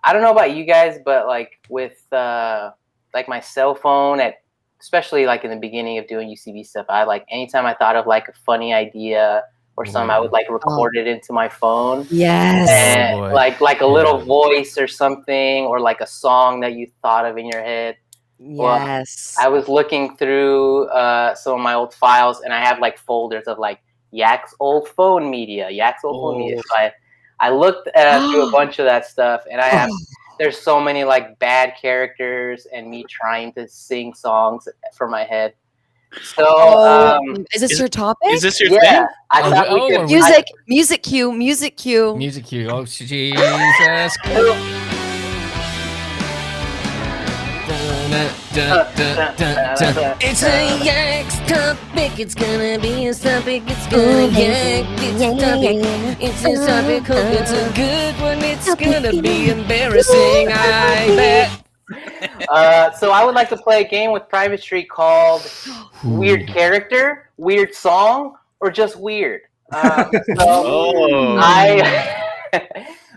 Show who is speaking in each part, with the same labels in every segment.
Speaker 1: I don't know about you guys, but like with like my cell phone especially like in the beginning of doing UCB stuff, I like anytime I thought of like a funny idea or something, I would like record it into my phone.
Speaker 2: Yes.
Speaker 1: And like a little voice or something, or like a song that you thought of in your head.
Speaker 2: Yes.
Speaker 1: Well, I was looking through some of my old files, and I have like folders of like Yak's old phone media. So I looked through a bunch of that stuff, and there's so many like bad characters and me trying to sing songs from my head. So
Speaker 2: is this your topic?
Speaker 3: Is this your thing?
Speaker 1: I thought we could,
Speaker 2: music cue.
Speaker 4: Oh, Jesus.
Speaker 2: It's a Yak's topic. It's gonna be a topic. It's gonna yak. It's a topic. It's a topic. It's a good one. It's gonna be embarrassing, I bet.
Speaker 1: So I would like to play a game with Private Street called Weird Character, Weird Song, or just Weird.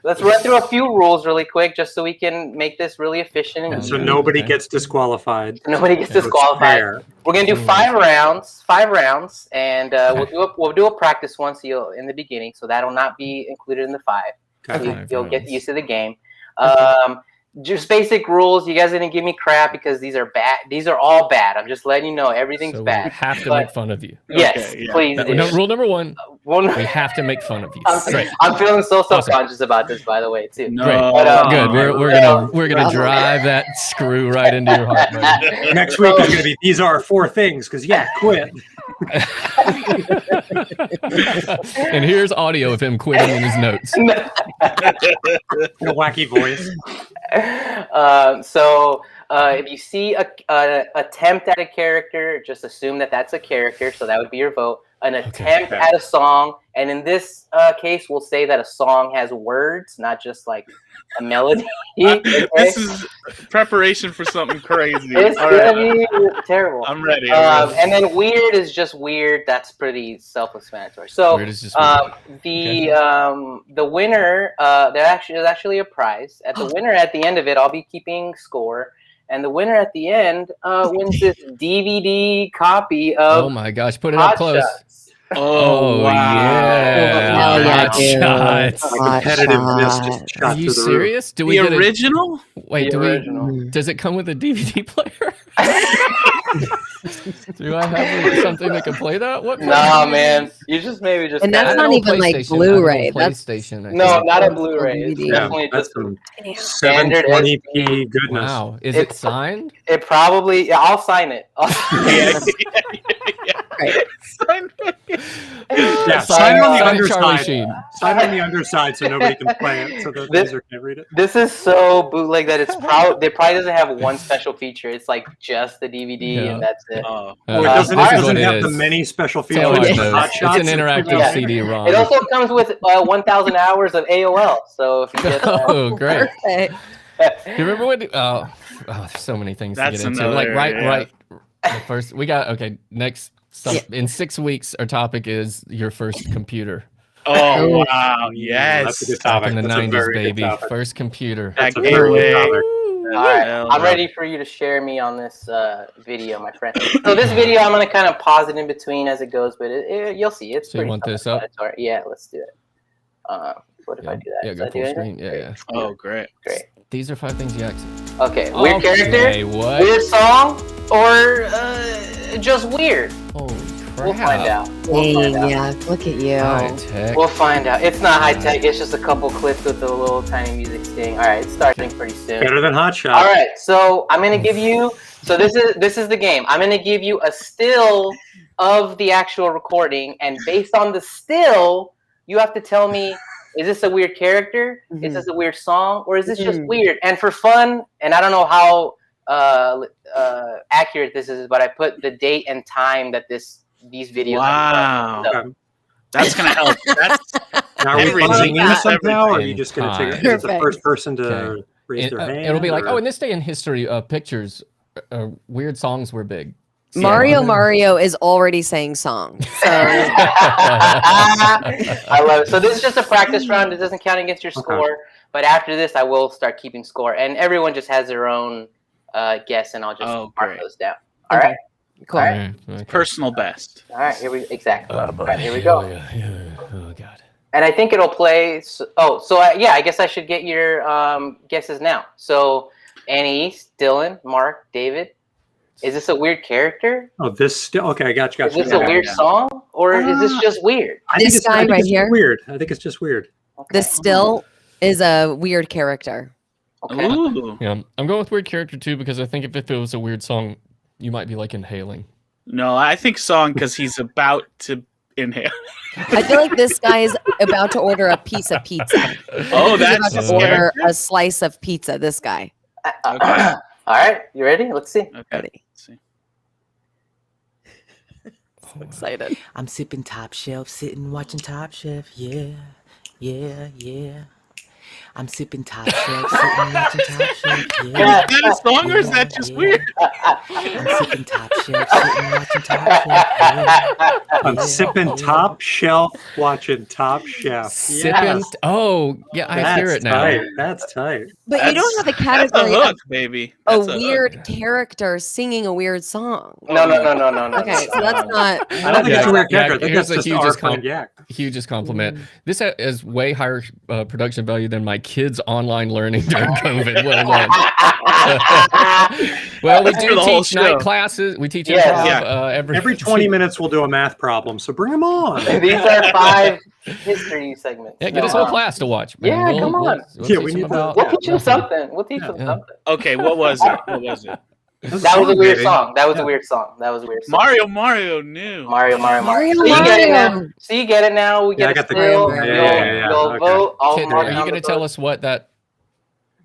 Speaker 1: Let's run through a few rules really quick, just so we can make this really efficient.
Speaker 5: And so nobody gets disqualified.
Speaker 1: Nobody gets disqualified. We're gonna do 5 rounds, and we'll do a practice one in the beginning, so that'll not be included in the 5.
Speaker 5: Okay.
Speaker 1: You'll get used to the game. Just basic rules. You guys didn't give me crap because these are bad. These are all bad. I'm just letting you know everything's bad.
Speaker 4: We have to make fun of you.
Speaker 1: Yes, please do.
Speaker 4: No, rule number 1. We have to make fun of you.
Speaker 1: I'm feeling so self-conscious about this, by the way, too.
Speaker 4: No. Great. But, good. We're gonna drive that screw right into your heart. Right?
Speaker 5: Next week is gonna be these are 4 things because quit.
Speaker 4: And here's audio of him quitting in his notes.
Speaker 5: A wacky voice.
Speaker 1: If you see a attempt at a character, just assume that that's a character. So that would be your vote. An attempt at a song, and in this case, we'll say that a song has words, not just like a melody. Okay?
Speaker 3: This is preparation for something crazy.
Speaker 1: It's gonna be terrible.
Speaker 3: I'm ready.
Speaker 1: And then weird is just weird. That's pretty self-explanatory. So the winner, there's actually a prize. At the winner at the end of it, I'll be keeping score. And the winner at the end wins this DVD copy of.
Speaker 4: Oh my gosh! Put it up close.
Speaker 1: Shots.
Speaker 3: Oh wow!
Speaker 4: Yeah,
Speaker 5: Shots. Competitiveness.
Speaker 4: Are you serious? Do we
Speaker 3: the original?
Speaker 4: Wait, does it come with a DVD player? Do I have something that can play that? What?
Speaker 1: Nah, man. You just maybe just.
Speaker 2: And that's not even like Blu-ray. That's
Speaker 4: PlayStation.
Speaker 1: No, not a Blu-ray. It's definitely just a standard
Speaker 5: 720p goodness.
Speaker 4: Wow, is it signed?
Speaker 1: It probably. Yeah, I'll sign it.
Speaker 3: Sign
Speaker 5: on the underside. Sign on the underside so nobody can play it. So the user can't read it.
Speaker 1: This is so bootleg that it probably doesn't have one special feature. It's like just the DVD and that's it.
Speaker 5: It doesn't have the many special features.
Speaker 4: It's an interactive CD-ROM.
Speaker 1: It also comes with 1,000 hours of AOL. So if you get that,
Speaker 4: great. You remember when? There's so many things to get into. Like right. First, we got next. In 6 weeks, our topic is your first computer.
Speaker 3: Oh wow! Yes,
Speaker 5: that's a good topic.
Speaker 4: In the '90s, baby, first computer.
Speaker 5: That's a very good topic.
Speaker 1: All right, I'm ready for you to share me on this video, my friend. So this video, I'm gonna kind of pause it in between as it goes, but you'll see. It's pretty.
Speaker 4: You want this up?
Speaker 1: Yeah, let's do it. What if I do that?
Speaker 4: Yeah, go full screen. Yeah.
Speaker 3: Oh, great.
Speaker 4: These are 5 things you asked.
Speaker 1: Okay, weird character,
Speaker 4: what?
Speaker 1: weird song, or just weird.
Speaker 4: Holy crap.
Speaker 1: We'll find out.
Speaker 2: Yeah, look at you.
Speaker 4: High tech.
Speaker 1: We'll find out. It's not high tech. It's just a couple clips with a little tiny music sting. All right, it's starting pretty soon.
Speaker 5: Better than Hot Shot.
Speaker 1: All right, so I'm gonna give you. So this is the game. I'm gonna give you a still of the actual recording, and based on the still, you have to tell me. Is this a weird character? Mm-hmm. Is this a weird song? Or is this just weird? And for fun, and I don't know how accurate this is, but I put the date and time that these videos
Speaker 3: are.
Speaker 1: So.
Speaker 3: That's going to help.
Speaker 5: Now, are we buzzing in somehow, or are you just going to take it as the first person to raise their hand?
Speaker 4: It'll be like, in this day in history, pictures, weird songs were big.
Speaker 2: Mario is already saying song. So
Speaker 1: I love it. So this is just a practice round. It doesn't count against your score. But after this, I will start keeping score, and everyone just has their own guess, and I'll just mark those down. All right.
Speaker 2: Cool.
Speaker 1: All right.
Speaker 3: Okay. Personal best.
Speaker 1: All right. Exactly. All right, here we go.
Speaker 4: Oh God.
Speaker 1: And I think it'll play. I guess I should get your guesses now. So Anais, Dylan, Mark, David. Is this a weird character?
Speaker 5: Oh, okay, I got you.
Speaker 1: Is this a weird song, or is this just weird?
Speaker 2: This guy right here.
Speaker 5: Weird. I think it's just weird.
Speaker 1: Okay.
Speaker 2: This still is a weird character.
Speaker 1: Okay.
Speaker 3: Ooh.
Speaker 4: Yeah, I'm going with weird character too because I think if it was a weird song, you might be like inhaling.
Speaker 3: No, I think song because he's about to inhale.
Speaker 2: I feel like this guy is about to order a piece of pizza.
Speaker 3: Oh,
Speaker 2: He's
Speaker 3: that's
Speaker 2: about to order a slice of pizza. This guy.
Speaker 3: Okay.
Speaker 1: All right, you ready? Let's see.
Speaker 3: Okay.
Speaker 2: Ready.
Speaker 3: Let's see.
Speaker 2: So excited.
Speaker 6: I'm sipping Top Shelf, sitting watching Top Chef. Yeah. I'm sipping Top Shelf, sitting watching Top Chef. Yeah.
Speaker 3: Is that a song or is that just weird?
Speaker 6: I'm sipping Top Shelf, sitting watching Top Chef. Yeah.
Speaker 5: I'm sipping Top Shelf, watching Top Chef.
Speaker 4: Sipping. Oh, yeah, I hear it now.
Speaker 5: Tight. That's tight.
Speaker 2: But you don't have a
Speaker 3: That's a
Speaker 2: category
Speaker 3: hook,
Speaker 2: of
Speaker 3: baby.
Speaker 2: a
Speaker 3: That's
Speaker 2: weird character singing a weird song.
Speaker 1: No.
Speaker 2: Okay, so that's not.
Speaker 5: I don't think it's a weird character. I think
Speaker 4: here's
Speaker 5: that's
Speaker 4: the
Speaker 5: just our friend Yak.
Speaker 4: hugest compliment. This has way higher production value than my kids' online learning during COVID. Well, we do teach night classes. We teach improv
Speaker 5: every 20 minutes. We'll do a math problem. So bring them on.
Speaker 1: These are 5 history segments.
Speaker 4: Yeah, get this whole class to watch. Man.
Speaker 1: Yeah, come on.
Speaker 5: We need that.
Speaker 1: We'll teach them something. We'll teach them something.
Speaker 3: Okay, what was it?
Speaker 1: That was a weird song. That was a weird song.
Speaker 3: Mario knew.
Speaker 1: Mario.
Speaker 2: Mario.
Speaker 1: You get it now. So you get it now. We get
Speaker 5: I got the
Speaker 1: still.
Speaker 5: You'll
Speaker 1: vote.
Speaker 4: Kid, are you going to tell us what that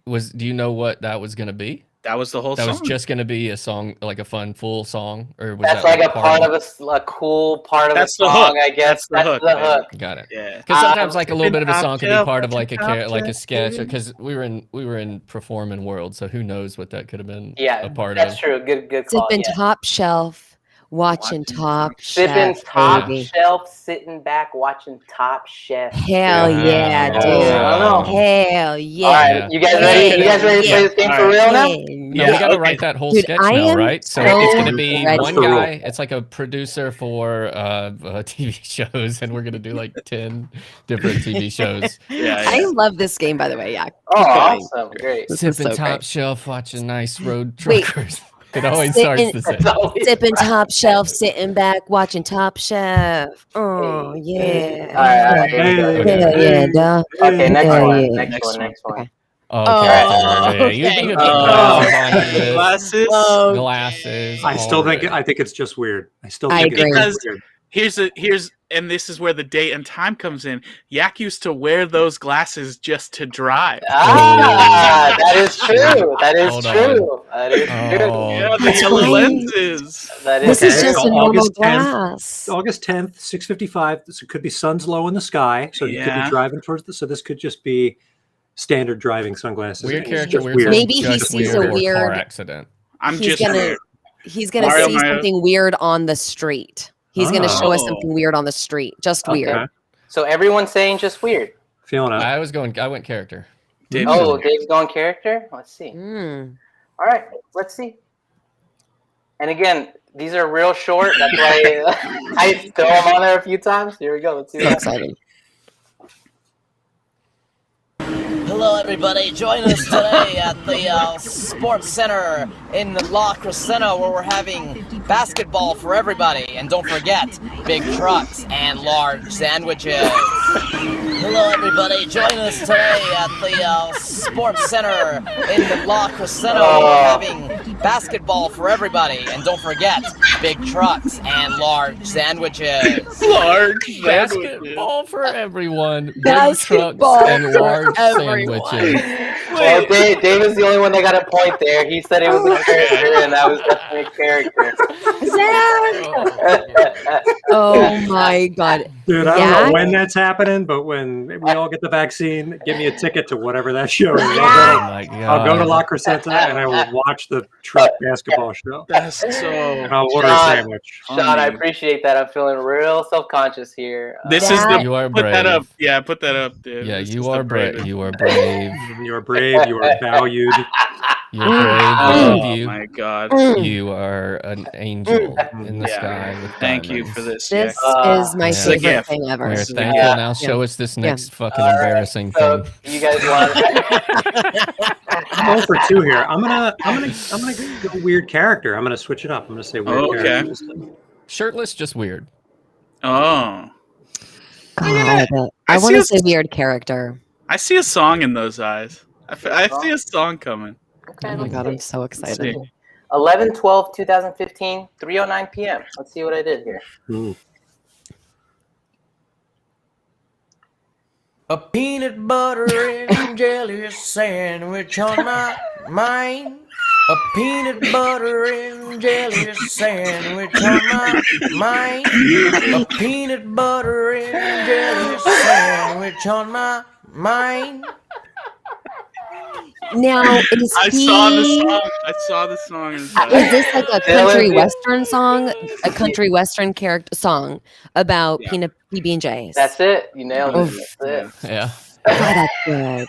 Speaker 4: was? Do you know what that was going to be?
Speaker 3: That was the whole
Speaker 4: That
Speaker 3: song.
Speaker 4: was just going to be a song, like a fun, full song? Or was
Speaker 1: That's
Speaker 4: that
Speaker 1: like a part of a cool part of
Speaker 3: That's
Speaker 1: the
Speaker 3: the
Speaker 1: song,
Speaker 3: hook.
Speaker 1: I guess.
Speaker 3: That's the hook.
Speaker 4: Got it.
Speaker 3: Yeah.
Speaker 4: Because sometimes like a little bit of a
Speaker 3: Top
Speaker 4: song can be
Speaker 3: shelf,
Speaker 4: part of like a
Speaker 3: top
Speaker 4: like a
Speaker 3: shelf,
Speaker 4: sketch. Because we were in performing world, so who knows what that could have been a part
Speaker 1: that's
Speaker 4: of.
Speaker 1: true. Good call.
Speaker 2: Sipping Top Shelf, watching Top Chef.
Speaker 1: Sipping Top
Speaker 2: baby.
Speaker 1: Shelf, sitting back, watching Top Chef.
Speaker 2: Hell yeah, dude.
Speaker 1: I don't know.
Speaker 2: Hell yeah.
Speaker 1: All right, you guys ready? You guys ready to play this game for real now?
Speaker 4: No, we got to write that whole
Speaker 2: Dude,
Speaker 4: sketch
Speaker 2: I
Speaker 4: now,
Speaker 2: am
Speaker 4: right? So
Speaker 2: so
Speaker 4: it's going to be
Speaker 2: ready.
Speaker 4: one guy. It's like a producer for TV shows, and we're going to do like 10 different TV shows.
Speaker 2: I love this game, by the way. Yeah.
Speaker 1: Oh, awesome. Great.
Speaker 4: Sipping
Speaker 2: so
Speaker 4: Top
Speaker 2: great.
Speaker 4: Shelf, watching nice road
Speaker 2: Wait.
Speaker 4: truckers. It always starts the same.
Speaker 2: Sipping Top Shelf, sitting back, watching Top Chef. Oh, yeah.
Speaker 1: All right.
Speaker 2: Yeah, duh.
Speaker 1: Okay, next
Speaker 2: Yeah,
Speaker 1: one.
Speaker 2: yeah.
Speaker 1: Next one.
Speaker 2: Okay.
Speaker 4: Okay. You
Speaker 2: okay.
Speaker 4: can put glasses.
Speaker 3: Glasses.
Speaker 4: Glasses.
Speaker 5: I think it's just weird. I
Speaker 2: agree.
Speaker 5: it's weird.
Speaker 3: And this is where the date and time comes in. Yak used to wear those glasses just to drive.
Speaker 1: That is true. That is
Speaker 4: Hold
Speaker 1: true. That is true.
Speaker 3: Yeah, the yellow lenses.
Speaker 1: That
Speaker 2: This
Speaker 1: is
Speaker 2: is just
Speaker 5: so
Speaker 2: a normal
Speaker 5: August 10th.
Speaker 2: glass.
Speaker 5: August 10th, 6:55. This could be sun's low in the sky, so you could be driving towards so this could just be standard driving sunglasses.
Speaker 4: Weird
Speaker 5: It's
Speaker 4: character,
Speaker 5: just
Speaker 4: weird.
Speaker 2: Maybe he
Speaker 4: just
Speaker 2: sees
Speaker 4: weird
Speaker 2: a
Speaker 4: or
Speaker 2: weird
Speaker 4: car accident.
Speaker 2: He's gonna
Speaker 3: Mario,
Speaker 2: see
Speaker 3: Mario.
Speaker 2: something weird on the street. He's gonna show us something weird on the street. Just weird.
Speaker 5: Okay.
Speaker 1: So everyone's saying just weird.
Speaker 5: Feeling it.
Speaker 4: I went character.
Speaker 1: Dave's going character? Let's see.
Speaker 2: Mm.
Speaker 1: All right, let's see. And again, these are real short. That's why I throw them on there a few times. Here we go. Let's see.
Speaker 2: So exciting.
Speaker 6: Hello, everybody. Join us today at the Sports Center in La Crescenta, where we're having basketball for everybody. And don't forget, big trucks and large sandwiches. Hello, everybody. Join us today at the Sports Center in La Crescenta, where we're having basketball for everybody. And don't forget, big trucks and large sandwiches.
Speaker 3: Large
Speaker 4: Basketball for everyone. Big
Speaker 2: Basketball
Speaker 4: trucks and
Speaker 2: for
Speaker 4: large
Speaker 2: everyone.
Speaker 4: sandwiches.
Speaker 1: Well, Dave is the only one that got a point there. He said it was a character, and that was definitely a character.
Speaker 2: Oh my god.
Speaker 5: Dude, I don't know when that's happening, but when and we all get the vaccine. Give me a ticket to whatever that show is. I'll go to La Crescenta and I will watch the track basketball show.
Speaker 3: That's so.
Speaker 5: And I'll order a sandwich.
Speaker 1: Sean, I appreciate that. I'm feeling real self-conscious here.
Speaker 3: This is the.
Speaker 4: You are
Speaker 3: put
Speaker 4: brave.
Speaker 3: that up. Yeah, put that up, dude.
Speaker 4: Yeah,
Speaker 3: This
Speaker 4: you
Speaker 3: is
Speaker 4: are
Speaker 3: the
Speaker 4: brave. You are brave.
Speaker 5: You are brave. You are valued.
Speaker 4: You're brave. We
Speaker 3: Oh
Speaker 4: love you.
Speaker 3: my god.
Speaker 4: You are an angel in the
Speaker 3: Yeah.
Speaker 4: sky. With
Speaker 3: Thank you
Speaker 4: diamonds.
Speaker 3: for this.
Speaker 2: This
Speaker 3: Yak.
Speaker 2: is my
Speaker 4: This is
Speaker 3: a
Speaker 2: favorite
Speaker 3: gift.
Speaker 2: thing ever.
Speaker 4: We're
Speaker 3: This is
Speaker 4: thankful
Speaker 1: Yeah.
Speaker 4: now. Show us this next fucking
Speaker 1: All right,
Speaker 4: embarrassing
Speaker 1: so
Speaker 4: thing.
Speaker 1: you guys want?
Speaker 5: I'm 0 for 2 here. I'm gonna go weird character. I'm gonna switch it up. I'm gonna say weird
Speaker 3: Okay.
Speaker 5: character.
Speaker 4: Shirtless, just weird.
Speaker 3: Oh.
Speaker 2: God, I
Speaker 3: I
Speaker 2: want to
Speaker 3: see
Speaker 2: say weird character.
Speaker 3: I see a song in those eyes. I see a song coming.
Speaker 2: Oh my God, I'm so excited.
Speaker 1: 11/12/2015, 3:09 p.m. Let's see what I did here.
Speaker 6: A peanut butter and jelly sandwich on my mind. A peanut butter and jelly sandwich on my mind. A peanut butter and jelly sandwich on my mind.
Speaker 2: Now, is
Speaker 3: I
Speaker 2: he?
Speaker 3: saw the song. I saw the song.
Speaker 2: Is this like a country western song? A country western character song about peanut PB&Js?
Speaker 1: That's it. You nailed it.
Speaker 2: Oof.
Speaker 1: That's it.
Speaker 4: Yeah.
Speaker 2: God, that's good.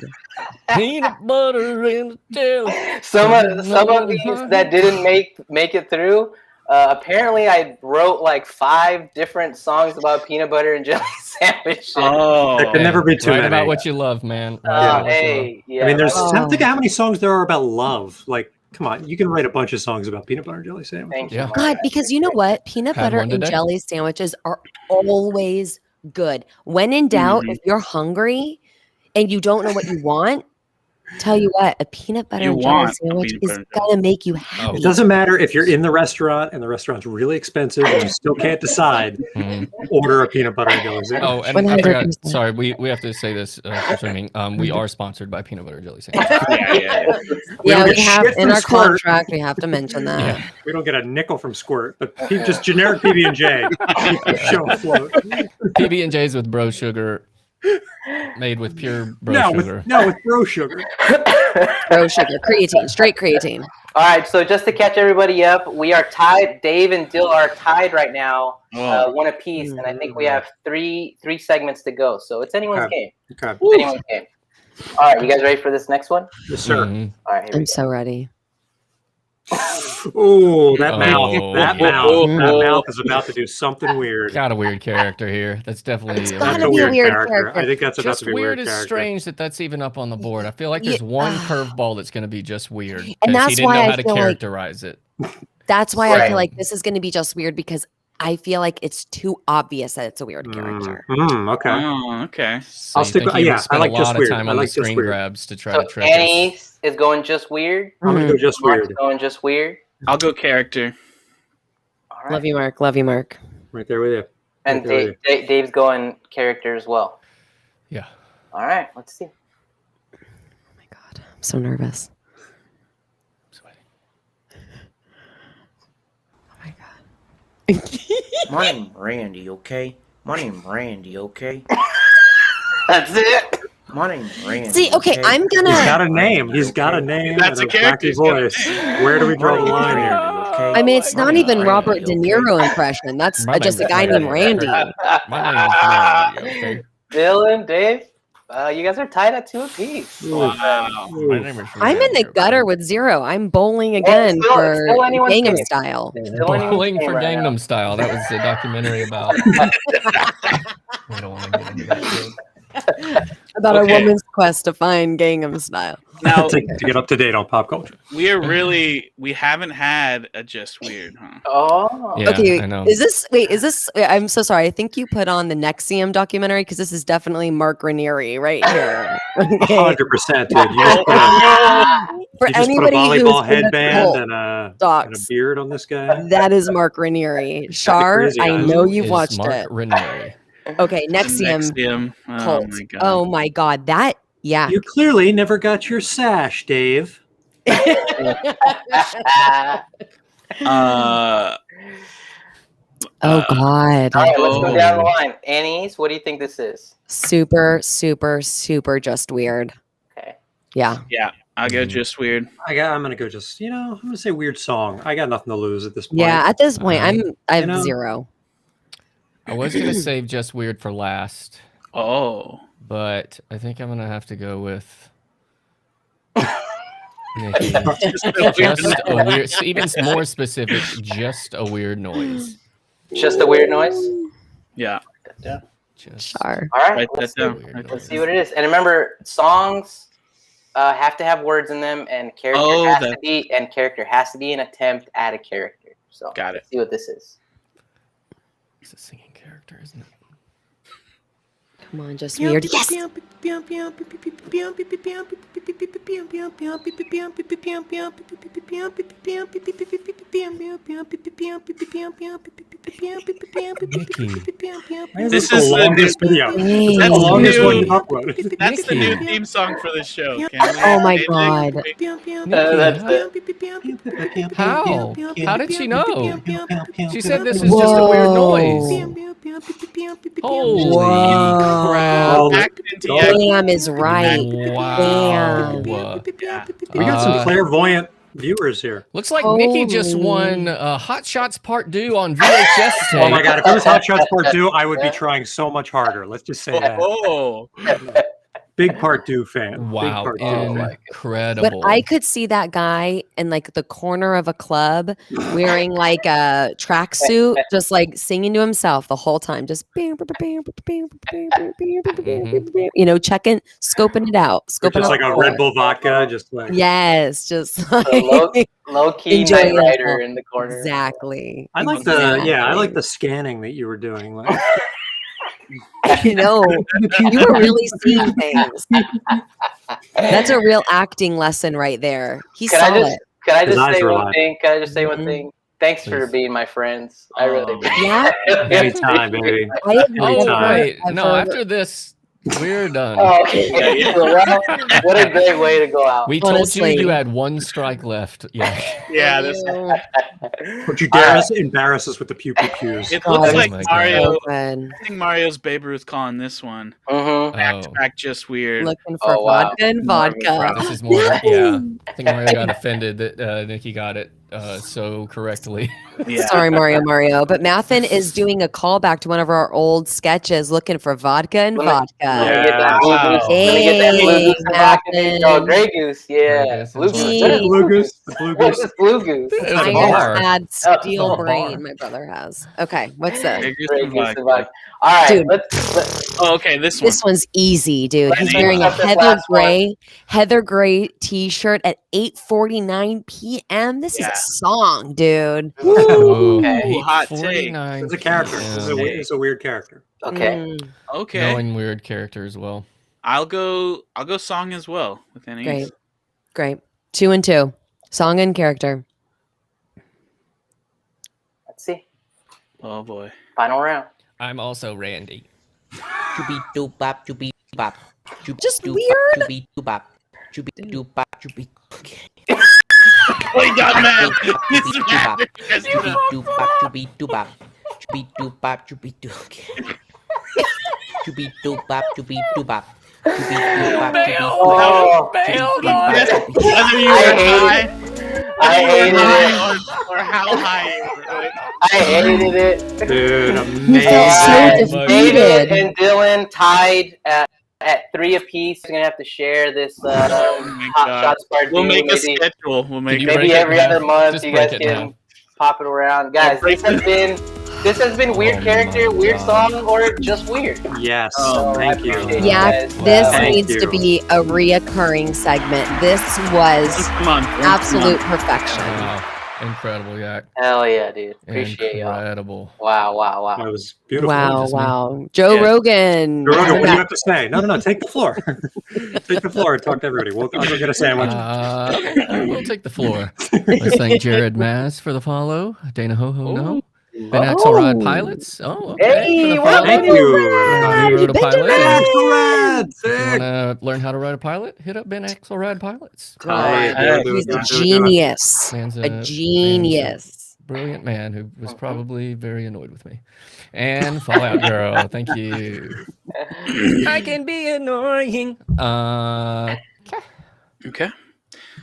Speaker 4: Peanut butter and jelly.
Speaker 1: Some of these that didn't make it through. Apparently, I wrote like 5 different songs about peanut butter and jelly sandwiches.
Speaker 3: Oh.
Speaker 5: There can never be too
Speaker 4: Write
Speaker 5: many.
Speaker 4: about what you love, man. Write about what you love.
Speaker 1: Hey, yeah.
Speaker 5: I mean, there's
Speaker 2: Oh.
Speaker 5: think how many songs there are about love. Like, come on, you can write a bunch of songs about peanut butter and jelly sandwiches.
Speaker 1: Thank you.
Speaker 4: Yeah.
Speaker 1: Mark.
Speaker 2: God, because you know what? Peanut
Speaker 4: Had
Speaker 2: butter
Speaker 4: one
Speaker 2: and
Speaker 4: today.
Speaker 2: jelly sandwiches are always good. When in doubt,
Speaker 3: Mhm.
Speaker 2: if you're hungry and you don't know what you want, tell you what, a peanut butter
Speaker 3: You
Speaker 2: and jelly
Speaker 3: want a
Speaker 2: sandwich
Speaker 3: peanut
Speaker 2: is
Speaker 3: butter and jelly.
Speaker 2: gonna make you happy.
Speaker 5: It doesn't matter if you're in the restaurant and the restaurant's really expensive and you still can't decide.
Speaker 4: Mhm.
Speaker 5: Order a peanut butter and jelly sandwich.
Speaker 4: Oh, and I forgot.
Speaker 2: 100%.
Speaker 4: Sorry, we have to say this for streaming. We are sponsored by peanut butter and jelly sandwich.
Speaker 3: Yeah.
Speaker 5: We
Speaker 2: Yeah,
Speaker 5: don't
Speaker 2: we
Speaker 5: get
Speaker 2: have
Speaker 5: shit
Speaker 2: in
Speaker 5: from
Speaker 2: our
Speaker 5: Squirt.
Speaker 2: contract, we have to mention that.
Speaker 4: Yeah.
Speaker 5: We don't get a nickel from Squirt, but just generic PB&J. Keep the show afloat.
Speaker 4: PB&J's with bro sugar, made with pure bro sugar.
Speaker 5: With bro sugar.
Speaker 2: Bro sugar, creatine, straight creatine.
Speaker 1: All right, so just to catch everybody up, we are tied. Dave and Dill are tied right now,
Speaker 3: Whoa.
Speaker 1: 1 apiece, and I think we have three segments to go. So it's anyone's
Speaker 5: Okay.
Speaker 1: game.
Speaker 5: Okay.
Speaker 1: It's anyone's game. All right, you guys ready for this next one?
Speaker 5: Yes, sir.
Speaker 4: Mhm.
Speaker 1: All right, here we
Speaker 2: I'm so ready.
Speaker 5: Ooh, that
Speaker 4: Oh,
Speaker 5: mouth. That
Speaker 4: yeah.
Speaker 5: mouth is about to do something weird.
Speaker 4: Got a weird character here. That's definitely.
Speaker 2: It's
Speaker 4: a
Speaker 2: gotta
Speaker 5: That's
Speaker 2: be a weird
Speaker 5: character.
Speaker 2: character.
Speaker 5: I think that's about
Speaker 4: just
Speaker 5: to be a
Speaker 4: weird
Speaker 5: weird
Speaker 4: is
Speaker 5: character.
Speaker 4: strange that's even up on the board. I feel like
Speaker 2: Yeah.
Speaker 4: there's one curveball that's going to be just weird. 'cause
Speaker 2: that's
Speaker 4: he didn't
Speaker 2: why
Speaker 4: know
Speaker 2: I
Speaker 4: how to
Speaker 2: feel like-
Speaker 4: characterize it.
Speaker 2: That's why I
Speaker 1: Right.
Speaker 2: feel like this is going to be just weird because I feel like it's too obvious that it's a weird character.
Speaker 5: Okay.
Speaker 3: Oh, okay.
Speaker 4: So
Speaker 5: I'll
Speaker 4: you
Speaker 5: stick
Speaker 4: think
Speaker 5: with-
Speaker 4: he would
Speaker 5: yeah, I
Speaker 4: spend
Speaker 5: like
Speaker 4: a
Speaker 5: just
Speaker 4: lot of
Speaker 5: weird.
Speaker 4: time
Speaker 5: I
Speaker 4: on
Speaker 5: like
Speaker 4: the
Speaker 5: just
Speaker 4: screen
Speaker 5: weird.
Speaker 4: grabs to try
Speaker 1: So
Speaker 4: to trick us.
Speaker 1: Anais is going just weird.
Speaker 5: I'm gonna go just
Speaker 1: Mark's
Speaker 5: weird.
Speaker 1: going just weird.
Speaker 3: I'll go character.
Speaker 1: All right.
Speaker 2: Love you, Mark. Love you, Mark.
Speaker 5: Right there with you.
Speaker 1: And
Speaker 5: Right there with you.
Speaker 1: Dave's going character as well.
Speaker 4: Yeah.
Speaker 1: All right, let's see.
Speaker 2: Oh my God. I'm so nervous. Oh my God.
Speaker 6: My name's Randy, okay? My name's Randy, okay?
Speaker 1: That's it.
Speaker 6: My name's Randy.
Speaker 2: See, okay, I'm
Speaker 5: He's got
Speaker 2: gonna.
Speaker 5: a name. He's got a name
Speaker 3: That's
Speaker 5: and
Speaker 3: a character.
Speaker 5: wacky voice. Where do we draw the line here?
Speaker 2: I mean, it's not even Robert De Niro impression. That's
Speaker 4: My
Speaker 2: just a
Speaker 4: name's
Speaker 2: guy named
Speaker 4: Randy.
Speaker 2: Randy.
Speaker 4: My name is Randy, okay?
Speaker 1: Dylan, Dave, you guys are tied at 2 apiece.
Speaker 3: Wow.
Speaker 4: My name is
Speaker 2: I'm in the
Speaker 4: Randy,
Speaker 2: gutter
Speaker 4: okay?
Speaker 2: with 0. I'm bowling again
Speaker 1: still-
Speaker 2: for
Speaker 1: still anyone's
Speaker 2: Gangnam
Speaker 1: game.
Speaker 2: Style.
Speaker 1: Still anyone's
Speaker 4: Bowling
Speaker 1: game
Speaker 4: for
Speaker 1: right now.
Speaker 4: Gangnam Style. That was a documentary about. We don't want to get into that joke.
Speaker 2: About
Speaker 3: Okay.
Speaker 2: a woman's quest to find Gangnam Style.
Speaker 3: Now
Speaker 5: to get up to date on pop culture.
Speaker 3: we haven't had a just weird, huh?
Speaker 1: Oh.
Speaker 4: Yeah,
Speaker 2: Okay,
Speaker 4: I know.
Speaker 2: is this? I'm so sorry. I think you put on the Nexium documentary because this is definitely Mark Ranieri right here. Okay.
Speaker 5: 100%, dude. You just put a,
Speaker 2: For
Speaker 5: you just put a
Speaker 2: anybody
Speaker 5: volleyball
Speaker 2: who's in the
Speaker 5: headband
Speaker 2: cult,
Speaker 5: and a
Speaker 2: docs.
Speaker 5: beard on this guy.
Speaker 2: that is Mark Ranieri. Char,
Speaker 5: crazy
Speaker 2: I
Speaker 5: eyes.
Speaker 2: know
Speaker 4: Who
Speaker 2: you've
Speaker 4: is
Speaker 2: watched
Speaker 4: Mark
Speaker 2: it.
Speaker 4: Ranieri?
Speaker 2: Okay, Nexium
Speaker 3: Nexium. Oh
Speaker 2: cult.
Speaker 3: my god.
Speaker 2: Oh my God, that yeah.
Speaker 5: You clearly never got your sash, Dave.
Speaker 2: Oh God.
Speaker 1: All right, let's go down the line. Anais, what do you think this is?
Speaker 2: Super, super, super just weird.
Speaker 1: Okay.
Speaker 2: Yeah.
Speaker 3: Yeah, I'll go just weird.
Speaker 5: I'm gonna go just I'm gonna say weird song. I got nothing to lose at this point.
Speaker 2: Yeah, at this point, I have 0.
Speaker 4: I was gonna save just weird for last.
Speaker 3: Oh.
Speaker 4: But I think I'm gonna have to go with Nikki. Just a weird, even more specific, just a weird noise.
Speaker 1: Just a weird noise?
Speaker 3: Yeah.
Speaker 2: Sure.
Speaker 1: All right,
Speaker 3: Write that down.
Speaker 1: let's see what it is. And remember, songs have to have words in them, and character has to be an attempt at a character. So
Speaker 3: Got it.
Speaker 1: Let's see what this is.
Speaker 4: It's a singing character, isn't it?
Speaker 2: Come on, just weird. Yes.
Speaker 4: Nikki.
Speaker 5: This is the longest video. That's the longest one you've uploaded.
Speaker 3: That's the new theme song for the show.
Speaker 2: Oh my God.
Speaker 1: That's it.
Speaker 4: How? How did she know? She said this is just a weird noise. Holy crap.
Speaker 2: Damn is right.
Speaker 4: Wow.
Speaker 5: We got some clairvoyant viewers here.
Speaker 4: Looks like Nikki just won Hot Shots Part 2 on VHS tape.
Speaker 5: Oh my God, if it was Hot Shots Part 2, I would be trying so much harder. Let's just say that.
Speaker 3: Oh.
Speaker 5: Big Part 2 fan.
Speaker 4: Wow,
Speaker 5: Big Part 2.
Speaker 4: incredible.
Speaker 2: But I could see that guy in like the corner of a club wearing like a tracksuit, just like singing to himself the whole time, just checking, scoping it out,
Speaker 5: Just like a Red Bull vodka, just like
Speaker 2: yes, just
Speaker 1: low key
Speaker 2: enjoying
Speaker 1: Knight Rider
Speaker 2: yourself.
Speaker 1: in the corner.
Speaker 2: Exactly.
Speaker 5: I like I like the scanning that you were doing. Like,
Speaker 2: you were really seeing things. That's a real acting lesson right there. He saw it.
Speaker 1: Can I just say one thing? Can I just say one thing? Thanks for being my friends. I really appreciate
Speaker 2: it.
Speaker 5: Anytime, baby.
Speaker 4: Wait. No, after this, we're done.
Speaker 1: Oh, okay. Well, what a great way to go out.
Speaker 4: We told you had 1 strike left. Yeah.
Speaker 3: Yeah.
Speaker 5: Don't you dare embarrass us with the pew pew pews.
Speaker 3: It looks like Mario.
Speaker 2: So
Speaker 3: I think Mario's Babe Ruth calling this one. Backtrack just weird.
Speaker 2: Looking for vodka and vodka.
Speaker 4: This is more. Yeah. I think Mario got offended that Nikki got it so correctly.
Speaker 2: Yeah. Sorry, Mario. But Mathin is doing a callback to one of our old sketches, looking for vodka and vodka.
Speaker 1: Let me get that blue goose. Oh, Grey Goose. Yeah. Blue Goose. Blue Goose.
Speaker 2: Iron had steel brain. My brother has. Okay, what's this?
Speaker 1: Grey Goose and vodka. All right,
Speaker 2: dude.
Speaker 3: This one.
Speaker 2: This one's easy, dude. He's wearing a Heather Gray T-shirt at 8:49 p.m. This is a song, dude.
Speaker 1: Okay.
Speaker 3: Hot take.
Speaker 5: It's a character. It's a weird character.
Speaker 1: Okay.
Speaker 3: Okay.
Speaker 4: Knowing weird character as well.
Speaker 3: I'll go song as well with any.
Speaker 2: Great. 2 and 2. Song and character.
Speaker 1: Let's see.
Speaker 3: Oh boy.
Speaker 1: Final round.
Speaker 4: I'm also Randy.
Speaker 2: Just weird.
Speaker 3: Oh, he got mad.
Speaker 1: I hated it.
Speaker 3: Or how high you were.
Speaker 1: I hated it.
Speaker 5: Dude, amazing.
Speaker 1: David and Dylan tied at 3 apiece. We're gonna have to share this Hot Shots Part 2.
Speaker 3: We'll make a schedule.
Speaker 1: Maybe every other month. You guys can pop it around, guys. This has been weird character, weird song, or just weird.
Speaker 5: Yes,
Speaker 2: thank you. Yeah, this needs to be a reoccurring segment. This was absolute perfection.
Speaker 4: Wow. Incredible, yeah.
Speaker 1: Hell yeah, dude. Appreciate you.
Speaker 4: Incredible.
Speaker 1: Wow.
Speaker 5: That was beautiful.
Speaker 2: Wow. Joe Rogan.
Speaker 5: Joe Rogan, what do you have to say? No, take the floor. Take the floor and talk to everybody. I'll go get a sandwich.
Speaker 4: Okay, we'll take the floor. Let's thank Jared Maz for the follow. Dana Ho. Ben Axelrod Pilots. Oh, okay.
Speaker 1: Hey,
Speaker 5: thank you.
Speaker 4: Ben
Speaker 5: Axelrod.
Speaker 4: You want to learn how to ride a pilot? Hit up Ben Axelrod Pilots.
Speaker 2: He's a genius. A genius.
Speaker 4: brilliant man who was probably very annoyed with me. And Fallout Girl, thank you. I can be annoying.
Speaker 3: Okay.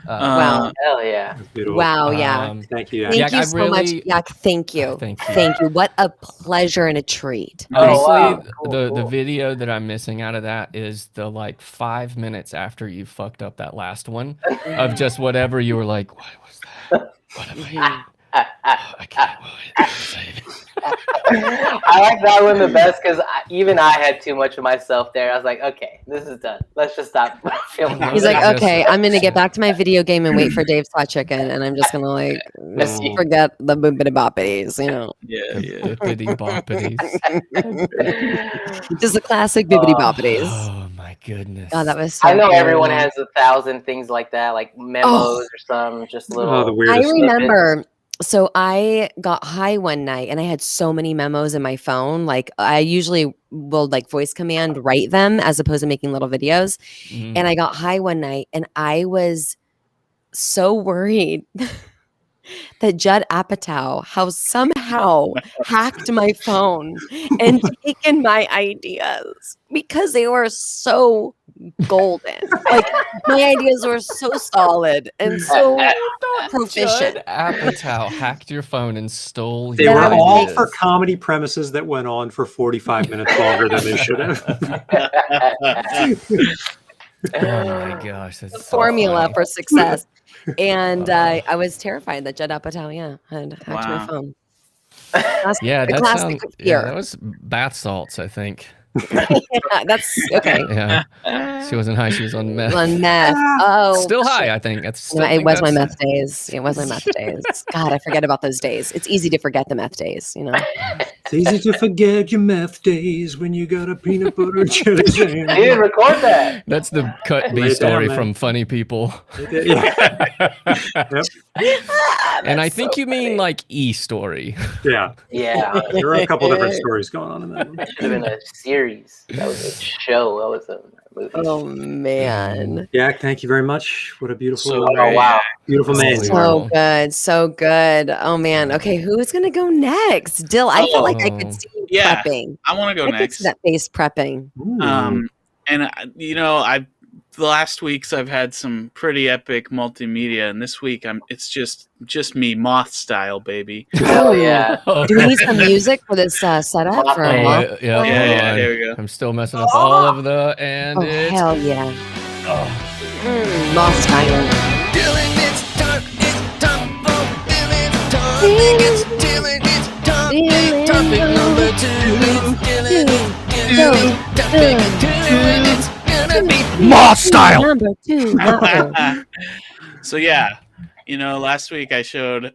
Speaker 2: Wow.
Speaker 1: Hell yeah.
Speaker 2: Wow, yeah.
Speaker 5: Thank you.
Speaker 2: Thank
Speaker 4: Yak,
Speaker 2: you
Speaker 4: I
Speaker 2: so much,
Speaker 4: really-
Speaker 2: Yak. Thank you.
Speaker 4: Thank you.
Speaker 2: Thank you. What a pleasure and a treat.
Speaker 4: Honestly,
Speaker 1: wow. Cool,
Speaker 4: the
Speaker 1: cool.
Speaker 4: video that I'm missing out of that is the like 5 minutes after you fucked up that last one of just whatever you were like, what was that? What am I? I can't wait.
Speaker 1: I like that one the best because even I had too much of myself there. I was like, okay, this is done. Let's just stop filming.
Speaker 2: He's like, okay, I'm gonna get back to my video game and wait for Dave's hot chicken, and I'm just gonna like forget the boopity boppities, you know.
Speaker 3: Yeah.
Speaker 4: Bippity boppities.
Speaker 2: Just the classic bibbity boppities.
Speaker 4: Oh my goodness.
Speaker 2: God, that was so
Speaker 1: I know
Speaker 2: good.
Speaker 1: everyone has 1,000 things like that, like memos or some just little.
Speaker 5: the
Speaker 2: I
Speaker 5: weirdest.
Speaker 2: remember. So I got high one night and I had so many memos in my phone. Like I usually will like voice command write them as opposed to making little videos.
Speaker 4: Mhm.
Speaker 2: And I got high one night and I was so worried that Judd Apatow has somehow hacked my phone and taken my ideas because they were so golden. Like my ideas were so solid and so proficient.
Speaker 4: Judd Apatow hacked your phone and stole
Speaker 5: They
Speaker 4: your
Speaker 5: were all
Speaker 4: ideas.
Speaker 5: for comedy premises that went on for 45 minutes longer than they should have.
Speaker 4: Oh my gosh, that's
Speaker 2: The
Speaker 4: so
Speaker 2: formula
Speaker 4: funny.
Speaker 2: for success. And I was terrified that Judd Apatow, had hacked my
Speaker 3: Wow.
Speaker 2: phone. Classic,
Speaker 4: Yeah,
Speaker 2: the
Speaker 4: that
Speaker 2: classic
Speaker 4: sounds.
Speaker 2: fear.
Speaker 4: Yeah, that was bath salts, I think.
Speaker 2: Yeah, that's okay.
Speaker 4: Yeah, she wasn't high; she was on meth.
Speaker 2: On meth. Oh,
Speaker 4: Still high, I think. That's.
Speaker 2: no, it was my meth days. It was my meth days. God, I forget about those days. It's easy to forget the meth days, you know.
Speaker 5: It's easy to forget your meth days when you got a peanut butter jelly jam.
Speaker 1: I didn't record that.
Speaker 4: That's the cut
Speaker 5: Lay
Speaker 4: B
Speaker 5: it down,
Speaker 4: story
Speaker 5: man.
Speaker 4: from Funny People.
Speaker 5: Yeah. Yep.
Speaker 4: And I think you mean like E story.
Speaker 5: Yeah.
Speaker 1: Yeah,
Speaker 5: There were a couple different stories going on in that one.
Speaker 1: that should have been a series. That was a show. That was a movie.
Speaker 2: Oh man.
Speaker 5: Yak, thank you very much. What a beautiful,
Speaker 3: So
Speaker 1: Oh wow.
Speaker 5: beautiful man.
Speaker 4: So
Speaker 5: you are.
Speaker 2: So good, so good. Oh man. Okay, who's gonna go next? Dill, I feel like I
Speaker 4: Oh.
Speaker 2: could see you
Speaker 3: Yeah.
Speaker 2: prepping.
Speaker 3: I want to go
Speaker 2: I could
Speaker 3: next.
Speaker 2: see that face prepping.
Speaker 5: Ooh.
Speaker 3: And the last weeks I've had some pretty epic multimedia, and this week it's just me, moth style, baby.
Speaker 1: Hell yeah.
Speaker 2: Do we need some music for this setup? For
Speaker 1: Oh,
Speaker 2: a mock?
Speaker 4: Yeah,
Speaker 3: Yeah,
Speaker 4: hold
Speaker 3: yeah,
Speaker 4: on.
Speaker 3: here we go.
Speaker 4: I'm still messing up all of the and
Speaker 2: Oh
Speaker 4: it's
Speaker 2: hell yeah. Moth style.
Speaker 7: Dylan, it's time for Dylan's topic. It's Dylan, it's topic. Topic number 2. It's Dylan's topic. It's gonna be
Speaker 4: moth style.
Speaker 2: Number 2.
Speaker 3: So yeah, last week I showed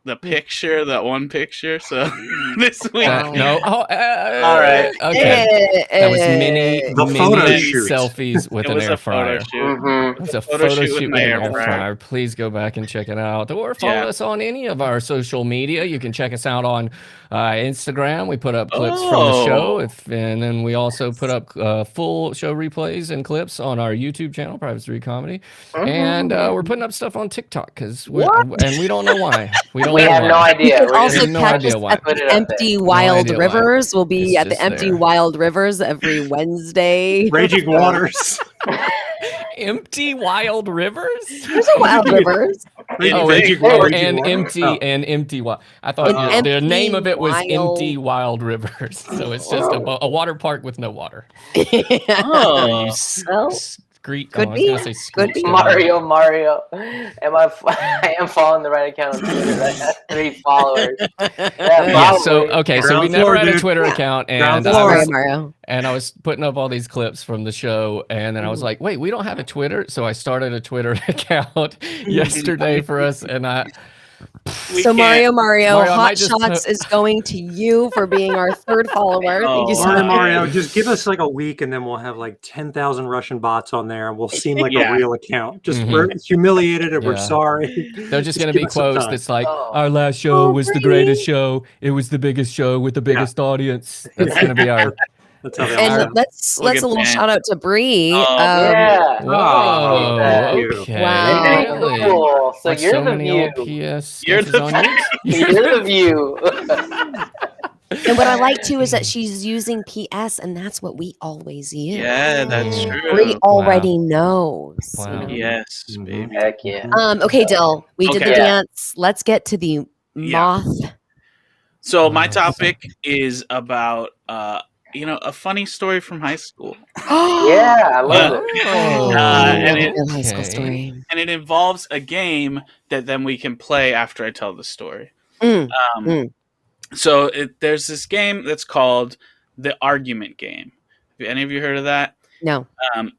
Speaker 3: the picture, that one picture. So this week,
Speaker 4: No. Oh,
Speaker 3: all right.
Speaker 4: Okay. That was mini
Speaker 5: The photo
Speaker 4: mini
Speaker 5: shoot.
Speaker 4: selfies with
Speaker 3: It
Speaker 4: an
Speaker 3: was
Speaker 4: air
Speaker 3: a photo
Speaker 4: fryer.
Speaker 3: shoot.
Speaker 1: Mhm.
Speaker 4: It's a
Speaker 3: Photo
Speaker 4: photo
Speaker 3: shoot
Speaker 4: shoot
Speaker 3: with
Speaker 4: with
Speaker 3: my
Speaker 4: an
Speaker 3: air
Speaker 4: air
Speaker 3: fryer.
Speaker 4: fryer. Please go back and check it out. Or follow
Speaker 3: Yeah.
Speaker 4: us on any of our social media. You can check us out on Instagram. We put up clips from the
Speaker 3: Oh.
Speaker 4: show. And then we also put up full show replays and clips on our YouTube channel, Private Street Comedy. And we're putting up stuff on TikTok because we don't know why. We don't
Speaker 1: We
Speaker 4: know
Speaker 1: have
Speaker 4: why.
Speaker 1: no idea.
Speaker 2: You
Speaker 1: We're
Speaker 2: can also
Speaker 1: just
Speaker 4: no
Speaker 2: catch
Speaker 4: idea
Speaker 2: us
Speaker 4: why.
Speaker 2: at
Speaker 1: Put
Speaker 2: the
Speaker 1: it up
Speaker 2: Empty
Speaker 1: there.
Speaker 2: Wild
Speaker 4: idea why.
Speaker 2: Rivers. We'll be
Speaker 4: It's
Speaker 2: at the
Speaker 4: just
Speaker 2: Empty
Speaker 4: there.
Speaker 2: Wild Rivers every Wednesday.
Speaker 5: Raging Waters.
Speaker 4: Empty Wild Rivers?
Speaker 2: There's a Wild Rivers.
Speaker 3: Oh,
Speaker 5: Raging
Speaker 3: and-
Speaker 5: Waters.
Speaker 4: and
Speaker 5: Raging Waters.
Speaker 4: empty wild. I thought
Speaker 2: An
Speaker 4: the name
Speaker 2: empty
Speaker 4: of it was
Speaker 2: wild-
Speaker 4: Empty Wild Rivers. So it's just a water park with no water.
Speaker 3: Oh.
Speaker 2: Well,
Speaker 4: Screet.
Speaker 2: could
Speaker 4: I was
Speaker 2: be.
Speaker 4: gonna say
Speaker 2: Could
Speaker 4: Screet.
Speaker 2: be.
Speaker 1: Mario. I am following the right account on Twitter. I have 3 followers.
Speaker 4: Yeah, so
Speaker 1: probably.
Speaker 4: so we
Speaker 5: Ground
Speaker 4: never
Speaker 5: floor,
Speaker 4: had a
Speaker 5: dude.
Speaker 4: Twitter account,
Speaker 5: Ground
Speaker 4: and
Speaker 5: floor.
Speaker 2: Mario.
Speaker 4: I was putting up all these clips from the show, and then I was like, wait, we don't have a Twitter, so I started a Twitter account yesterday for us, and
Speaker 3: We
Speaker 2: So
Speaker 3: can't-
Speaker 2: Mario,
Speaker 4: Mario, I
Speaker 2: Hot
Speaker 4: might just
Speaker 2: Shots
Speaker 4: put-
Speaker 2: is going to you for being our 3rd follower. Thank you so
Speaker 5: Sorry,
Speaker 2: much.
Speaker 5: Mario, just give us like a week and then we'll have like 10,000 Russian bots on there and we'll seem like
Speaker 3: Yeah.
Speaker 5: a real account. Just
Speaker 4: Mhm.
Speaker 5: we're humiliated and we're
Speaker 4: Yeah.
Speaker 5: sorry.
Speaker 4: they're just gonna be
Speaker 5: give us some
Speaker 4: quotes
Speaker 5: time.
Speaker 4: that's like,
Speaker 1: Oh.
Speaker 4: our last show was the greatest show. It was the biggest show with the biggest audience. That's gonna be our
Speaker 5: That's how they
Speaker 2: And
Speaker 5: all
Speaker 2: let's
Speaker 3: We'll
Speaker 2: a
Speaker 3: get
Speaker 2: little
Speaker 3: banned.
Speaker 2: shout out to Bree.
Speaker 1: Yeah.
Speaker 4: Whoa.
Speaker 5: thank you.
Speaker 4: Okay.
Speaker 2: Wow.
Speaker 1: Very
Speaker 4: Really?
Speaker 1: cool. So
Speaker 4: Watch
Speaker 1: you're
Speaker 4: so
Speaker 1: the
Speaker 4: many
Speaker 1: view.
Speaker 4: old PS
Speaker 3: You're
Speaker 4: sketches
Speaker 3: the
Speaker 4: on YouTube.
Speaker 1: You're the view.
Speaker 2: And what I like too is that she's using PS, and that's what we always use.
Speaker 3: Yeah, that's
Speaker 4: Mm.
Speaker 3: true.
Speaker 2: Bree already knows. You
Speaker 4: Wow.
Speaker 2: know?
Speaker 3: Yes,
Speaker 5: Mhm.
Speaker 3: baby.
Speaker 1: Heck yeah.
Speaker 2: Okay, Dill. We did the
Speaker 3: Okay.
Speaker 2: dance. Let's get to the moth.
Speaker 3: So my
Speaker 4: Nice.
Speaker 3: topic is about a funny story from high school.
Speaker 1: Yeah, I love it.
Speaker 4: Oh,
Speaker 3: and it-
Speaker 2: Real high school
Speaker 4: okay.
Speaker 2: story.
Speaker 3: And it involves a game that then we can play after I tell the story.
Speaker 2: Mm.
Speaker 3: So there's this game that's called the argument game. Have any of you heard of that?
Speaker 2: No.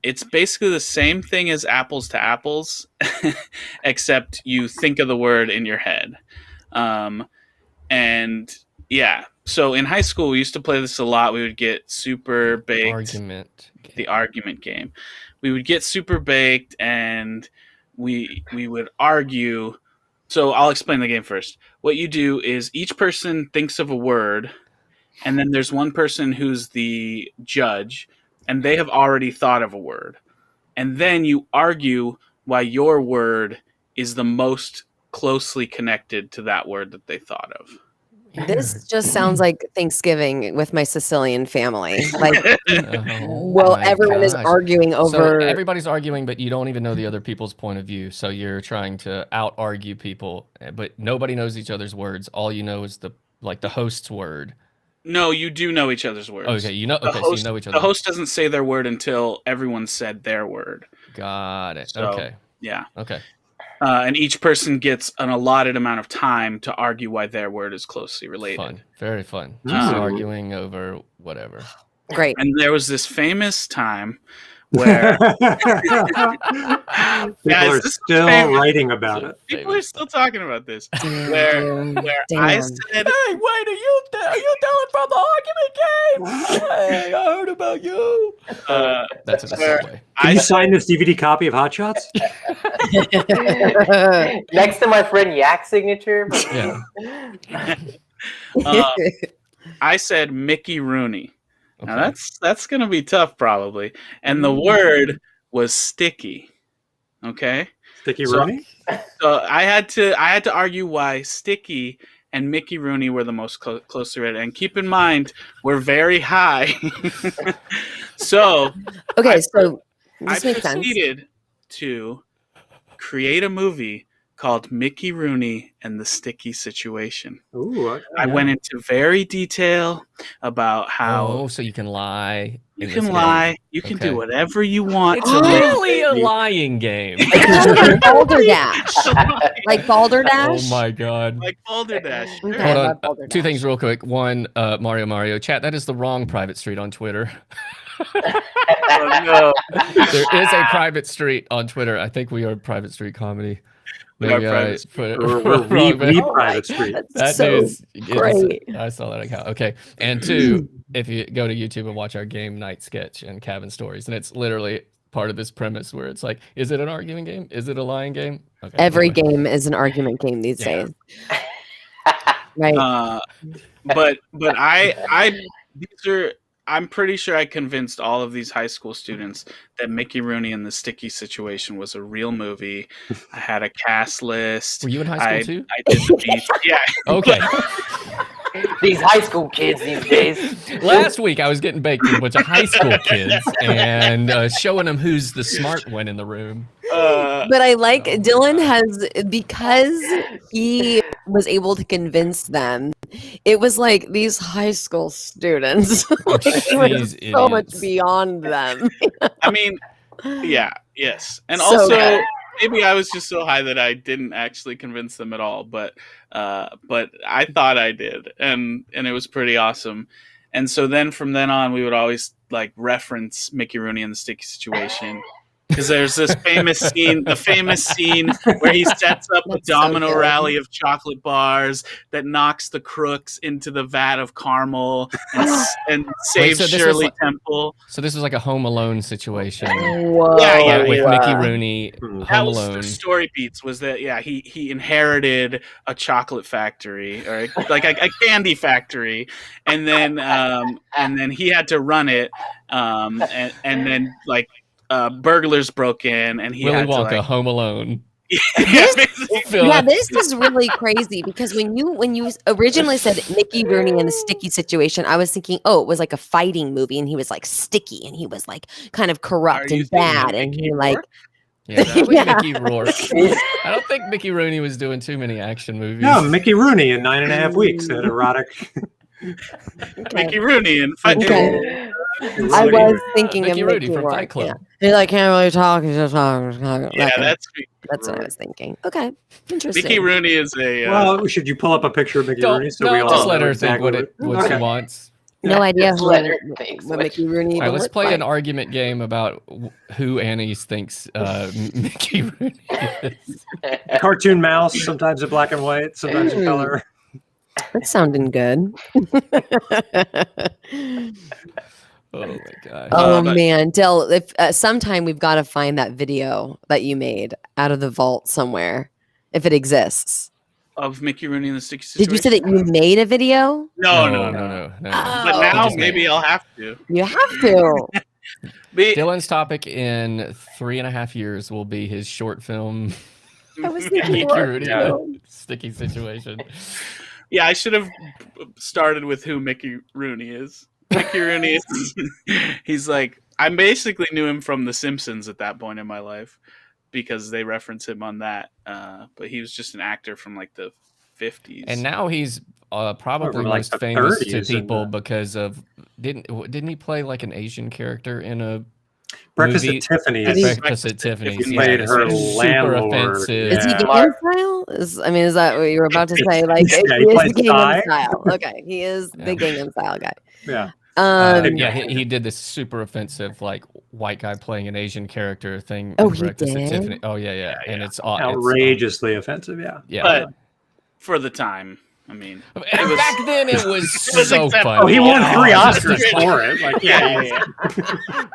Speaker 3: It's basically the same thing as apples to apples, except you think of the word in your head. And yeah, so in high school we used to play this a lot. We would get super baked. The argument game. We would get super baked and we would argue. So I'll explain the game first. What you do is each person thinks of a word, and then there's one person who's the judge, and they have already thought of a word. And then you argue why your word is the most closely connected to that word that they thought of.
Speaker 2: This just sounds like Thanksgiving with my Sicilian family. Like,
Speaker 4: Oh my
Speaker 2: everyone is
Speaker 4: gosh.
Speaker 2: arguing
Speaker 4: So
Speaker 2: over.
Speaker 4: everybody's arguing, but you don't even know the other people's point of view. So you're trying to out-argue people, but nobody knows each other's words. All you know is the host's word.
Speaker 3: No, you do know each other's words.
Speaker 4: Okay, you know.
Speaker 3: The
Speaker 4: Okay, so you know each other.
Speaker 3: The host doesn't say their word until everyone said their word.
Speaker 4: Got it.
Speaker 3: So,
Speaker 4: Okay.
Speaker 3: Yeah.
Speaker 4: Okay.
Speaker 3: And each person gets an allotted amount of time to argue why their word is closely related.
Speaker 4: Fun. Very fun. Just
Speaker 3: Um,
Speaker 4: arguing over whatever.
Speaker 2: Great.
Speaker 3: And there was this famous time where
Speaker 5: People
Speaker 3: Guys,
Speaker 5: are
Speaker 3: this is
Speaker 5: still
Speaker 3: famous.
Speaker 5: writing about it.
Speaker 3: people are still talking about this. Where I
Speaker 2: Damn.
Speaker 3: said,
Speaker 4: Hey, wait, are you doing from the argument game? Hey, I heard about you. That's a
Speaker 3: where
Speaker 4: segue.
Speaker 5: Can you sign this DVD copy of Hot Shots?
Speaker 1: Next to my friend Yak's signature.
Speaker 4: Yeah.
Speaker 3: I said Mickey Rooney.
Speaker 4: Okay.
Speaker 3: Now that's gonna be tough probably. And the word was sticky. Okay?
Speaker 5: Sticky
Speaker 3: So-
Speaker 5: Rooney?
Speaker 3: So I had to argue why Sticky and Mickey Rooney were the most closely related. And keep in mind, we're very high. So
Speaker 2: Okay,
Speaker 3: I
Speaker 2: so
Speaker 3: I
Speaker 2: this makes sense.
Speaker 3: proceeded to create a movie called Mickey Rooney and the Sticky Situation.
Speaker 5: Ooh,
Speaker 3: I went into very detail about how
Speaker 4: Oh, so you can lie.
Speaker 3: you
Speaker 4: in
Speaker 3: can
Speaker 4: this
Speaker 3: lie,
Speaker 4: game.
Speaker 3: you can
Speaker 4: Okay.
Speaker 3: do whatever you want.
Speaker 4: It's
Speaker 3: to make
Speaker 4: really a
Speaker 3: it.
Speaker 4: lying game.
Speaker 2: Like Balderdash. Like Balderdash.
Speaker 4: Oh my god.
Speaker 3: Like Balderdash. Sure.
Speaker 2: Okay.
Speaker 4: Hold
Speaker 2: I
Speaker 4: on.
Speaker 2: love Balderdash.
Speaker 4: Two things real quick. One, Mario chat. That is the wrong private street on Twitter.
Speaker 3: Oh, no.
Speaker 4: There is a private street on Twitter. I think we are Private Street Comedy.
Speaker 3: We are
Speaker 4: Maybe I
Speaker 3: Private
Speaker 4: put it
Speaker 5: we're
Speaker 4: wrong, but-
Speaker 5: we Private Street.
Speaker 2: That's
Speaker 4: That
Speaker 2: so
Speaker 4: dude's
Speaker 2: great.
Speaker 4: I saw that account. Okay. And two, if you go to YouTube and watch our game night sketch and Cabin Stories, and it's literally part of this premise where it's like, is it an arguing game? Is it a lying game? Okay.
Speaker 2: Every
Speaker 4: anyway.
Speaker 2: game is an argument game these
Speaker 4: Yeah.
Speaker 2: days. Right.
Speaker 3: But I'm pretty sure I convinced all of these high school students that Mickey Rooney and the Sticky Situation was a real movie. I had a cast list.
Speaker 4: Were you in high school too?
Speaker 3: I did the beats. Yeah.
Speaker 4: Okay.
Speaker 1: These high school kids these days.
Speaker 4: Last week I was getting baked with a bunch of high school kids and showing them who's the smart one in the room.
Speaker 2: But I like Dylan has, because he was able to convince them. It was like these high school students. Like, he was
Speaker 4: These
Speaker 2: so much
Speaker 4: idiots.
Speaker 2: beyond them.
Speaker 3: I mean, yeah, yes. And
Speaker 2: So
Speaker 3: also
Speaker 2: good.
Speaker 3: maybe I was just so high that I didn't actually convince them at all, but I thought I did, and it was pretty awesome. And so then from then on we would always like reference Mickey Rooney and the Sticky Situation. because there's this famous scene, where he sets up a domino rally of chocolate bars that knocks the crooks into the vat of caramel and saves Shirley Temple.
Speaker 4: So this was like a Home Alone situation.
Speaker 1: Whoa.
Speaker 4: With Mickey Rooney.
Speaker 3: That was the story beats. Was that he inherited a chocolate factory or like a candy factory, and then he had to run it, and then like burglars broke in, and he
Speaker 4: Willy
Speaker 3: had
Speaker 4: Wonka,
Speaker 3: to like,
Speaker 4: Home Alone.
Speaker 2: This is really crazy because when you originally said Mickey Rooney in the sticky situation, I was thinking, it was like a fighting movie, and he was like sticky, and he was like kind of corrupt and bad, and he like.
Speaker 4: Yeah, that was Mickey Rourke. I don't think Mickey Rooney was doing too many action movies.
Speaker 5: No, Mickey Rooney in 9.5 weeks at Erotic.
Speaker 3: Mickey Rooney and
Speaker 2: I was thinking
Speaker 4: Mickey
Speaker 2: of
Speaker 4: Rooney
Speaker 2: Mickey
Speaker 4: from
Speaker 2: Rourke.
Speaker 4: Fight Club.
Speaker 2: Yeah. He like can't really talk. He's just talking.
Speaker 3: Yeah,
Speaker 2: that's what I was thinking. Okay, interesting.
Speaker 3: Mickey Rooney is a.
Speaker 5: Well, should you pull up a picture of Mickey Rooney so we all
Speaker 4: just let
Speaker 5: know
Speaker 4: her think
Speaker 5: exactly
Speaker 4: what she wants.
Speaker 2: No idea
Speaker 1: Let
Speaker 2: who
Speaker 1: her think.
Speaker 2: what Mickey Rooney.
Speaker 4: All right, let's
Speaker 2: looked
Speaker 4: play
Speaker 2: like.
Speaker 4: an argument game about who Anais thinks Mickey Rooney is.
Speaker 5: Cartoon mouse, sometimes in black and white, sometimes in color.
Speaker 2: That's sounding good.
Speaker 4: Oh my gosh.
Speaker 2: Oh man, Dill, if sometime we've got to find that video that you made out of the vault somewhere, if it exists.
Speaker 3: Of Mickey Rooney in the sticky situation.
Speaker 2: Did you say that you made a video?
Speaker 3: No. But now maybe I'll have to.
Speaker 2: You have to.
Speaker 4: Dylan's topic in 3.5 years will be his short film.
Speaker 2: I was
Speaker 4: Mickey
Speaker 2: thinking
Speaker 4: Rooney in a sticky situation.
Speaker 3: Yeah, I should have started with who Mickey Rooney is. Mickey Rooney is, he's like, I basically knew him from The Simpsons at that point in my life because they reference him on that. But he was just an actor from like the 50s.
Speaker 4: And now he's probably
Speaker 5: like
Speaker 4: most
Speaker 5: the
Speaker 4: famous to
Speaker 5: 30s
Speaker 4: people because of didn't he play like an Asian character in a
Speaker 5: Breakfast
Speaker 4: movie?
Speaker 5: at Tiffany's.
Speaker 4: Breakfast at Tiffany's.
Speaker 5: He played her
Speaker 4: super
Speaker 5: landlord.
Speaker 4: offensive.
Speaker 2: Is he Gangnam Style? Is that what you were about to say? Like,
Speaker 5: Yeah,
Speaker 2: he
Speaker 5: he
Speaker 2: is
Speaker 5: plays
Speaker 2: the Gangnam
Speaker 5: Psy.
Speaker 2: Style. Okay, he is the Gangnam Style guy.
Speaker 5: Yeah.
Speaker 4: He did this super offensive like white guy playing an Asian character thing.
Speaker 2: Oh,
Speaker 4: in
Speaker 2: he
Speaker 4: Breakfast at
Speaker 2: did?
Speaker 4: Tiffany. Oh yeah. And it's
Speaker 5: Outrageously offensive, yeah.
Speaker 4: Yeah.
Speaker 3: But for the time, I mean,
Speaker 4: back then it was so
Speaker 3: acceptable.
Speaker 4: fun.
Speaker 5: Oh, he won 3
Speaker 3: Yeah.
Speaker 5: Oscars for it. Like,
Speaker 3: yeah.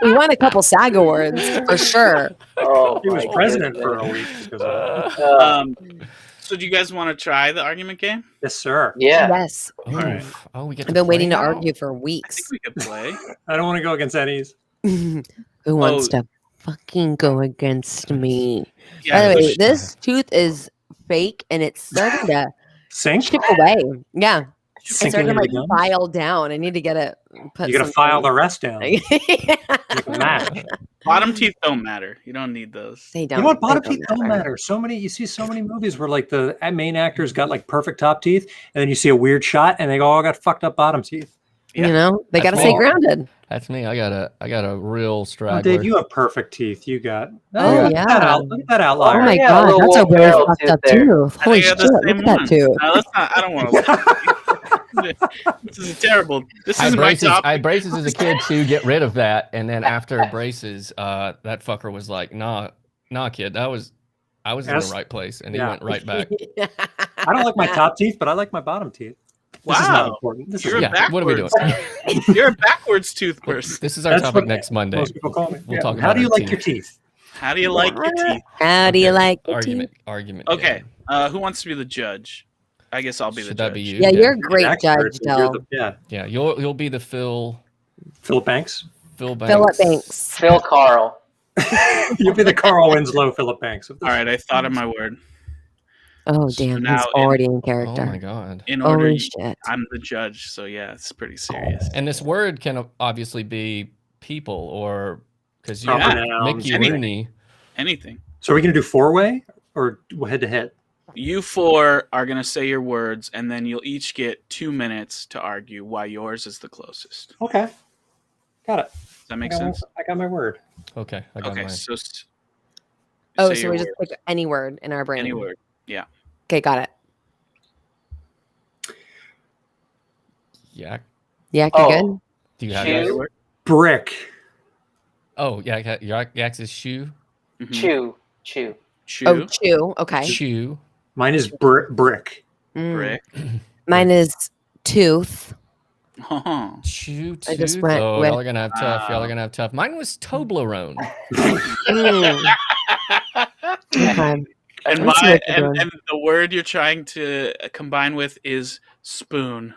Speaker 2: He won a couple SAG awards for sure.
Speaker 1: Oh,
Speaker 5: He was
Speaker 1: my
Speaker 5: president
Speaker 1: goodness.
Speaker 5: for a week because of it.
Speaker 3: So do you guys want to try the argument game?
Speaker 5: Yes, sir.
Speaker 1: Yeah.
Speaker 2: Yes,
Speaker 3: Alright.
Speaker 4: Oh, we get.
Speaker 2: I've been waiting to
Speaker 4: play now?
Speaker 2: argue for
Speaker 3: I
Speaker 2: weeks.
Speaker 3: think we could play.
Speaker 5: I don't want to go against Annie's.
Speaker 2: Who wants to fucking go against me?
Speaker 3: Yeah,
Speaker 2: By the way,
Speaker 3: push-
Speaker 2: this tooth is fake and it's starting to
Speaker 5: Sink?
Speaker 2: chip away. Yeah, it's
Speaker 5: Sinking
Speaker 2: starting to
Speaker 5: into
Speaker 2: like
Speaker 5: the gums?
Speaker 2: file down. I need to get it. Put
Speaker 5: You got to file the rest down. Make a match.
Speaker 3: bottom teeth don't matter. You don't need those.
Speaker 2: They
Speaker 5: You
Speaker 2: don't.
Speaker 5: know what? Bottom
Speaker 2: they
Speaker 5: teeth don't matter. You see so many movies where like the main actors got like perfect top teeth, and then you see a weird shot, and they all got fucked up bottom teeth.
Speaker 2: You know, they got to
Speaker 4: That's
Speaker 2: stay
Speaker 4: me.
Speaker 2: grounded.
Speaker 4: That's me. I got a real
Speaker 5: Oh,
Speaker 4: straggler.
Speaker 5: Dave, you have perfect teeth. You got.
Speaker 2: Oh,
Speaker 5: look
Speaker 2: yeah.
Speaker 5: at that look at that
Speaker 2: Oh
Speaker 5: outlier.
Speaker 2: my
Speaker 1: Yeah, a
Speaker 2: god,
Speaker 1: little
Speaker 2: that's a
Speaker 1: Will
Speaker 2: really
Speaker 1: Ferrell
Speaker 2: fucked
Speaker 1: tooth
Speaker 2: up
Speaker 1: there.
Speaker 2: tooth.
Speaker 3: I
Speaker 2: Holy
Speaker 3: think I
Speaker 2: shit,
Speaker 3: got the
Speaker 2: look
Speaker 3: same
Speaker 2: at that
Speaker 3: one.
Speaker 2: tooth.
Speaker 3: No, let's not. I don't want to. This is terrible. This
Speaker 4: I
Speaker 3: is
Speaker 4: had
Speaker 3: my
Speaker 4: braces.
Speaker 3: top.
Speaker 4: I had braces as a kid to get rid of that, and then after braces, that fucker was like, "Nah, kid, I was in
Speaker 5: Yes.
Speaker 4: the right place," and he
Speaker 5: Yeah.
Speaker 4: went right back.
Speaker 5: I don't like my top teeth, but I like my bottom teeth. This is not
Speaker 3: Wow.
Speaker 5: important. This
Speaker 3: You're
Speaker 5: is
Speaker 3: a
Speaker 4: Yeah,
Speaker 3: backwards.
Speaker 4: what are we doing?
Speaker 3: You're a backwards tooth person.
Speaker 4: This is our
Speaker 5: That's
Speaker 4: topic
Speaker 5: what
Speaker 4: next Monday.
Speaker 5: most people call me.
Speaker 4: We'll
Speaker 5: Yeah.
Speaker 4: talk
Speaker 5: How
Speaker 4: about
Speaker 5: do you
Speaker 4: our
Speaker 5: like your teeth?
Speaker 3: How do you like your teeth?
Speaker 2: How do you
Speaker 4: Okay,
Speaker 2: like the
Speaker 4: argument?
Speaker 2: teeth?
Speaker 4: Argument.
Speaker 3: Okay.
Speaker 4: game.
Speaker 3: Who wants to be the judge? I guess I'll be the
Speaker 4: Should
Speaker 3: judge.
Speaker 4: that be you?
Speaker 2: Yeah, you're a great
Speaker 5: Expert,
Speaker 2: judge,
Speaker 5: you're
Speaker 2: Del.
Speaker 5: yeah.
Speaker 4: Yeah, you'll be the Phil
Speaker 5: Philip Banks.
Speaker 4: Banks.
Speaker 2: Philip Banks.
Speaker 1: Phil Carl.
Speaker 5: You'll be the Carl Winslow Philip Banks.
Speaker 3: All right, I thought of my word.
Speaker 2: Oh
Speaker 3: So
Speaker 2: damn,
Speaker 3: now
Speaker 2: he's
Speaker 3: in-
Speaker 2: already in
Speaker 4: Oh
Speaker 2: character.
Speaker 4: my god.
Speaker 3: In order,
Speaker 2: Holy shit.
Speaker 3: I'm the judge, so yeah, it's pretty serious.
Speaker 4: And this word can obviously be people or because you
Speaker 5: Proper
Speaker 3: Yeah,
Speaker 5: nouns,
Speaker 4: Mickey
Speaker 5: anything.
Speaker 4: Rooney.
Speaker 3: Anything.
Speaker 5: So are we going to do 4-way or head to head?
Speaker 3: You four are going to say your words, and then you'll each get 2 minutes to argue why yours is the closest.
Speaker 5: Okay. Got it.
Speaker 3: Does that make sense?
Speaker 5: I got my word.
Speaker 4: Okay, I got
Speaker 3: Okay,
Speaker 4: mine.
Speaker 3: so
Speaker 2: Oh,
Speaker 3: say
Speaker 2: so
Speaker 3: your
Speaker 2: we just
Speaker 3: word.
Speaker 2: pick any word in our brain.
Speaker 3: Any word. Yeah.
Speaker 2: Okay, got it.
Speaker 4: Yak.
Speaker 2: Yeah,
Speaker 1: Oh.
Speaker 2: you're good.
Speaker 4: Do you have
Speaker 1: Shoe.
Speaker 4: that?
Speaker 3: Your word?
Speaker 5: Brick.
Speaker 4: Oh, yeah. Yak's shoe.
Speaker 3: Mhm.
Speaker 1: Chew.
Speaker 2: Oh, chew. Okay.
Speaker 4: Chew.
Speaker 5: Mine is brick.
Speaker 3: Brick.
Speaker 2: Mine is tooth.
Speaker 3: Oh.
Speaker 4: Chew
Speaker 2: I just
Speaker 4: tooth.
Speaker 2: went
Speaker 4: Oh,
Speaker 2: with-
Speaker 4: y'all are gonna have tough. Y'all are gonna have tough. Mine was Toblerone.
Speaker 2: Okay.
Speaker 3: And
Speaker 2: Let's see what you're doing.
Speaker 3: and the word you're trying to combine with is spoon.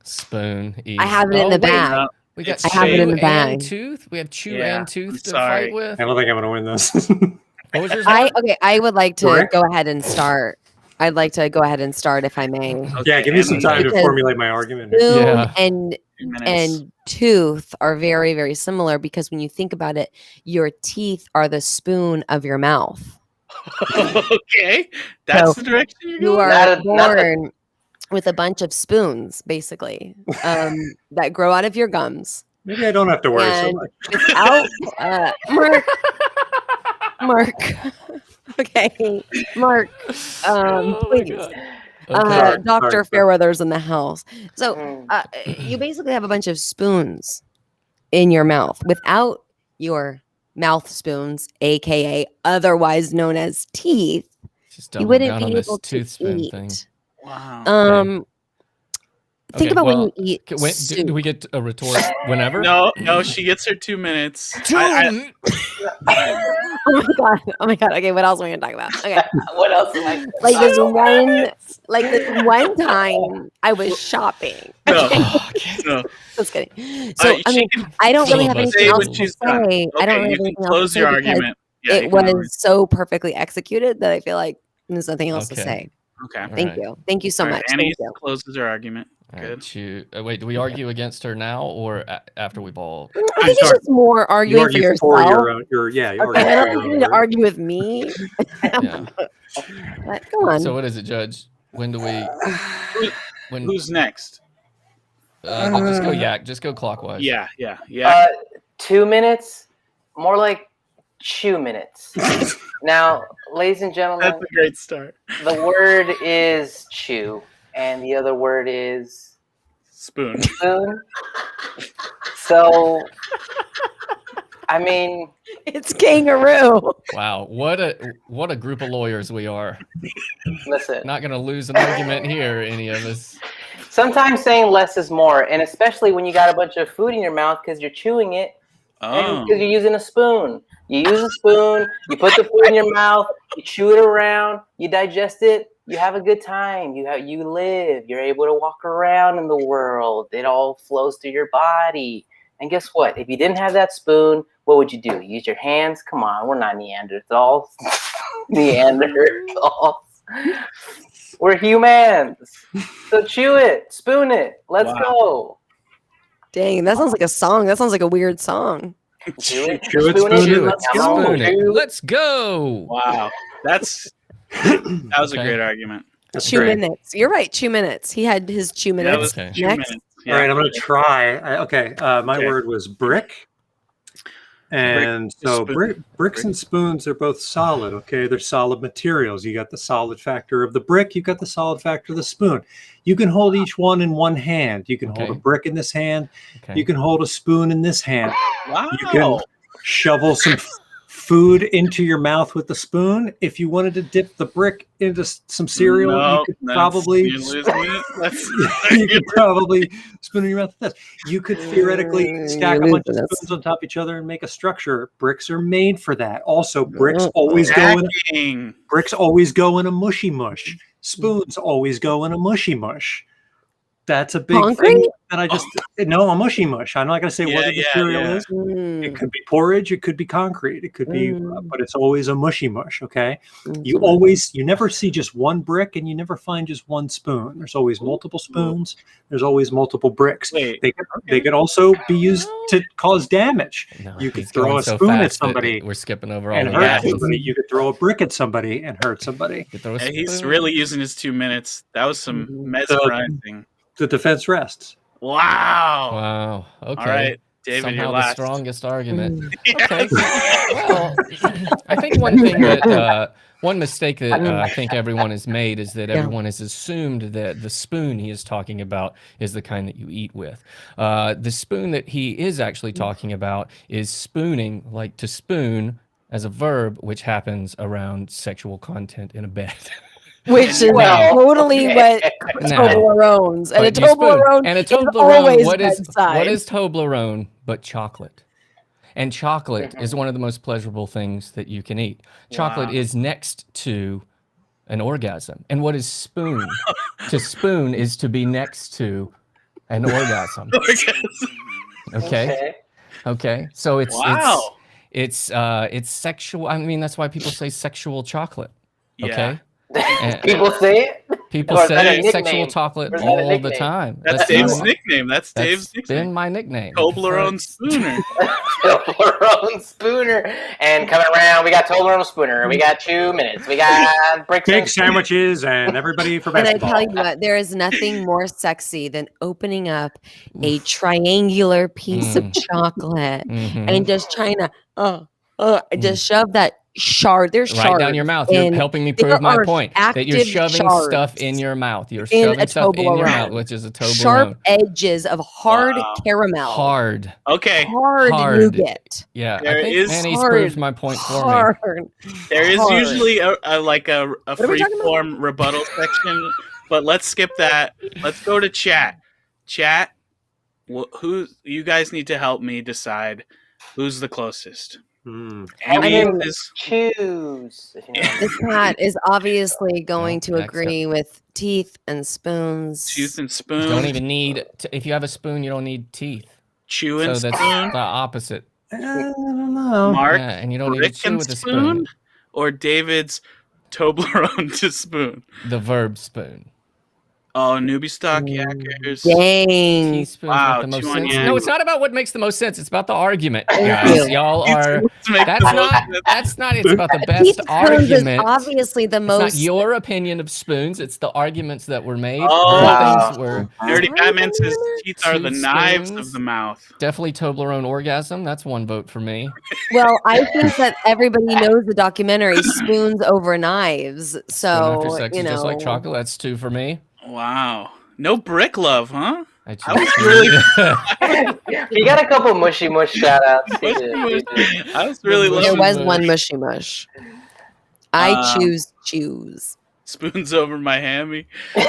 Speaker 4: Spoon. Easy.
Speaker 2: I have it in the
Speaker 4: wait,
Speaker 2: bag.
Speaker 4: We got
Speaker 3: I
Speaker 2: have it in the
Speaker 4: chew
Speaker 2: bag.
Speaker 4: and tooth. We have chew
Speaker 3: Yeah,
Speaker 4: and tooth
Speaker 3: I'm
Speaker 4: to
Speaker 3: sorry.
Speaker 4: fight with.
Speaker 5: I don't think I'm gonna win this.
Speaker 4: What was yours?
Speaker 2: I would like to
Speaker 5: Brick?
Speaker 2: go ahead and start. I'd like to go ahead and start if I may.
Speaker 5: Yeah, give me some time to
Speaker 2: Because
Speaker 5: formulate my argument.
Speaker 2: Spoon
Speaker 4: Yeah.
Speaker 2: and
Speaker 3: 2 minutes.
Speaker 2: and tooth are very, very similar because when you think about it, your teeth are the spoon of your mouth.
Speaker 3: Okay, that's
Speaker 2: So,
Speaker 3: the direction you're
Speaker 2: You
Speaker 3: going.
Speaker 2: are
Speaker 1: Not a-
Speaker 2: born with a bunch of spoons, basically, that grow out of your gums.
Speaker 5: Maybe I don't have to worry so
Speaker 2: And
Speaker 5: much.
Speaker 2: without Mark, okay, Mark,
Speaker 4: Oh my
Speaker 2: please.
Speaker 4: God. Okay.
Speaker 5: Sorry,
Speaker 2: Dr.
Speaker 5: sorry.
Speaker 2: Fairweather's in the house. So
Speaker 1: Mm.
Speaker 2: you basically have a bunch of spoons in your mouth. Without your mouth spoons, aka otherwise known as teeth,
Speaker 4: Just
Speaker 2: you
Speaker 4: double
Speaker 2: wouldn't
Speaker 4: down
Speaker 2: be
Speaker 4: on this
Speaker 2: able to
Speaker 4: tooth spoon
Speaker 2: eat.
Speaker 4: thing.
Speaker 3: Wow.
Speaker 2: Think
Speaker 4: Okay,
Speaker 2: about when
Speaker 4: well,
Speaker 2: you eat
Speaker 4: When,
Speaker 2: soup.
Speaker 4: do we get a retort whenever?
Speaker 3: No, she gets her 2 minutes.
Speaker 4: Two.
Speaker 2: Oh my god. Okay, what else are we gonna talk about? Okay,
Speaker 1: What else am I?
Speaker 2: like this one time I was shopping.
Speaker 3: No,
Speaker 4: Okay.
Speaker 3: no.
Speaker 2: Just kidding. So I
Speaker 3: she
Speaker 2: mean,
Speaker 3: can
Speaker 2: I don't really have
Speaker 4: filibuster.
Speaker 2: anything
Speaker 3: say
Speaker 2: else
Speaker 3: what
Speaker 2: to
Speaker 3: she's done.
Speaker 2: say. I don't
Speaker 3: Okay,
Speaker 2: really
Speaker 3: you
Speaker 2: have
Speaker 3: can
Speaker 2: anything else to
Speaker 3: close
Speaker 2: say
Speaker 3: your
Speaker 2: because
Speaker 3: argument. Yeah,
Speaker 2: it
Speaker 3: you can
Speaker 2: was so perfectly executed that I feel like there's nothing else to
Speaker 4: Okay.
Speaker 2: say.
Speaker 3: Okay.
Speaker 4: All
Speaker 2: Thank
Speaker 4: right.
Speaker 2: you. Thank you so
Speaker 3: All right,
Speaker 2: much.
Speaker 3: Annie
Speaker 2: Thank you.
Speaker 3: closes her argument.
Speaker 4: All right,
Speaker 3: Good.
Speaker 4: chew. Wait, do we argue against her now or after we've all?
Speaker 2: I think it's just more
Speaker 5: You
Speaker 2: arguing for
Speaker 5: argue
Speaker 2: yourself.
Speaker 5: for your own. You argue
Speaker 2: Okay, I
Speaker 5: for
Speaker 2: don't
Speaker 5: your
Speaker 2: think you
Speaker 5: own
Speaker 2: need to
Speaker 5: word.
Speaker 2: argue with me.
Speaker 4: Yeah.
Speaker 2: But come on.
Speaker 4: So what is it, Judge? When do we? When?
Speaker 3: Who's next?
Speaker 4: Just go yak. Just go clockwise.
Speaker 3: Yeah.
Speaker 1: 2 minutes, more like chew minutes. Now, ladies and gentlemen,
Speaker 3: That's a great start.
Speaker 1: the word is chew, and the other word is
Speaker 3: Spoon.
Speaker 1: spoon. So, I mean,
Speaker 2: It's kangaroo.
Speaker 4: Wow. What a group of lawyers we are.
Speaker 1: listen.
Speaker 4: Not gonna lose an argument here, any of us.
Speaker 1: Sometimes saying less is more, and especially when you got a bunch of food in your mouth because you're chewing it and because you're using a spoon. You use a spoon, you put the food in your mouth, you chew it around, you digest it, you have a good time. You live. You're able to walk around in the world. It all flows through your body. And guess what? If you didn't have that spoon, what would you do? Use your hands? Come on, we're not Neanderthals. Neanderthals. We're humans. So chew it, spoon it. Let's go.
Speaker 2: Dang, that sounds like a song. That sounds like a weird song.
Speaker 1: Chew it,
Speaker 5: Chew it,
Speaker 1: spoon
Speaker 5: spoon it,
Speaker 1: Let's
Speaker 5: let's
Speaker 1: go.
Speaker 4: Spoon it. Let's go.
Speaker 3: Wow. That was a
Speaker 4: Okay.
Speaker 3: great argument.
Speaker 5: That's
Speaker 2: Chew
Speaker 5: great.
Speaker 2: minutes. You're right. 2 minutes. He had his 2
Speaker 3: That
Speaker 2: minutes.
Speaker 3: was
Speaker 4: Okay.
Speaker 3: 2
Speaker 2: Next.
Speaker 3: minutes.
Speaker 5: All right, I'm going to try. My
Speaker 3: Okay.
Speaker 5: word was brick. And so
Speaker 3: spoon.
Speaker 5: bricks and spoons are both solid, okay? They're solid materials. You got the solid factor of the brick, you got the solid factor of the spoon. You can hold each one in one hand. You can hold a
Speaker 4: Okay.
Speaker 5: brick in this hand.
Speaker 4: Okay.
Speaker 5: You can hold a spoon in this hand.
Speaker 3: Wow.
Speaker 5: You can shovel some food into your mouth with the spoon. If you wanted to dip the brick into some cereal, you could probably
Speaker 3: you're losing it. That's
Speaker 5: you could probably spoon in your mouth with this. You could theoretically stack a bunch of spoons on top of each other and make a structure. Bricks are made for that. Also, bricks always go in a mushy mush. Spoons always go in a mushy mush. That's a big thing that I just no, a mushy mush. I'm not going to say what the material is. It could be porridge. It could be concrete. It could be, but it's always a mushy mush. Okay. You never see just one brick, and you never find just one spoon. There's always multiple spoons. There's always multiple bricks. They could also be used to cause damage.
Speaker 4: No,
Speaker 5: You could
Speaker 4: he's
Speaker 5: throw
Speaker 4: going
Speaker 5: a
Speaker 4: so
Speaker 5: spoon at
Speaker 4: fast that
Speaker 5: somebody
Speaker 4: We're skipping over all
Speaker 5: and
Speaker 4: the
Speaker 5: hurt
Speaker 4: badges.
Speaker 5: somebody. You could throw a brick at somebody and hurt somebody.
Speaker 4: You could throw a
Speaker 3: He's
Speaker 4: spoon.
Speaker 3: really using his 2 minutes. That was some mesmerizing.
Speaker 5: The defense rests.
Speaker 3: Wow.
Speaker 4: Wow. Okay.
Speaker 3: All right, David,
Speaker 4: Somehow
Speaker 3: you're
Speaker 4: the
Speaker 3: last.
Speaker 4: strongest argument.
Speaker 3: Yes.
Speaker 4: Okay. Well, I think one thing that one mistake that I think everyone has made is that everyone has assumed that the spoon he is talking about is the kind that you eat with. The spoon that he is actually talking about is spooning, like to spoon as a verb, which happens around sexual content in a bed.
Speaker 2: Which is totally what Toblerone's. And a Toblerone always
Speaker 4: what
Speaker 2: bedside.
Speaker 4: is Toblerone but chocolate? And chocolate is one of the most pleasurable things that you can eat. Chocolate is next to an orgasm. And what is spoon? To spoon is to be next to an orgasm. Okay. So it's sexual. I mean, that's why people say sexual chocolate. Okay.
Speaker 1: People say it?
Speaker 4: People say sexual chocolate all the time.
Speaker 3: That's Dave's nickname. That's Dave's nickname.
Speaker 4: Been my nickname.
Speaker 3: Toblerone Spooner.
Speaker 1: Toblerone Spooner. And coming around, we got Toblerone Spooner. We got 2 minutes. We got
Speaker 5: big sandwiches and everybody for basketball.
Speaker 2: And I tell you what, there is nothing more sexy than opening up a triangular piece of chocolate and just trying to just shove that shard. There's shards
Speaker 4: right down your mouth. You're helping me prove my point that you're shoving stuff in your mouth. You're shoving stuff in your mouth, which is a Toblerone.
Speaker 2: Sharp edges of hard caramel.
Speaker 4: Hard.
Speaker 3: Okay.
Speaker 2: Hard nougat.
Speaker 4: Yeah.
Speaker 3: There
Speaker 4: I think
Speaker 3: is
Speaker 4: Annie's proved my point for me.
Speaker 3: There is usually a free-form rebuttal section, but let's skip that. Let's go to chat. Chat. Who you guys need to help me decide who's the closest.
Speaker 1: Choose.
Speaker 2: This Pat is obviously going to agree with teeth and spoons.
Speaker 3: Teeth and spoons.
Speaker 4: You don't even need. If you have a spoon, you don't need teeth.
Speaker 3: Chew and spoon.
Speaker 4: So that's the opposite.
Speaker 5: I don't know.
Speaker 3: Mark,
Speaker 4: and you don't need to chew with a spoon.
Speaker 3: Or David's Toblerone to spoon.
Speaker 4: The verb spoon.
Speaker 3: Oh, newbie stock yackers.
Speaker 2: Dang.
Speaker 4: Teaspoons make the most sense. No, it's not about what makes the most sense. It's about the argument, guys. Y'all are. That's not. It's about the best argument.
Speaker 2: Is obviously the most.
Speaker 4: It's not your opinion of spoons. It's the arguments that were made.
Speaker 3: Dirty Batman says teeth are the knives of the mouth.
Speaker 4: Definitely Toblerone orgasm. That's one vote for me.
Speaker 2: Well, I think that everybody knows the documentary Spoons Over Knives. So
Speaker 4: sexy, just like chocolate. That's 2 for me.
Speaker 3: Wow. No brick love, huh?
Speaker 4: I was
Speaker 3: really.
Speaker 1: You got a couple mushy mush shout outs.
Speaker 3: I was really
Speaker 2: There was one mushy mush. I choose.
Speaker 3: Spoons over my hammy.
Speaker 1: Is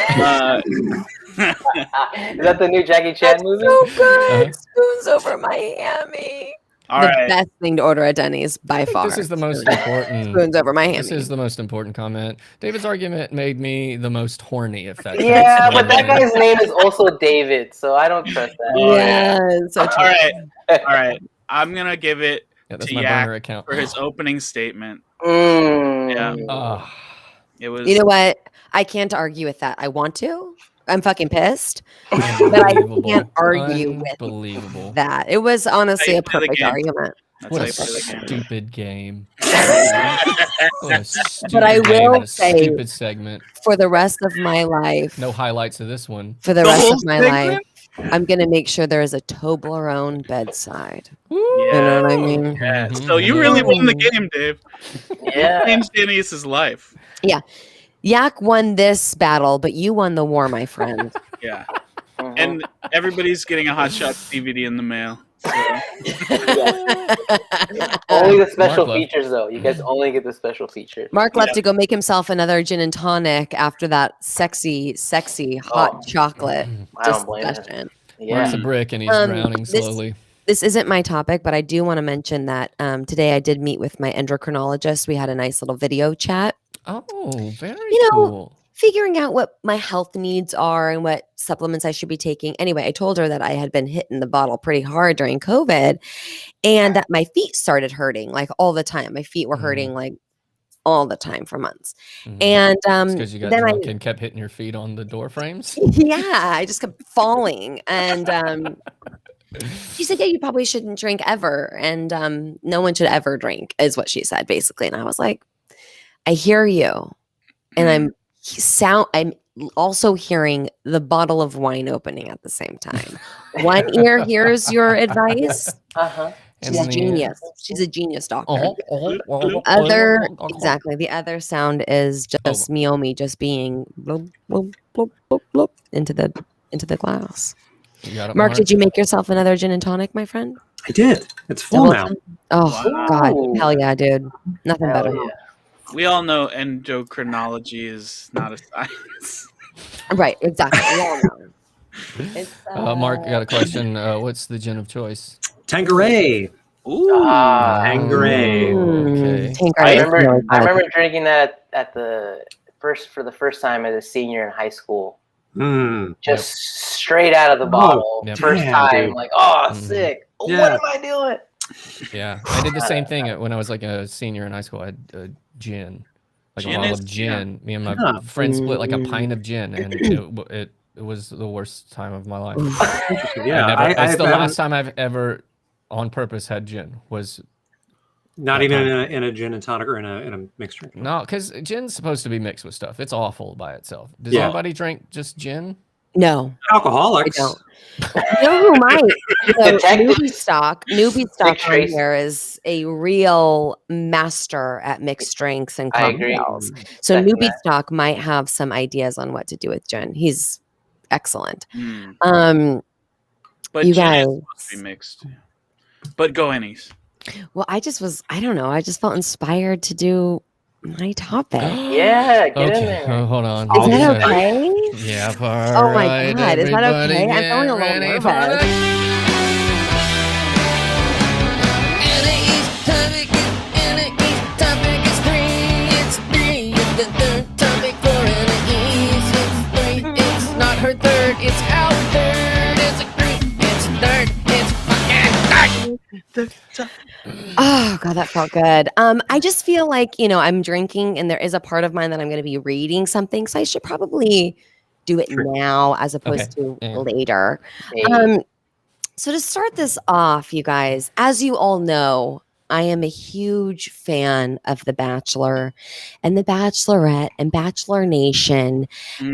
Speaker 1: that the new Jackie Chan movie?
Speaker 2: So good. Spoons over my hammy.
Speaker 3: All
Speaker 2: the
Speaker 3: right.
Speaker 2: best thing to order at Denny's by far.
Speaker 4: This is the most important.
Speaker 2: Spoons over my hammy.
Speaker 4: This is the most important comment. David's argument made me the most horny. If that.
Speaker 1: Yeah, but that guy's name is also David, so I don't trust that.
Speaker 2: Yeah. So
Speaker 3: all right. I'm gonna give it
Speaker 4: that's
Speaker 3: to
Speaker 4: my
Speaker 3: Yak
Speaker 4: burner account.
Speaker 3: for his opening statement.
Speaker 1: Yeah.
Speaker 3: It was.
Speaker 2: You know what? I can't argue with that. I want to. I'm fucking pissed, but I can't argue with that. It was honestly a perfect argument.
Speaker 4: What a stupid game.
Speaker 2: But I will say,
Speaker 4: stupid segment.
Speaker 2: For the rest of my life,
Speaker 4: no highlights of this one.
Speaker 2: For the rest of my life, I'm gonna make sure there is a Toblerone bedside.
Speaker 3: Yeah.
Speaker 2: You know what I mean?
Speaker 3: Yeah. So you really won the game, Dave.
Speaker 1: Yeah.
Speaker 3: You changed Anais' life.
Speaker 2: Yeah. Yak won this battle, but you won the war, my friend.
Speaker 3: Yeah. And everybody's getting a Hot Shots DVD in the mail. So.
Speaker 1: Only the special features, though. You guys only get the special features.
Speaker 2: Mark left to go make himself another gin and tonic after that sexy hot chocolate discussion.
Speaker 4: Mark's a brick and he's drowning slowly.
Speaker 2: This isn't my topic, but I do want to mention that today I did meet with my endocrinologist. We had a nice little video chat.
Speaker 4: Oh, very
Speaker 2: cool. Figuring out what my health needs are and what supplements I should be taking. Anyway, I told her that I had been hitting the bottle pretty hard during COVID and that my feet started hurting like all the time. My feet were hurting like all the time for months. And
Speaker 4: because you got drunk and kept hitting your feet on the door frames?
Speaker 2: Yeah, I just kept falling. And she said, yeah, you probably shouldn't drink ever. And no one should ever drink is what she said, basically. And I was like, I hear you. And I'm also hearing the bottle of wine opening at the same time. One ear hears your advice. She's a genius. She's a genius doctor. Exactly. The other sound is just Miomi just being bloop, bloop, bloop, bloop, bloop, into the glass. Mark, did you make yourself another gin and tonic, my friend?
Speaker 5: I did. It's full now.
Speaker 2: Oh, God. Hell yeah, dude. Nothing better.
Speaker 1: Yeah.
Speaker 3: We all know endocrinology is not a science.
Speaker 2: Right, exactly. We all know. It's,
Speaker 4: Mark, got a question. What's the gin of choice?
Speaker 5: Tanqueray.
Speaker 3: Ooh.
Speaker 5: Tanqueray.
Speaker 4: Okay.
Speaker 2: Tanqueray is really
Speaker 1: I
Speaker 2: good.
Speaker 1: remember drinking that for the first time as a senior in high school. Just straight out of the bottle.
Speaker 4: Yep.
Speaker 1: First
Speaker 5: Damn,
Speaker 1: time,
Speaker 5: dude.
Speaker 1: like, oh, sick.
Speaker 5: Yeah.
Speaker 1: What am I doing?
Speaker 4: Yeah, I did the same thing when I was like a senior in high school. I had gin, like a bottle of gin. Me and my friend split like a pint of gin, and it was the worst time of my life.
Speaker 5: Yeah,
Speaker 4: That's the last time I've ever, on purpose, had gin. Was
Speaker 5: not even in a gin and tonic or in a mixed drink.
Speaker 4: no, because gin's supposed to be mixed with stuff. It's awful by itself. Does anybody drink just gin?
Speaker 2: No.
Speaker 5: Alcoholics.
Speaker 2: I don't. You know who might? Newbie Stock on here is a real master at mixed drinks and cocktails. So Newbie Stock might have some ideas on what to do with gin. He's excellent.
Speaker 3: But
Speaker 2: you
Speaker 3: gin
Speaker 2: guys
Speaker 3: is supposed to be mixed. But go Anais.
Speaker 2: Well, I don't know. I just felt inspired to do my topic.
Speaker 1: Yeah, get in there.
Speaker 4: Oh, hold on.
Speaker 2: Is that okay?
Speaker 4: Yeah.
Speaker 2: Oh my God, is that okay? I'm feeling a little nervous.
Speaker 7: It's not her third, it's our third. It's a group, it's third, it's fucking third.
Speaker 2: Oh God, that felt good. I just feel like, I'm drinking and there is a part of mine that I'm going to be reading something. So I should probably do it now as opposed to later. So to start this off, you guys, as you all know, I am a huge fan of The Bachelor and The Bachelorette and Bachelor Nation,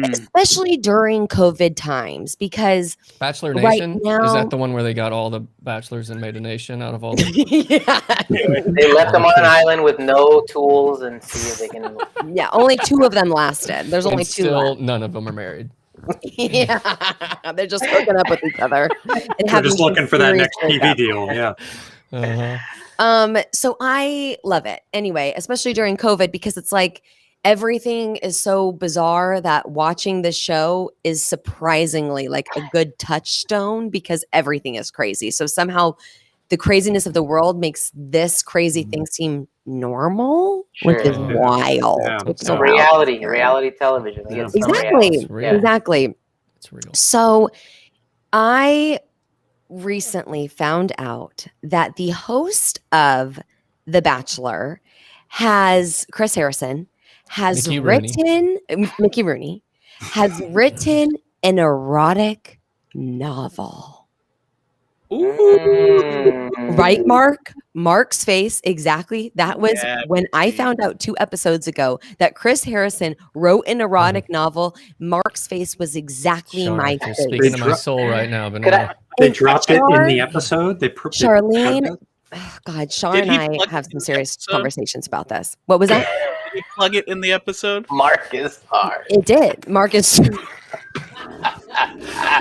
Speaker 2: especially during COVID times, because
Speaker 4: Bachelor
Speaker 2: right
Speaker 4: Nation?
Speaker 2: now,
Speaker 4: Is that the one where they got all the bachelors and made a nation out of all the...
Speaker 1: They left them on an island with no tools and see if they can...
Speaker 2: Yeah, only 2 of them lasted. There's only 2
Speaker 4: still
Speaker 2: left.
Speaker 4: None of them are married.
Speaker 2: Yeah, they're just hooking up with each other. And
Speaker 5: They're just looking for that next TV deal. Yeah.
Speaker 2: So I love it anyway, especially during COVID, because it's like everything is so bizarre that watching this show is surprisingly like a good touchstone because everything is crazy. So somehow the craziness of the world makes this crazy thing seem normal, which is wild.
Speaker 5: Yeah.
Speaker 2: It's
Speaker 1: reality television.
Speaker 2: Exactly. Exactly.
Speaker 4: It's real.
Speaker 2: So I recently found out that the host of The Bachelor Chris Harrison has
Speaker 4: Mickey
Speaker 2: written an erotic novel.
Speaker 3: Ooh.
Speaker 2: Right, Mark? Mark's face, exactly. That was when I found out 2 episodes ago that Chris Harrison wrote an erotic novel. Mark's face was exactly my
Speaker 4: You're
Speaker 2: face.
Speaker 4: speaking to my soul right now, but
Speaker 5: They dropped it in the episode.
Speaker 2: Charlene, God, Char and I have some serious conversations about this. What was that?
Speaker 3: Did you plug it in the episode?
Speaker 1: Mark is hard.
Speaker 2: It did. Mark is.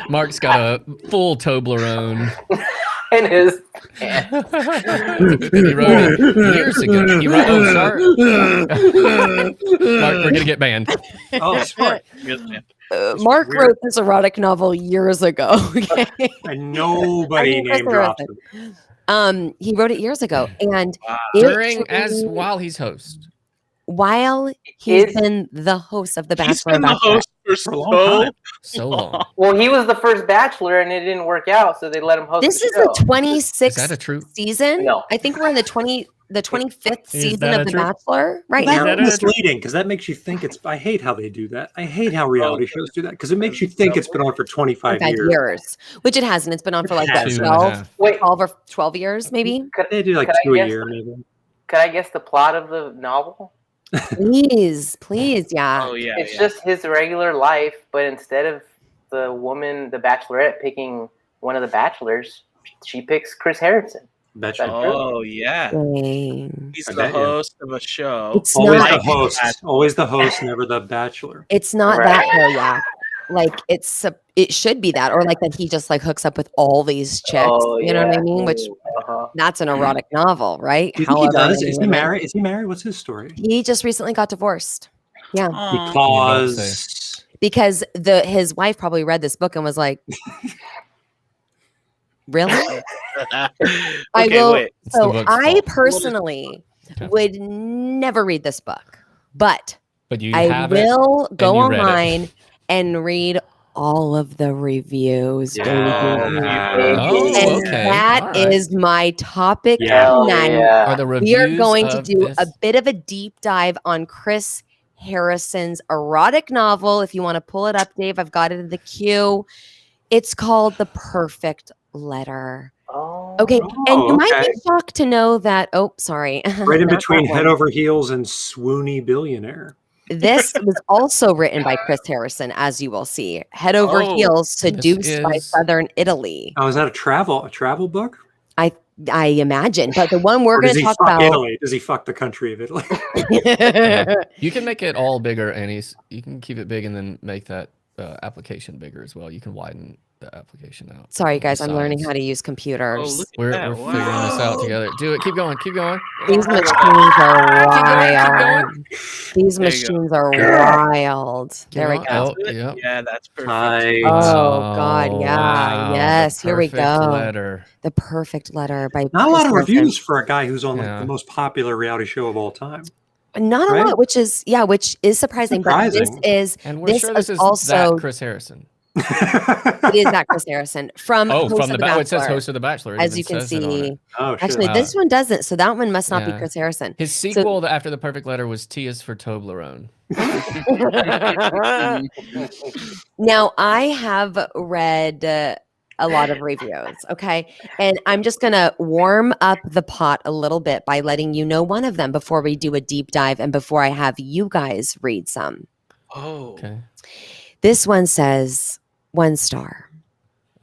Speaker 4: Mark's got a full Toblerone.
Speaker 1: In his
Speaker 4: He wrote it years ago. He wrote, Mark, we're gonna get banned.
Speaker 5: Oh, smart.
Speaker 3: Good man.
Speaker 2: Mark wrote this erotic novel years ago. Okay?
Speaker 5: And nobody name dropped it.
Speaker 2: He wrote it years ago, and
Speaker 4: while he's host.
Speaker 2: While he's been the host of The Bachelor.
Speaker 3: He's been the host for
Speaker 4: so long.
Speaker 1: Well, he was the first Bachelor, and it didn't work out, so they let him host.
Speaker 2: This
Speaker 1: the
Speaker 2: is
Speaker 1: show.
Speaker 2: the 26th season.
Speaker 1: No.
Speaker 2: I think we're in the 25th season of The Bachelor right
Speaker 5: now.
Speaker 2: now.
Speaker 5: That's misleading because that makes you think it's. I hate how they do that. I hate how reality shows do that because it makes you think it's been on for 25 years.
Speaker 2: Which it hasn't. It's been on for like what, 12 years, maybe.
Speaker 5: They do like 2 a year, maybe.
Speaker 1: Could I guess the plot of the novel?
Speaker 2: Please, yeah.
Speaker 3: Oh yeah.
Speaker 1: It's just his regular life, but instead of the Bachelorette, picking one of the bachelors, she picks Chris Harrison.
Speaker 3: Oh yeah. He's the host of a show.
Speaker 2: It's
Speaker 5: always the host, never the Bachelor.
Speaker 2: It's not that though, yeah. like it should be that, or like that he just like hooks up with all these chicks. You know what I mean? Which that's an erotic novel, right?
Speaker 5: Do you think he does? Is he married? Is he married? What's his story?
Speaker 2: He just recently got divorced. Yeah, because his wife probably read this book and was like, "Really?" I will. Wait. So I personally would never read this book, but I will go online and read all of the reviews. That is my topic tonight.
Speaker 4: Are the reviews
Speaker 2: we are going to do a bit of a deep dive on Chris Harrison's erotic novel. If you want to pull it up, Dave, I've got it in the queue. It's called The Perfect Letter. Okay, and you might be shocked to know that. Oh, sorry.
Speaker 5: Right in between Head Over Heels and Swoony Billionaire.
Speaker 2: This was also written by Chris Harrison, as you will see. Head Over Heels, seduced by Southern Italy.
Speaker 5: Oh, is that a travel book?
Speaker 2: I imagine, but the one we're going to talk about.
Speaker 5: Italy? Does he fuck the country of Italy?
Speaker 4: You can make it all bigger, Anais. You can keep it big and then make that application bigger as well. You can widen the application out.
Speaker 2: Sorry, guys, I'm learning how to use computers.
Speaker 4: We're figuring this out together. Do it. Keep going. Keep going.
Speaker 2: These machines are wild. These machines are wild. There we go.
Speaker 3: Yeah, that's perfect.
Speaker 2: Oh God, yeah, wow. Yes. Here we go.
Speaker 4: Letter.
Speaker 2: The Perfect Letter by
Speaker 5: not a lot of reviews for a guy who's on like the most popular reality show of all time.
Speaker 2: Not a lot, which is surprising. But this is also
Speaker 4: Chris Harrison.
Speaker 2: It is that Chris Harrison from The Bachelor.
Speaker 4: It says host of The Bachelor,
Speaker 2: as you can see. Actually, this one doesn't, so that one must not be Chris Harrison.
Speaker 4: His sequel after The Perfect Letter was T is for Toblerone.
Speaker 2: Now, I have read a lot of reviews, okay, and I'm just gonna warm up the pot a little bit by letting you know one of them before we do a deep dive and before I have you guys read some.
Speaker 4: Okay.
Speaker 2: This one says 1 star.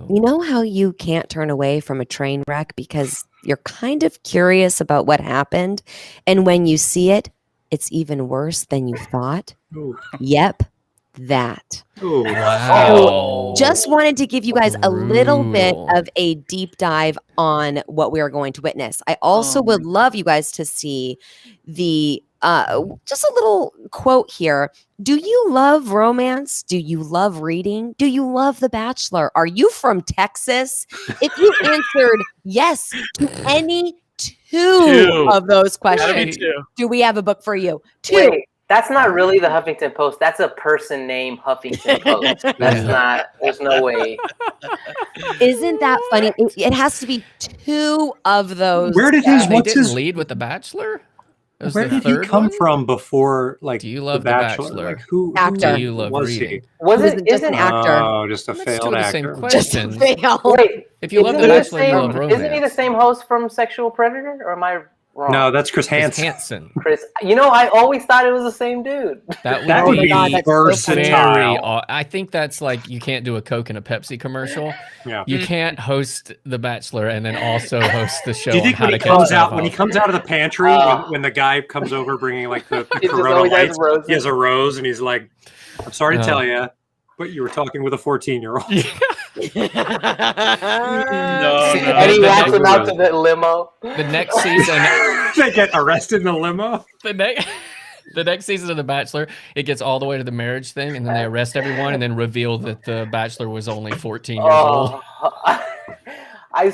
Speaker 2: You know how you can't turn away from a train wreck because you're kind of curious about what happened, and when you see it, it's even worse than you thought? Yep, that.
Speaker 4: Wow.
Speaker 2: Just wanted to give you guys a little bit of a deep dive on what we are going to witness. I also would love you guys to see the just a little quote here. Do you love romance? Do you love reading? Do you love The Bachelor? Are you from Texas? If you answered yes to any two of those questions, do we have a book for you? 2.
Speaker 1: Wait, that's not really the Huffington Post. That's a person named Huffington Post. That's not, there's no way.
Speaker 2: Isn't that funny? It has to be 2 of those.
Speaker 5: Where did
Speaker 4: what's his lead with The Bachelor?
Speaker 5: Where did he come from before? Like,
Speaker 4: do you love
Speaker 5: The Bachelor? Like, who
Speaker 2: actor?
Speaker 4: Do you love reading?
Speaker 2: Just an actor?
Speaker 5: Oh, just a failed actor.
Speaker 2: Just a fail.
Speaker 1: Wait,
Speaker 4: if you love The Bachelor, you love romance.
Speaker 1: Isn't he the same host from Sexual Predator, or am I wrong?
Speaker 5: No, that's Chris Hansen.
Speaker 1: Chris, I always thought it was the same dude.
Speaker 5: That would be versatile.
Speaker 4: I think that's like you can't do a Coke and a Pepsi commercial.
Speaker 5: Yeah,
Speaker 4: you can't host The Bachelor and then also host the show.
Speaker 5: Do you think when he comes out of the pantry, when the guy comes over bringing like the Corona lights, he has a rose and he's like, "I'm sorry to tell you, but you were talking with a 14-year-old."
Speaker 1: And he walks him out to the limo.
Speaker 4: The next season,
Speaker 5: they get arrested in the limo.
Speaker 4: The next season of The Bachelor, it gets all the way to the marriage thing, and then they arrest everyone, and then reveal that the Bachelor was only 14 years old.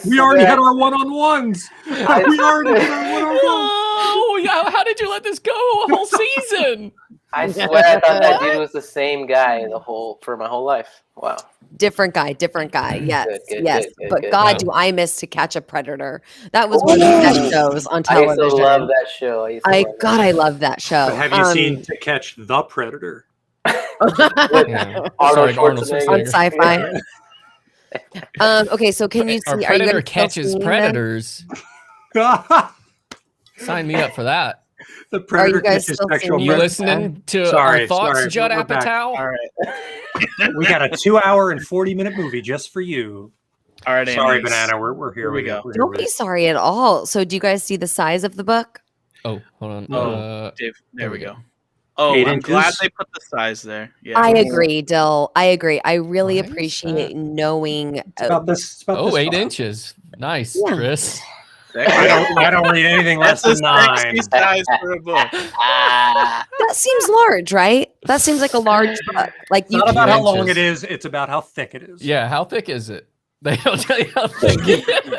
Speaker 5: We already had our one-on-ones.
Speaker 4: Oh, yeah, how did you let this go a whole season?
Speaker 1: I swear I thought that dude was the same guy for my whole life. Wow.
Speaker 2: Different guy. Yes, yes. But God,
Speaker 1: wow.
Speaker 2: Do I miss To Catch a Predator? That was one of the best shows on television.
Speaker 1: I used to love that show.
Speaker 2: I love that show.
Speaker 5: But have you seen To Catch the Predator?
Speaker 1: Arnold Schwarzenegger
Speaker 2: on Sci-Fi. Okay, so can you see?
Speaker 4: Our Predator catches predators. Sign me up for that.
Speaker 5: The Predator catches sexual.
Speaker 4: You listening to our thoughts, Judd Apatow?
Speaker 5: All right. We got a 2-hour and 40-minute movie just for you.
Speaker 3: All right,
Speaker 5: sorry, Banana. We're here.
Speaker 3: We go.
Speaker 2: Don't be sorry at all. So, do you guys see the size of the book?
Speaker 4: Oh, hold on.
Speaker 3: Dave, there we go. Oh,
Speaker 5: 8
Speaker 3: I'm glad
Speaker 5: inches.
Speaker 3: they put the size there. Yeah.
Speaker 2: I agree, Dill. I agree. I really
Speaker 4: Why is
Speaker 2: appreciate knowing.
Speaker 5: It's about this. It's about this
Speaker 4: 8
Speaker 5: far.
Speaker 4: inches. Nice,
Speaker 2: Yeah.
Speaker 4: Chris.
Speaker 5: I don't read anything less
Speaker 3: That's a
Speaker 5: than 9.
Speaker 3: sexy size for a book.
Speaker 1: Ah.
Speaker 2: That seems large, right? That seems like a large book. Like
Speaker 5: It's
Speaker 2: you
Speaker 5: not about how long
Speaker 4: inches.
Speaker 5: it is. It's about how thick it is.
Speaker 4: Yeah, how thick is it? They don't tell you how thick it is.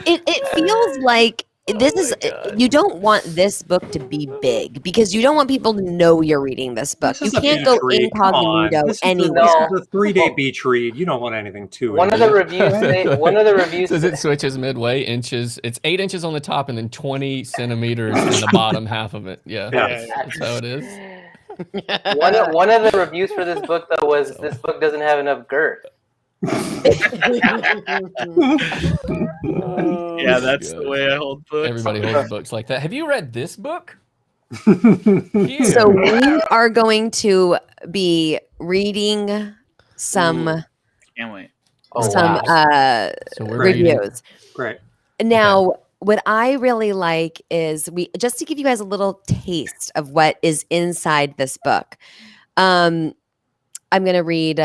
Speaker 2: it feels like this is you don't want this book to be big because you don't want people to know you're reading this book.
Speaker 5: This
Speaker 2: You
Speaker 5: is a
Speaker 2: can't
Speaker 5: beach
Speaker 2: go
Speaker 5: read. Come on.
Speaker 2: incognito
Speaker 5: This is
Speaker 2: anywhere.
Speaker 5: a 3-day beach read. You don't want anything too.
Speaker 1: One of the reviews. One of the reviews.
Speaker 4: Says it switches midway inches. It's 8 inches on the top and then 20 centimeters in the bottom half of it. Yeah, that's how it is.
Speaker 1: One of the reviews for this book though was this book doesn't have enough girth.
Speaker 3: Yeah, that's the way I hold books.
Speaker 4: Everybody holds books like that. Have you read this book?
Speaker 2: So we are going to be reading some
Speaker 3: Can't wait.
Speaker 4: So we're reading.
Speaker 2: reviews.
Speaker 5: Great.
Speaker 2: Now, what I really like is just to give you guys a little taste of what is inside this book. I'm going to read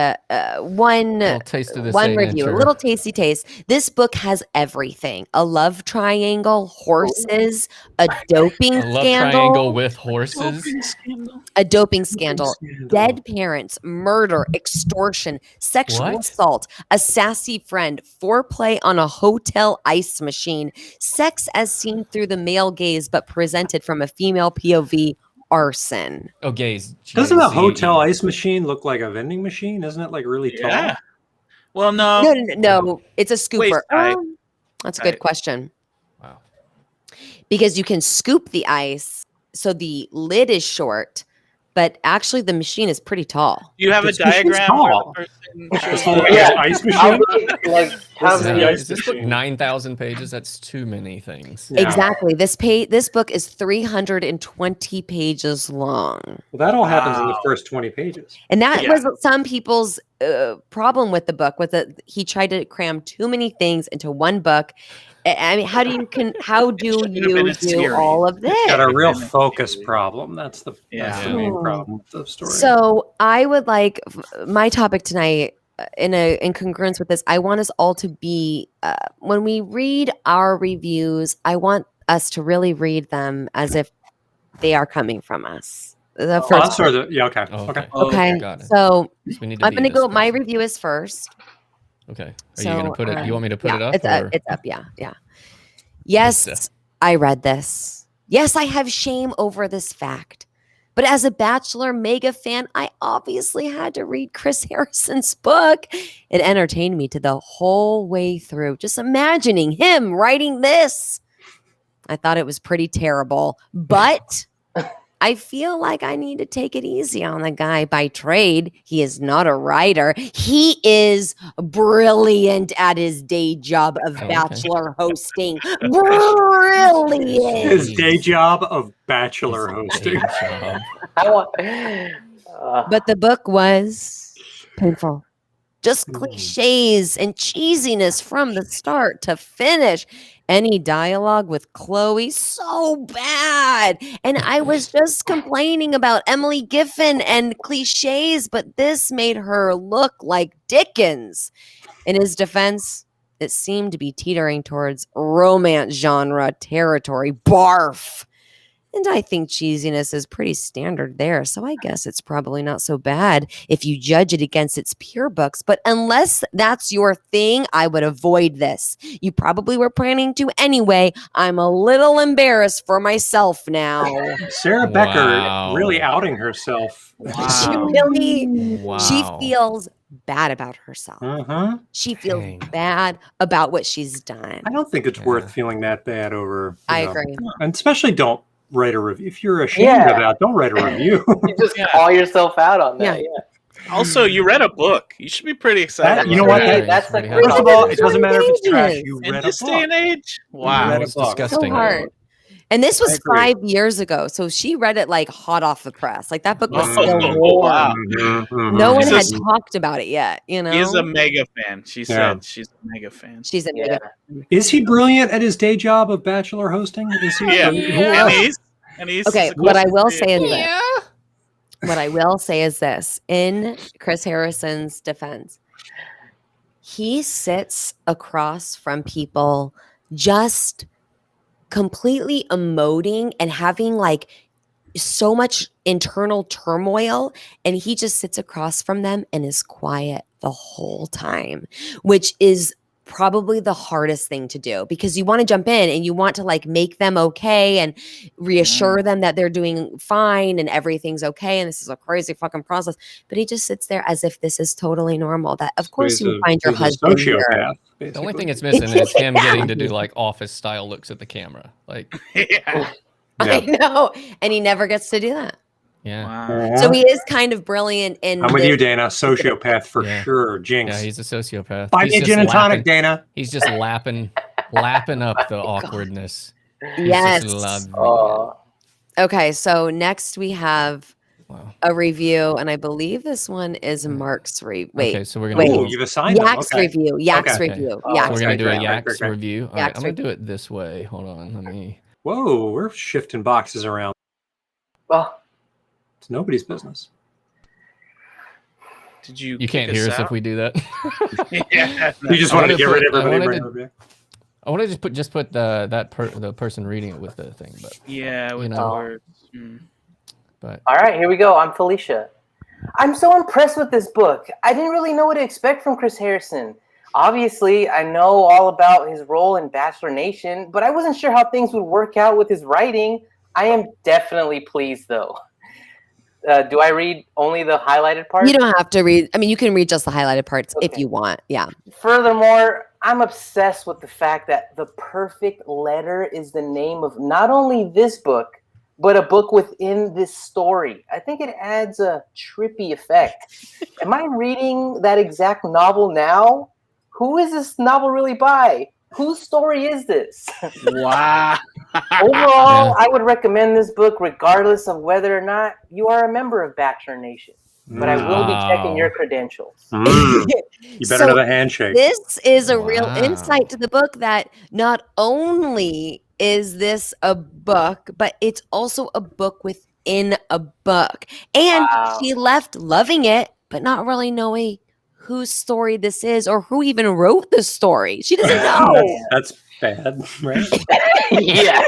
Speaker 2: one review, a little tasty taste. This book has everything: a love triangle, horses, a doping
Speaker 4: A love
Speaker 2: scandal,
Speaker 4: triangle with horses.
Speaker 2: a doping scandal, dead parents, murder, extortion, sexual assault, a sassy friend, foreplay on a hotel ice machine, sex as seen through the male gaze but presented from a female POV, arson.
Speaker 4: Oh, gaze.
Speaker 5: Doesn't a hotel ice machine look like a vending machine? Isn't it like really tall?
Speaker 3: Yeah. Well, no.
Speaker 2: No, it's a scooper.
Speaker 3: Waist-high.
Speaker 2: That's a good question.
Speaker 4: Wow.
Speaker 2: Because you can scoop the ice, so the lid is short, but actually the machine is pretty tall.
Speaker 3: You have a
Speaker 5: This machine's
Speaker 3: diagram where
Speaker 5: tall.
Speaker 3: the person
Speaker 5: It's
Speaker 3: shows
Speaker 5: like
Speaker 1: Yeah.
Speaker 5: an ice machine.
Speaker 1: How's
Speaker 5: This is
Speaker 1: the
Speaker 5: the ice
Speaker 4: Is this book
Speaker 5: machine.
Speaker 4: 9,000 pages? That's too many things.
Speaker 5: Yeah.
Speaker 2: Exactly. This book is 320 pages long.
Speaker 5: Well, that all happens in the first 20 pages.
Speaker 2: And that was some people's problem with the book. He tried to cram too many things into one book. I mean, how do you do all of this?
Speaker 5: Got a real focus problem. That's the main
Speaker 2: Oh.
Speaker 5: problem with the story.
Speaker 2: So I would like my topic tonight, in congruence with this, I want us all to be when we read our reviews, I want us to really read them as if they are coming from us. The first
Speaker 5: Us or the okay.
Speaker 2: Okay.
Speaker 4: Got it.
Speaker 2: So
Speaker 4: we need to
Speaker 2: I'm
Speaker 4: be
Speaker 2: going to go.
Speaker 4: this
Speaker 2: My
Speaker 4: person.
Speaker 2: review is first.
Speaker 4: Okay. Are you going to put it? You want me to put it up?
Speaker 2: It's up. Yeah. Yes, I read this. Yes, I have shame over this fact. But as a Bachelor mega fan, I obviously had to read Chris Harrison's book. It entertained me to the whole way through. Just imagining him writing this. I thought it was pretty terrible, but I feel like I need to take it easy on the guy by trade. He is not a writer. He is brilliant at his day job of Bachelor hosting. Brilliant.
Speaker 5: His day job of Bachelor hosting.
Speaker 2: But the book was painful. Just cliches and cheesiness from the start to finish. Any dialogue with Chloe, so bad. And I was just complaining about Emily Giffen and cliches, but this made her look like Dickens. In his defense, it seemed to be teetering towards romance genre territory. Barf. And I think cheesiness is pretty standard there, so I guess it's probably not so bad if you judge it against its peer books. But unless that's your thing, I would avoid this. You probably were planning to anyway. I'm a little embarrassed for myself now.
Speaker 5: Sarah Becker really outing herself.
Speaker 2: She feels bad about herself. She feels bad about what she's done.
Speaker 5: I don't think it's worth feeling that bad over.
Speaker 2: I agree.
Speaker 5: And especially don't write a review. If you're ashamed of that, don't write a review.
Speaker 1: You just call yourself out on that. Yeah.
Speaker 3: Also, you read a book. You should be pretty excited.
Speaker 5: You know what?
Speaker 1: That's like
Speaker 5: First of all, it doesn't matter if it's trash. You
Speaker 3: in
Speaker 5: read a
Speaker 3: this
Speaker 5: book.
Speaker 3: day and age.
Speaker 5: You
Speaker 3: Wow,
Speaker 5: read a
Speaker 3: it's
Speaker 5: book.
Speaker 2: So hard. And this was 5 years ago. So she read it like hot off the press. Like that book was still warm.
Speaker 3: Wow.
Speaker 2: No one had talked about it yet, you know?
Speaker 3: He's a mega fan. She said she's a mega fan.
Speaker 2: She's a mega fan.
Speaker 5: Is he brilliant at his day job of Bachelor hosting? Is he?
Speaker 3: And he's
Speaker 2: okay, what I will say is this. What I will say is this. In Chris Harrison's defense, he sits across from people just completely emoting and having like so much internal turmoil, and he just sits across from them and is quiet the whole time, which is probably the hardest thing to do, because you want to jump in and you want to like make them okay and reassure them that they're doing fine and everything's okay and this is a crazy fucking process, but he just sits there as if this is totally normal, that of course you find your husband here.
Speaker 4: The only thing it's missing is him getting to do like office style looks at the camera, like
Speaker 2: I know, and he never gets to do that.
Speaker 4: Yeah.
Speaker 2: So he is kind of brilliant in.
Speaker 5: I'm with you, Dana. Sociopath for sure. Jinx.
Speaker 4: Yeah, he's a sociopath.
Speaker 5: Buy me a gin and tonic, Dana.
Speaker 4: He's just lapping up the awkwardness.
Speaker 2: Yes. Okay, so next we have a review, and I believe this one is Mark's review. Wait.
Speaker 4: Okay, so we're gonna
Speaker 5: you've assigned
Speaker 2: Yak's review. Yak's review.
Speaker 4: So we're gonna do a Yak's review. All right, I'm gonna do it this way. Hold on, let me.
Speaker 5: Whoa, we're shifting boxes around.
Speaker 1: Well,
Speaker 5: it's nobody's business.
Speaker 3: Did you?
Speaker 4: You can't hear us if we do that.
Speaker 5: You just wanted to get rid of everybody.
Speaker 4: I want to just put the person reading it with the thing, but
Speaker 3: with the words.
Speaker 4: But
Speaker 1: all right, here we go. I'm Felicia. I'm so impressed with this book. I didn't really know what to expect from Chris Harrison. Obviously, I know all about his role in Bachelor Nation, but I wasn't sure how things would work out with his writing. I am definitely pleased, though. Do I read only the highlighted parts?
Speaker 2: You don't have to read. I mean, you can read just the highlighted parts if you want. Yeah.
Speaker 1: Furthermore, I'm obsessed with the fact that The Perfect Letter is the name of not only this book, but a book within this story. I think it adds a trippy effect. Am I reading that exact novel now? Who is this novel really by? Whose story is this?
Speaker 3: Wow.
Speaker 1: Overall, I would recommend this book regardless of whether or not you are a member of Bachelor Nation. But I will be checking your credentials.
Speaker 5: You better know the handshake.
Speaker 2: This is a real insight to the book, that not only is this a book, but it's also a book within a book. And she left loving it, but not really knowing whose story this is or who even wrote the story. She doesn't know.
Speaker 5: That's bad, right?
Speaker 1: yeah,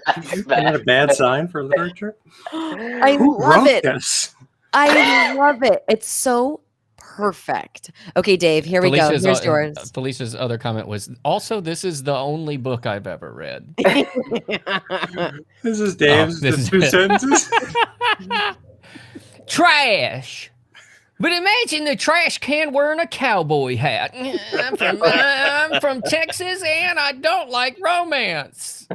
Speaker 1: that's bad.
Speaker 5: Not a bad sign for literature.
Speaker 2: I
Speaker 5: Who
Speaker 2: love
Speaker 5: wrote
Speaker 2: it.
Speaker 5: This?
Speaker 2: I love it. It's so perfect. Okay, Dave, here we go. Here's yours.
Speaker 4: Felicia's other comment was, also, this is the only book I've ever read.
Speaker 5: This is Dave's two sentences.
Speaker 4: Trash. But imagine the trash can wearing a cowboy hat. I'm from Texas, and I don't like romance.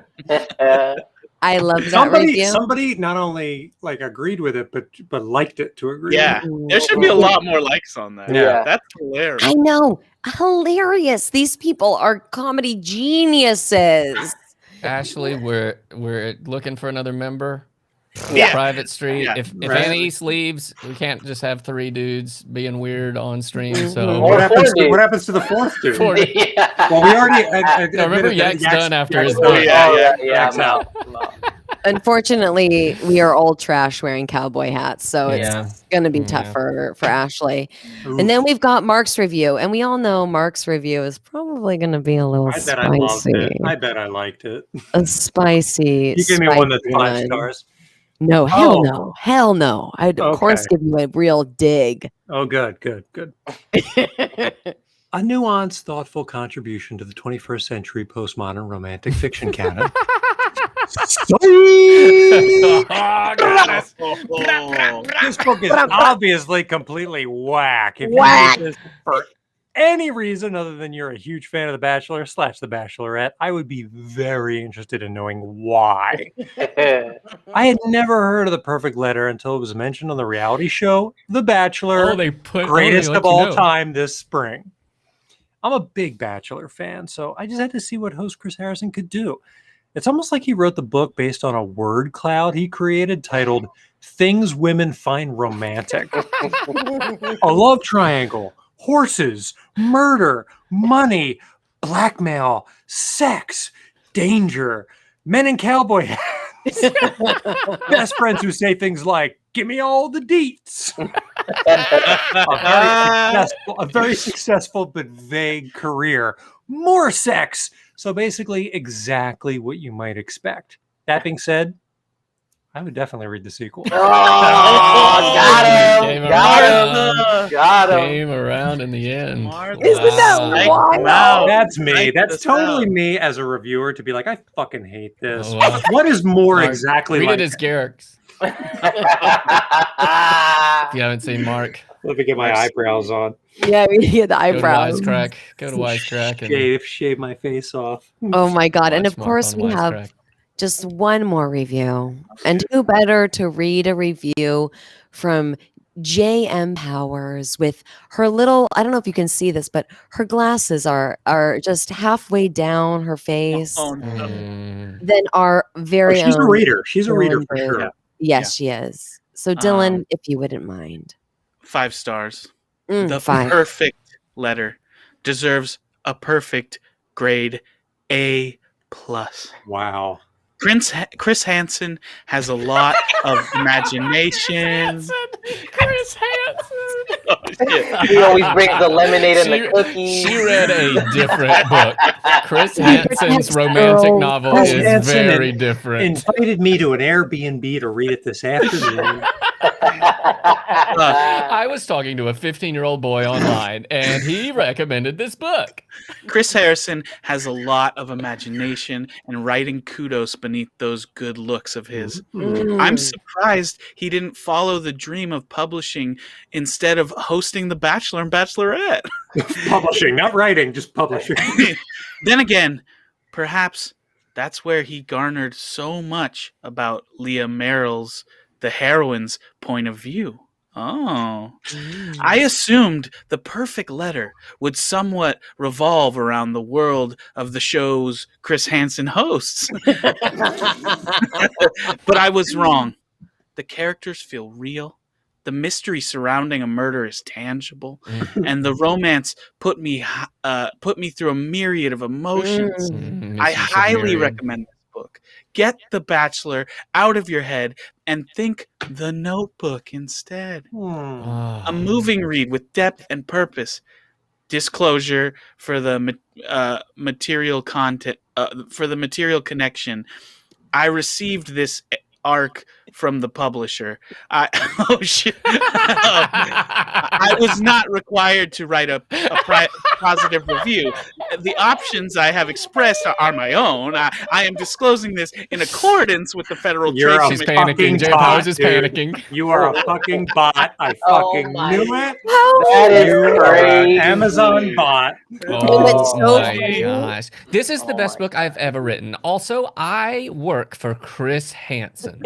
Speaker 2: I love that review.
Speaker 5: Somebody not only like agreed with it, but liked it to agree.
Speaker 3: Yeah, there should be a lot more likes on that.
Speaker 5: Yeah,
Speaker 3: that's hilarious.
Speaker 2: I know, hilarious. These people are comedy geniuses.
Speaker 4: Ashley, we're looking for another member.
Speaker 1: Yeah.
Speaker 4: Private street. Yeah. If Anais leaves, we can't just have 3 dudes being weird on stream. So
Speaker 5: what happens to the 4th dude? Well, we already.
Speaker 4: Remember, Yak's done after his.
Speaker 1: I'm out.
Speaker 2: Unfortunately, we are all trash wearing cowboy hats, so it's going to be tough for Ashley. Oof. And then we've got Mark's review, and we all know Mark's review is probably going to be a little spicy.
Speaker 5: I bet I liked it.
Speaker 2: A spicy.
Speaker 5: You gave me one that's 5 stars.
Speaker 2: No, hell no. I'd of course give you a real dig.
Speaker 5: Oh, good. A nuanced, thoughtful contribution to the 21st century postmodern romantic fiction canon. This book is obviously completely whack. If you read this for any reason other than you're a huge fan of The Bachelor / The Bachelorette, I would be very interested in knowing why. I had never heard of The Perfect Letter until it was mentioned on the reality show The Bachelor, greatest of all time this spring. I'm a big Bachelor fan, so I just had to see what host Chris Harrison could do. It's almost like he wrote the book based on a word cloud he created titled Things Women Find Romantic. A love triangle, horses, murder, money, blackmail, sex, danger, men in cowboy hats, best friends who say things like, give me all the deets. A very successful but vague career. More sex. So basically exactly what you might expect. That being said, I would definitely read the sequel.
Speaker 1: Got him! Got him!
Speaker 4: Came around in the end.
Speaker 2: Isn't that wild?
Speaker 5: That's me. That's totally me as a reviewer to be like, I fucking hate this. What is more
Speaker 4: Mark,
Speaker 5: exactly
Speaker 4: read
Speaker 5: like
Speaker 4: it as Garrick's. If you haven't seen Mark.
Speaker 5: Let me get my eyebrows on.
Speaker 2: Yeah, we get the eyebrows.
Speaker 4: Go to Wisecrack. And
Speaker 5: Shave my face off.
Speaker 2: Oh my God. And of
Speaker 4: Mark
Speaker 2: course,
Speaker 4: on
Speaker 2: we have
Speaker 4: Wisecrack.
Speaker 2: just one more review. And who better to read a review from J.M. Powers with her little, I don't know if you can see this, but her glasses are just halfway down her face.
Speaker 3: Oh, no.
Speaker 2: Then our very
Speaker 5: she's
Speaker 2: own
Speaker 5: a reader. She's a reader
Speaker 2: Dylan
Speaker 5: for
Speaker 2: Booth.
Speaker 5: sure.
Speaker 2: Yes, she is. So Dylan, if you wouldn't mind.
Speaker 3: 5 stars. The
Speaker 2: 5.
Speaker 3: perfect letter deserves a perfect grade A+.
Speaker 5: Wow.
Speaker 3: Chris Hansen has a lot of imagination.
Speaker 4: Chris Hansen.
Speaker 3: Oh, shit.
Speaker 1: He always brings the lemonade and the cookies.
Speaker 4: She read a different book. Chris Hansen's romantic novel
Speaker 5: Chris
Speaker 4: is
Speaker 5: Hansen
Speaker 4: very different.
Speaker 5: Invited me to an Airbnb to read it this afternoon.
Speaker 4: I was talking to a 15-year-old boy online, and he recommended this book.
Speaker 3: Chris Harrison has a lot of imagination and writing kudos beneath those good looks of his. I'm surprised he didn't follow the dream of publishing instead of hosting The Bachelor and Bachelorette.
Speaker 5: Publishing, not writing, just publishing.
Speaker 3: Then again, perhaps that's where he garnered so much about Leah Merrill's, the heroine's, point of view. Oh. I assumed the perfect letter would somewhat revolve around the world of the shows Chris Hansen hosts. But I was wrong. The characters feel real. The mystery surrounding a murder is tangible, and the romance put me through a myriad of emotions. I highly recommend this book. Get The Bachelor out of your head and think The Notebook instead. A moving read with depth and purpose. Disclosure for the material content, for the material connection. I received this arc from the publisher. I was not required to write a positive review. The options I have expressed are my own. I am disclosing this in accordance with the federal trade.
Speaker 4: She's panicking. Jay Powers is panicking.
Speaker 5: You are a fucking bot. I fucking knew it.
Speaker 1: That is
Speaker 5: You are an
Speaker 1: crazy.
Speaker 5: Amazon bot.
Speaker 4: Oh
Speaker 2: so
Speaker 4: my
Speaker 2: funny.
Speaker 4: gosh. This is the best book I've ever written. Also, I work for Chris Hansen.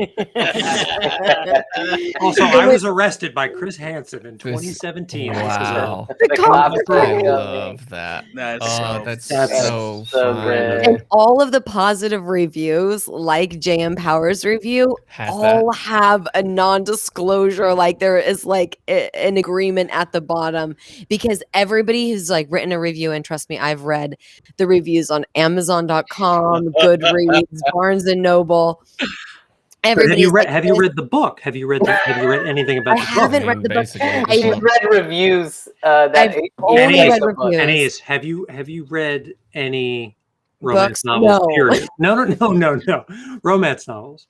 Speaker 5: Also, I was arrested by Chris Hansen in 2017.
Speaker 4: Wow.
Speaker 2: The
Speaker 4: I love that.
Speaker 3: That's
Speaker 4: That's
Speaker 1: so
Speaker 4: fun.
Speaker 1: great.
Speaker 2: And all of the positive reviews, like J.M. Powers' review, all have a non-disclosure. Like there is like an agreement at the bottom, because everybody who's like written a review, and trust me, I've read the reviews on Amazon.com, Goodreads, Barnes and Noble.
Speaker 5: Have you read the book? Have you read anything about the book?
Speaker 2: I haven't read the book.
Speaker 1: I've read reviews.
Speaker 2: I've only read reviews.
Speaker 5: Anais, have you read any romance
Speaker 2: Books?
Speaker 5: novels?
Speaker 2: No.
Speaker 5: Period. No. Romance novels.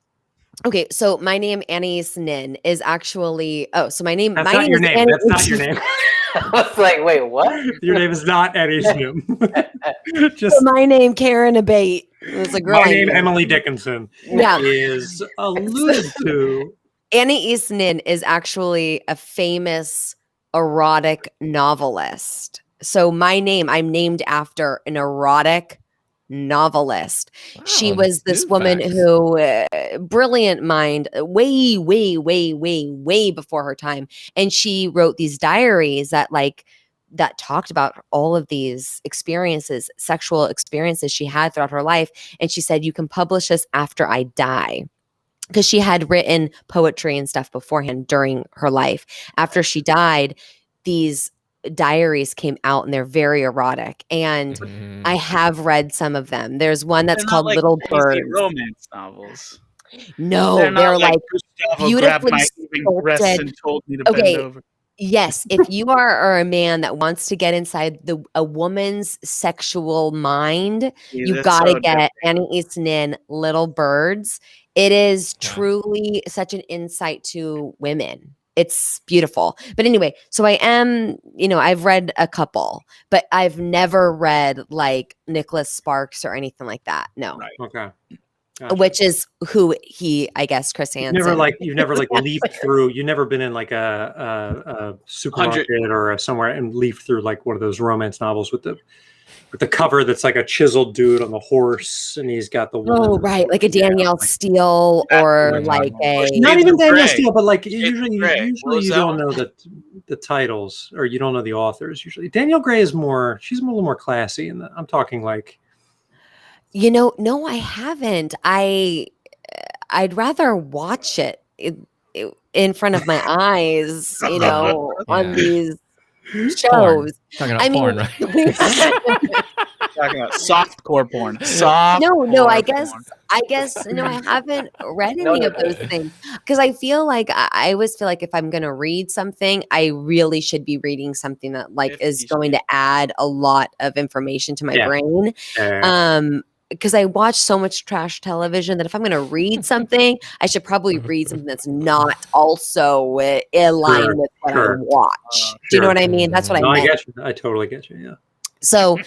Speaker 2: Okay, so my name Anais Nin is actually so my name.
Speaker 5: That's
Speaker 2: my
Speaker 5: not
Speaker 2: name
Speaker 5: your
Speaker 2: is
Speaker 5: name.
Speaker 2: Anais.
Speaker 5: That's not your name.
Speaker 1: I was like, wait, what?
Speaker 5: Your name is not Anais Nin. Just
Speaker 2: So my name Karen Abate. It's a girl.
Speaker 5: my name Emily Dickinson.
Speaker 2: Yeah.
Speaker 5: Is alluded to.
Speaker 2: Anais Nin is actually a famous erotic novelist. So my name, I'm named after an erotic novelist. She
Speaker 4: Wow,
Speaker 2: was this
Speaker 4: new
Speaker 2: woman
Speaker 4: facts.
Speaker 2: who, brilliant mind, way before her time. And she wrote these diaries that like that talked about all of these experiences, sexual experiences she had throughout her life. And she said, you can publish this after I die. Because she had written poetry and stuff beforehand during her life. After she died, these diaries came out and they're very erotic. And I have read some of them. There's one that's called
Speaker 3: like
Speaker 2: Little
Speaker 3: crazy
Speaker 2: Birds.
Speaker 3: romance novels.
Speaker 2: No,
Speaker 3: They're not
Speaker 2: they're like
Speaker 3: Gustavo grabbed
Speaker 2: beautifully
Speaker 3: my heaving breasts
Speaker 2: sculpted.
Speaker 3: and told me to bend over.
Speaker 2: Yes, if you are a man that wants to get inside a woman's sexual mind, you got to get Anais Nin, Little Birds. It is truly such an insight to women. It's beautiful. But anyway, so I am, I've read a couple, but I've never read like Nicholas Sparks or anything like that. No.
Speaker 5: Right. Okay. Gotcha.
Speaker 2: Which is who I guess Chris Hansen.
Speaker 5: You've never leafed through. You've never been in like a supermarket or somewhere and leafed through like one of those romance novels with the cover that's like a chiseled dude on the horse and he's got the
Speaker 2: right, like a Danielle Steele or like a
Speaker 5: not even Danielle Steele, but like usually you don't know the titles or you don't know the authors. Usually Danielle Gray is she's a little more classy, and I'm talking like.
Speaker 2: No, I haven't. I'd rather watch it in front of my eyes, on these shows.
Speaker 4: Talking about porn, right?
Speaker 2: Talking
Speaker 3: about softcore porn.
Speaker 2: No, I guess I haven't read any of those things because I feel like I always feel like if I'm going to read something, I really should be reading something that is going to add a lot of information to my brain. Because I watch so much trash television that if I'm going to read something, I should probably read something that's not also in line with what I watch. Do you know what I mean? That's what I meant.
Speaker 5: I get you. I totally get you. Yeah.
Speaker 2: So,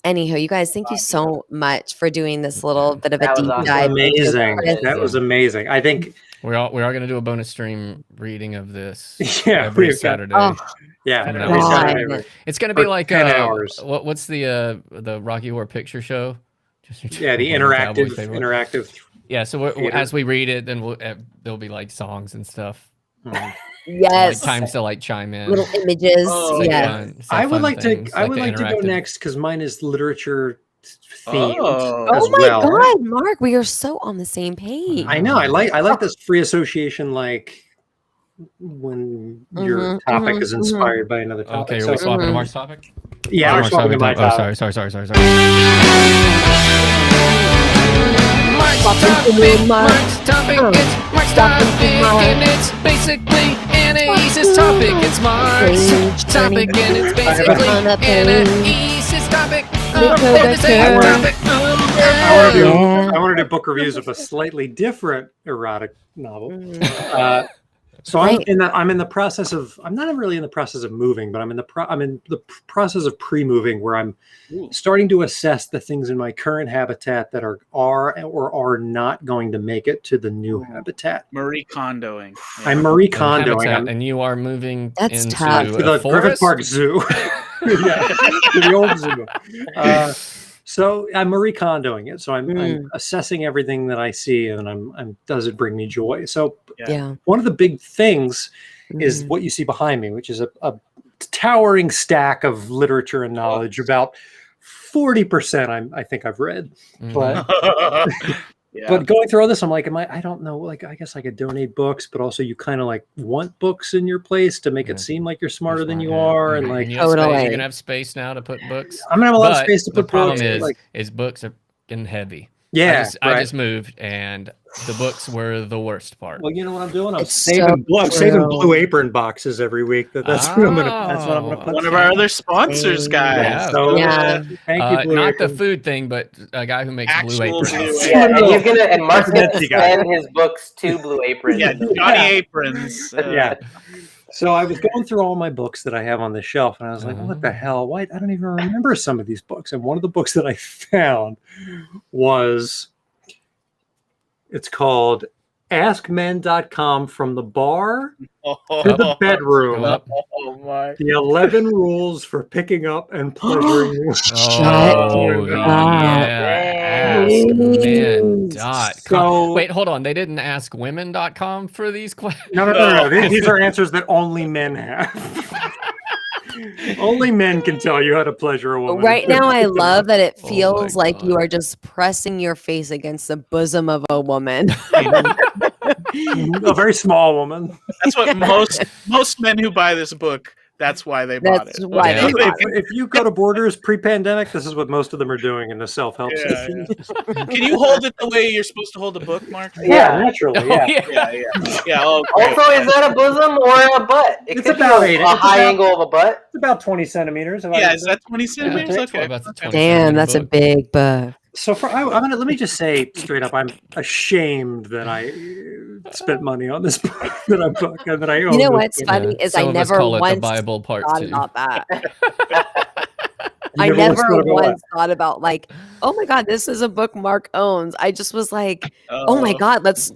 Speaker 2: anyhow, you guys, thank you so much for doing this little bit of a deep dive.
Speaker 5: Amazing. That was amazing. I think
Speaker 4: we are going to do a bonus stream reading of this.
Speaker 5: Every
Speaker 4: Saturday.
Speaker 5: Every Saturday.
Speaker 4: It's going to be like
Speaker 5: 10 hours.
Speaker 4: What's the Rocky Horror Picture Show?
Speaker 5: The interactive.
Speaker 4: Yeah. So as we read it, then there'll be like songs and stuff.
Speaker 2: Yes.
Speaker 4: Times to chime in.
Speaker 2: Little images.
Speaker 5: I would like to go next because mine is literature themed.
Speaker 2: Oh my God, Mark, we are so on the same page.
Speaker 5: I know. I like this free association, like when your topic is inspired by another topic.
Speaker 4: Okay, are we swapping to Mark's topic?
Speaker 5: Yeah, we're swapping to my topic.
Speaker 4: Sorry.
Speaker 2: Mark's topic,
Speaker 7: Mark's topic, and it's basically Anais' topic. It's Mark's topic, and it's basically Anais' topic.
Speaker 5: I want to do book reviews of a slightly different erotic novel. So I'm in the process of. I'm not really in the process of moving, but I'm in the process of pre-moving, where I'm starting to assess the things in my current habitat that are or are not going to make it to the new habitat.
Speaker 3: Marie Kondoing.
Speaker 5: Yeah. I'm Marie Kondoing,
Speaker 4: and you are moving
Speaker 2: into
Speaker 5: the Griffith Park Zoo. To the old zoo. So I'm Marie Kondoing it. So I'm assessing everything that I see, and does it bring me joy? So one of the big things is what you see behind me, which is a towering stack of literature and knowledge. About 40% I think I've read, but but going through all this, I'm like, I don't know. Like, I guess I could donate books, but also you kind of want books in your place to make it seem like you're smarter than you are, and like
Speaker 4: you're gonna have space now to put books.
Speaker 5: I'm gonna have a lot of space to put books.
Speaker 4: The problem is books are getting heavy.
Speaker 5: Yeah,
Speaker 4: I just moved, and the books were the worst part.
Speaker 5: Well, you know what I'm doing? I'm saving Blue Apron boxes every week. That's what I'm gonna put.
Speaker 3: One of our other sponsors, guys.
Speaker 5: Thank you, Blue
Speaker 4: not
Speaker 5: Apron.
Speaker 4: the food thing, but a guy who makes Blue Aprons.
Speaker 1: And Mark's gonna send his books to Blue Apron.
Speaker 3: Yeah, Johnny Aprons.
Speaker 5: So I was going through all my books that I have on the shelf, and I was like, what the hell? Why? I don't even remember some of these books. And one of the books that I found it's called AskMen.com From the Bar to the Bedroom. The 11 Rules for Picking Up and Pleasuring Women.
Speaker 4: AskMen.com. Wait, hold on. They didn't ask women.com for these questions?
Speaker 5: No. These are answers that only men have. Only men can tell you how to pleasure a woman.
Speaker 2: Right now, I love that it feels like you are just pressing your face against the bosom of a woman.
Speaker 5: A very small woman.
Speaker 3: That's what most men who buy this book. That's why they bought it.
Speaker 2: Why they bought it.
Speaker 5: If you go to Borders pre-pandemic, this is what most of them are doing in the self-help section.
Speaker 3: Can you hold it the way you're supposed to hold a book, Mark?
Speaker 5: Yeah, naturally.
Speaker 3: Yeah. Oh,
Speaker 1: also, is that a bosom or a butt?
Speaker 5: It's about
Speaker 1: a high angle of a butt.
Speaker 5: It's about 20 centimeters.
Speaker 3: Yeah, is that 20 centimeters? Okay.
Speaker 2: Damn, that's a big book.
Speaker 5: So let me just say straight up, I'm ashamed that I spent money on this book that I book and that I own.
Speaker 2: You know what's funny is I never once
Speaker 4: the Bible part
Speaker 2: thought
Speaker 4: 2.
Speaker 2: about that. I never once thought about like, oh my God, this is a book Mark owns. I just was like, oh my God, let's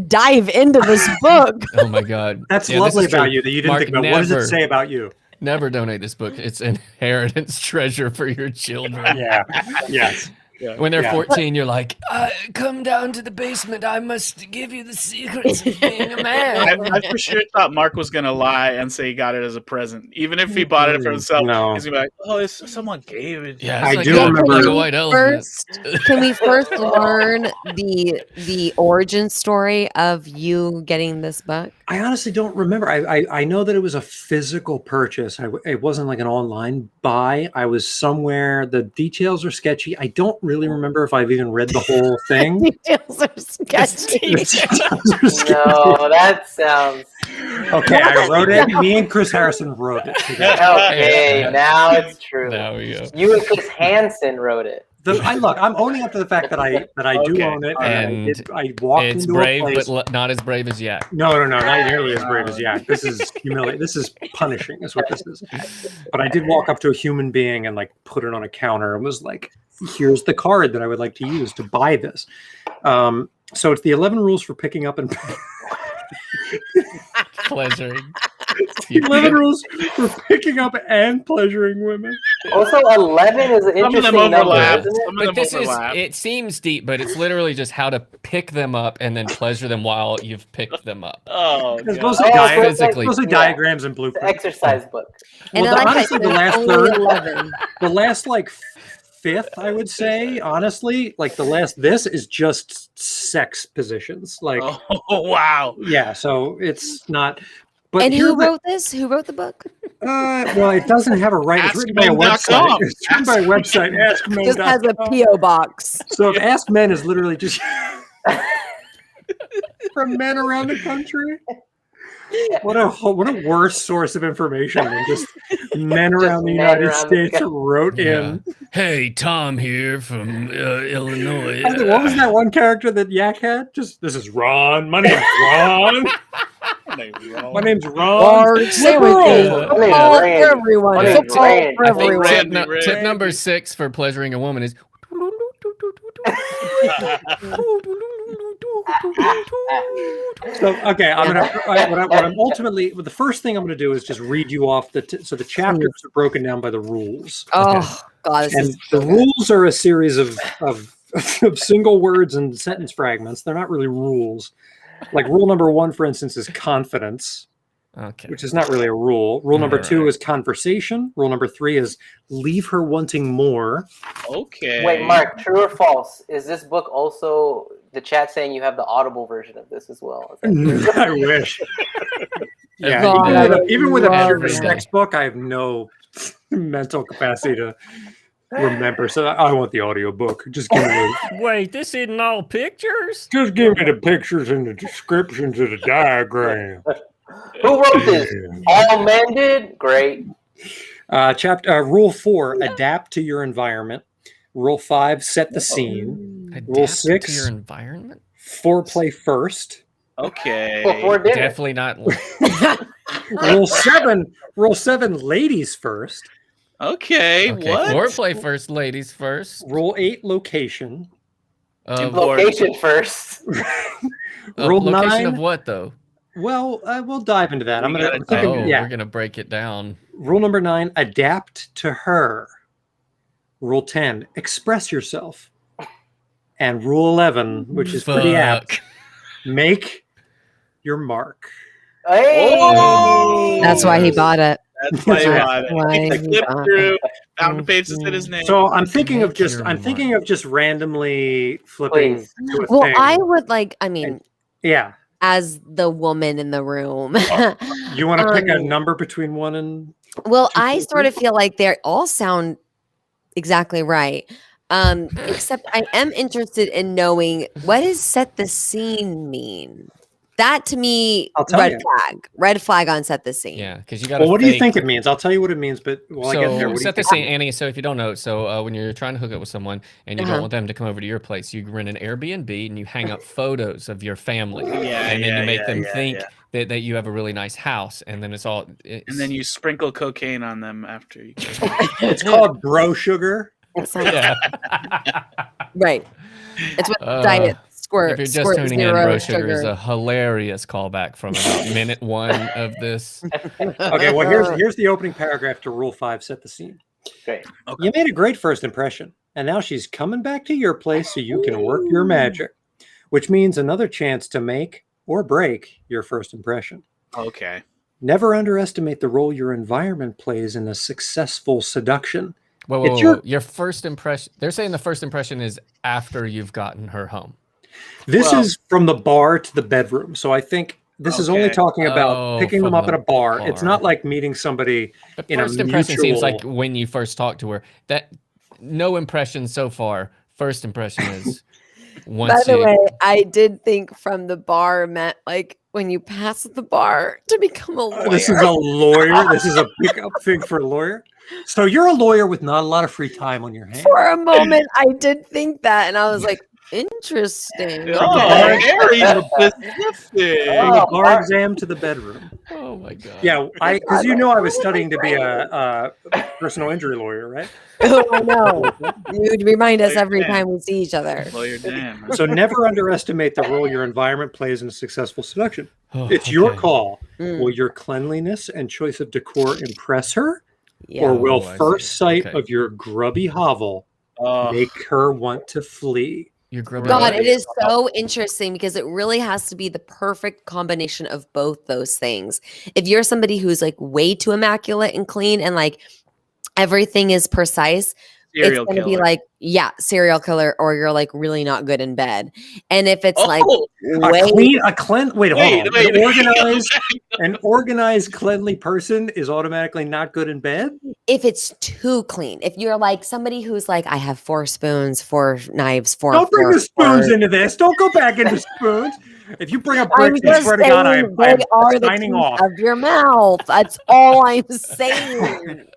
Speaker 2: dive into this book.
Speaker 4: Oh my God.
Speaker 5: That's lovely about you that you didn't think about. What does it say about you?
Speaker 4: Never donate this book. It's inheritance treasure for your children.
Speaker 5: Yeah. Yes.
Speaker 4: Yeah. When they're 14, you're like, come down to the basement. I must give you the secrets of being a man.
Speaker 3: I for sure thought Mark was going to lie and say he got it as a present. Even if he bought it for himself, he's going to be like, oh, someone gave it.
Speaker 4: Yeah,
Speaker 5: I do remember.
Speaker 2: Can we first learn the origin story of you getting this book?
Speaker 5: I honestly don't remember. I know that it was a physical purchase. It wasn't like an online buy. I was somewhere. The details are sketchy. I don't really remember if I've even read the whole thing.
Speaker 2: Details are sketchy.
Speaker 1: No, that sounds...
Speaker 5: Okay, I wrote it. Me and Chris Harrison wrote it together.
Speaker 1: Okay, now it's true.
Speaker 4: Now we go.
Speaker 1: You and Chris Hansen wrote it.
Speaker 5: I'm owning up to the fact that I do own it, and I walked into
Speaker 4: brave,
Speaker 5: a place.
Speaker 4: but not as brave as Yak.
Speaker 5: No, not nearly as brave as Yak. This is humiliating. This is punishing, is what this is. But I did walk up to a human being and like put it on a counter and was like, "Here's the card that I would like to use to buy this." So it's the 11 rules for picking up and
Speaker 4: pleasuring.
Speaker 5: 11 rules for picking up and pleasuring women.
Speaker 1: Also, 11 is an interesting number, isn't it?
Speaker 4: But it seems deep, but it's literally just how to pick them up and then pleasure them while you've picked them up.
Speaker 3: Oh,
Speaker 5: it's mostly diagrams and blueprints.
Speaker 1: Exercise book.
Speaker 2: And
Speaker 5: honestly, the last third, the last like fifth, I would say, honestly, like the last, this is just sex positions. Like,
Speaker 3: oh wow,
Speaker 5: yeah. So it's not. But
Speaker 2: and who wrote this? Who wrote the book?
Speaker 5: Well, it doesn't have a right. It's written by a website. It's written by a website. AskMen.com.
Speaker 2: Just has a PO box.
Speaker 5: So if Ask Men is literally just from men around the country. What a worse source of information than just men around the United States wrote in.
Speaker 4: Hey, Tom here from Illinois.
Speaker 5: What was that one character that Yak had? Just, this is Ron. My name's Ron. My name's Ron.
Speaker 2: Say with me. Football for everyone. Football for everyone.
Speaker 4: Tip number 6 for pleasuring a woman is.
Speaker 5: So okay, the first thing I'm gonna do is just read you off the chapters are broken down by the rules.
Speaker 2: Oh God!
Speaker 5: And the rules are a series of single words and sentence fragments. They're not really rules. Like rule number 1, for instance, is confidence.
Speaker 4: Okay.
Speaker 5: Which is not really a rule. Rule number 2 is conversation. Rule number 3 is leave her wanting more.
Speaker 3: Okay.
Speaker 1: Wait, Mark, true or false? Is this book also the chat saying you have the Audible version of this as well?
Speaker 5: I wish. Yeah, even with a pure sex book, I have no mental capacity to remember. So I want the audio book. Just give me.
Speaker 4: Wait, this isn't all pictures?
Speaker 5: Just give me the pictures and the descriptions of the diagram.
Speaker 1: Who wrote this? All men did? Great.
Speaker 5: Rule 4, adapt to your environment. Rule 5, set the scene. Rule 6,
Speaker 4: to your environment.
Speaker 5: Foreplay first.
Speaker 3: Okay.
Speaker 1: Before dinner.
Speaker 4: Definitely not.
Speaker 5: Rule 7, ladies first.
Speaker 3: Okay. What?
Speaker 4: Foreplay first, ladies first.
Speaker 5: Rule 8, location.
Speaker 1: Location first.
Speaker 5: Rule
Speaker 4: location
Speaker 5: 9
Speaker 4: of what though?
Speaker 5: Well, we'll dive into that.
Speaker 4: We're gonna break it down.
Speaker 5: Rule number 9, adapt to her. Rule 10, express yourself. And rule 11, which is pretty apt, make your mark.
Speaker 1: Hey!
Speaker 2: That's why he bought it.
Speaker 3: That's why he bought it.
Speaker 2: Why
Speaker 3: He
Speaker 2: he
Speaker 3: flipped
Speaker 2: bought
Speaker 3: through, found a page that said his name.
Speaker 5: So I'm thinking of just randomly flipping
Speaker 1: Please.
Speaker 5: to a
Speaker 2: Well,
Speaker 5: thing.
Speaker 2: I would like. I mean,
Speaker 5: Yeah.
Speaker 2: as the woman in the room,
Speaker 5: You want to pick a number between 1 and?
Speaker 2: well,
Speaker 5: 2,
Speaker 2: I
Speaker 5: 3?
Speaker 2: sort of feel like they all sound exactly right. Except I am interested in knowing what does set the scene mean? That to me,
Speaker 5: I'll tell you.
Speaker 2: red flag on set the scene.
Speaker 4: Yeah, because you got.
Speaker 5: Well, what do you think it means? I'll tell you what it means, but I get there. What
Speaker 4: set
Speaker 5: do
Speaker 4: the scene, Annie. So if you don't know, when you're trying to hook up with someone and you don't want them to come over to your place, you rent an Airbnb and you hang up photos of your family, and then you make them think that you have a really nice house, and then and
Speaker 3: then you sprinkle cocaine on them after you.
Speaker 5: It's called bro sugar.
Speaker 2: Right. It's what diet squirt.
Speaker 4: If you're just tuning in, bro sugar is a hilarious callback from about minute 1 of this.
Speaker 5: Okay, well here's the opening paragraph to Rule 5. Set the scene.
Speaker 1: Okay.
Speaker 5: You made a great first impression, and now she's coming back to your place so you can work your magic, which means another chance to make or break your first impression.
Speaker 3: Okay.
Speaker 5: Never underestimate the role your environment plays in a successful seduction.
Speaker 4: Whoa. Your first impression. They're saying the first impression is after you've gotten her home.
Speaker 5: This is from the bar to the bedroom. So I think this is only talking about picking them up at a bar. It's not like meeting somebody in a mutual... First
Speaker 4: impression seems like when you first talk to her. That no impression so far. First impression is once.
Speaker 2: By the way, I did think from the bar meant like when you pass the bar to become a lawyer.
Speaker 5: This is a lawyer. This is a pickup thing for a lawyer. So you're a lawyer with not a lot of free time on your hands.
Speaker 2: For a moment, I did think that, and I was like, interesting.
Speaker 3: Very specific.
Speaker 5: Bar exam to the bedroom.
Speaker 4: Oh my god.
Speaker 5: Yeah, because I was studying to be a personal injury lawyer, right?
Speaker 2: Oh, I know. You remind us every time we see each other.
Speaker 3: Lawyer Dan.
Speaker 5: So never underestimate the role your environment plays in a successful seduction. It's your call. Will your cleanliness and choice of decor impress her?
Speaker 2: Yeah.
Speaker 5: Or will first sight of your grubby hovel make her want to flee?
Speaker 2: God, it is so interesting because it really has to be the perfect combination of both those things. If you're somebody who's like way too immaculate and clean and like everything is precise, it's going to be like, serial killer, or you're like really not good in bed. And if it's
Speaker 5: an organized, cleanly person is automatically not good in bed.
Speaker 2: If it's too clean, if you're like somebody who's like, I have 4 spoons, 4 knives, 4.
Speaker 5: Don't bring the spoons into this. Don't go back into spoons. If you bring up bricks, I swear to God, I'm signing off
Speaker 2: of your mouth. That's all I'm saying.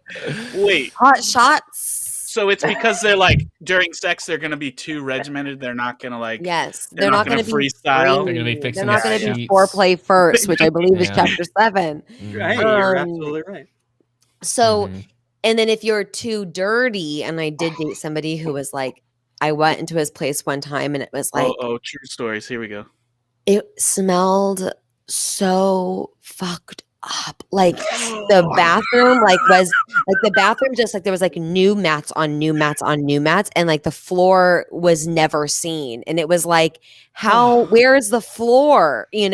Speaker 3: Wait,
Speaker 2: hot shots.
Speaker 3: So it's because they're like during sex they're going to be too regimented. They're not going to like.
Speaker 2: Yes,
Speaker 3: they're not going to
Speaker 4: They're
Speaker 3: freestyle.
Speaker 4: going to be fixing.
Speaker 2: They're not going to be foreplay first, which I believe is chapter 7.
Speaker 5: Right, you're absolutely right.
Speaker 2: So, and then if you're too dirty, and I did date somebody who was like, I went into his place one time, and it was like,
Speaker 3: true stories. Here we go.
Speaker 2: It smelled so fucked up. Like the bathroom was like the bathroom just like there was like new mats on new mats on new mats, and like the floor was never seen, and it was like, where is the floor, and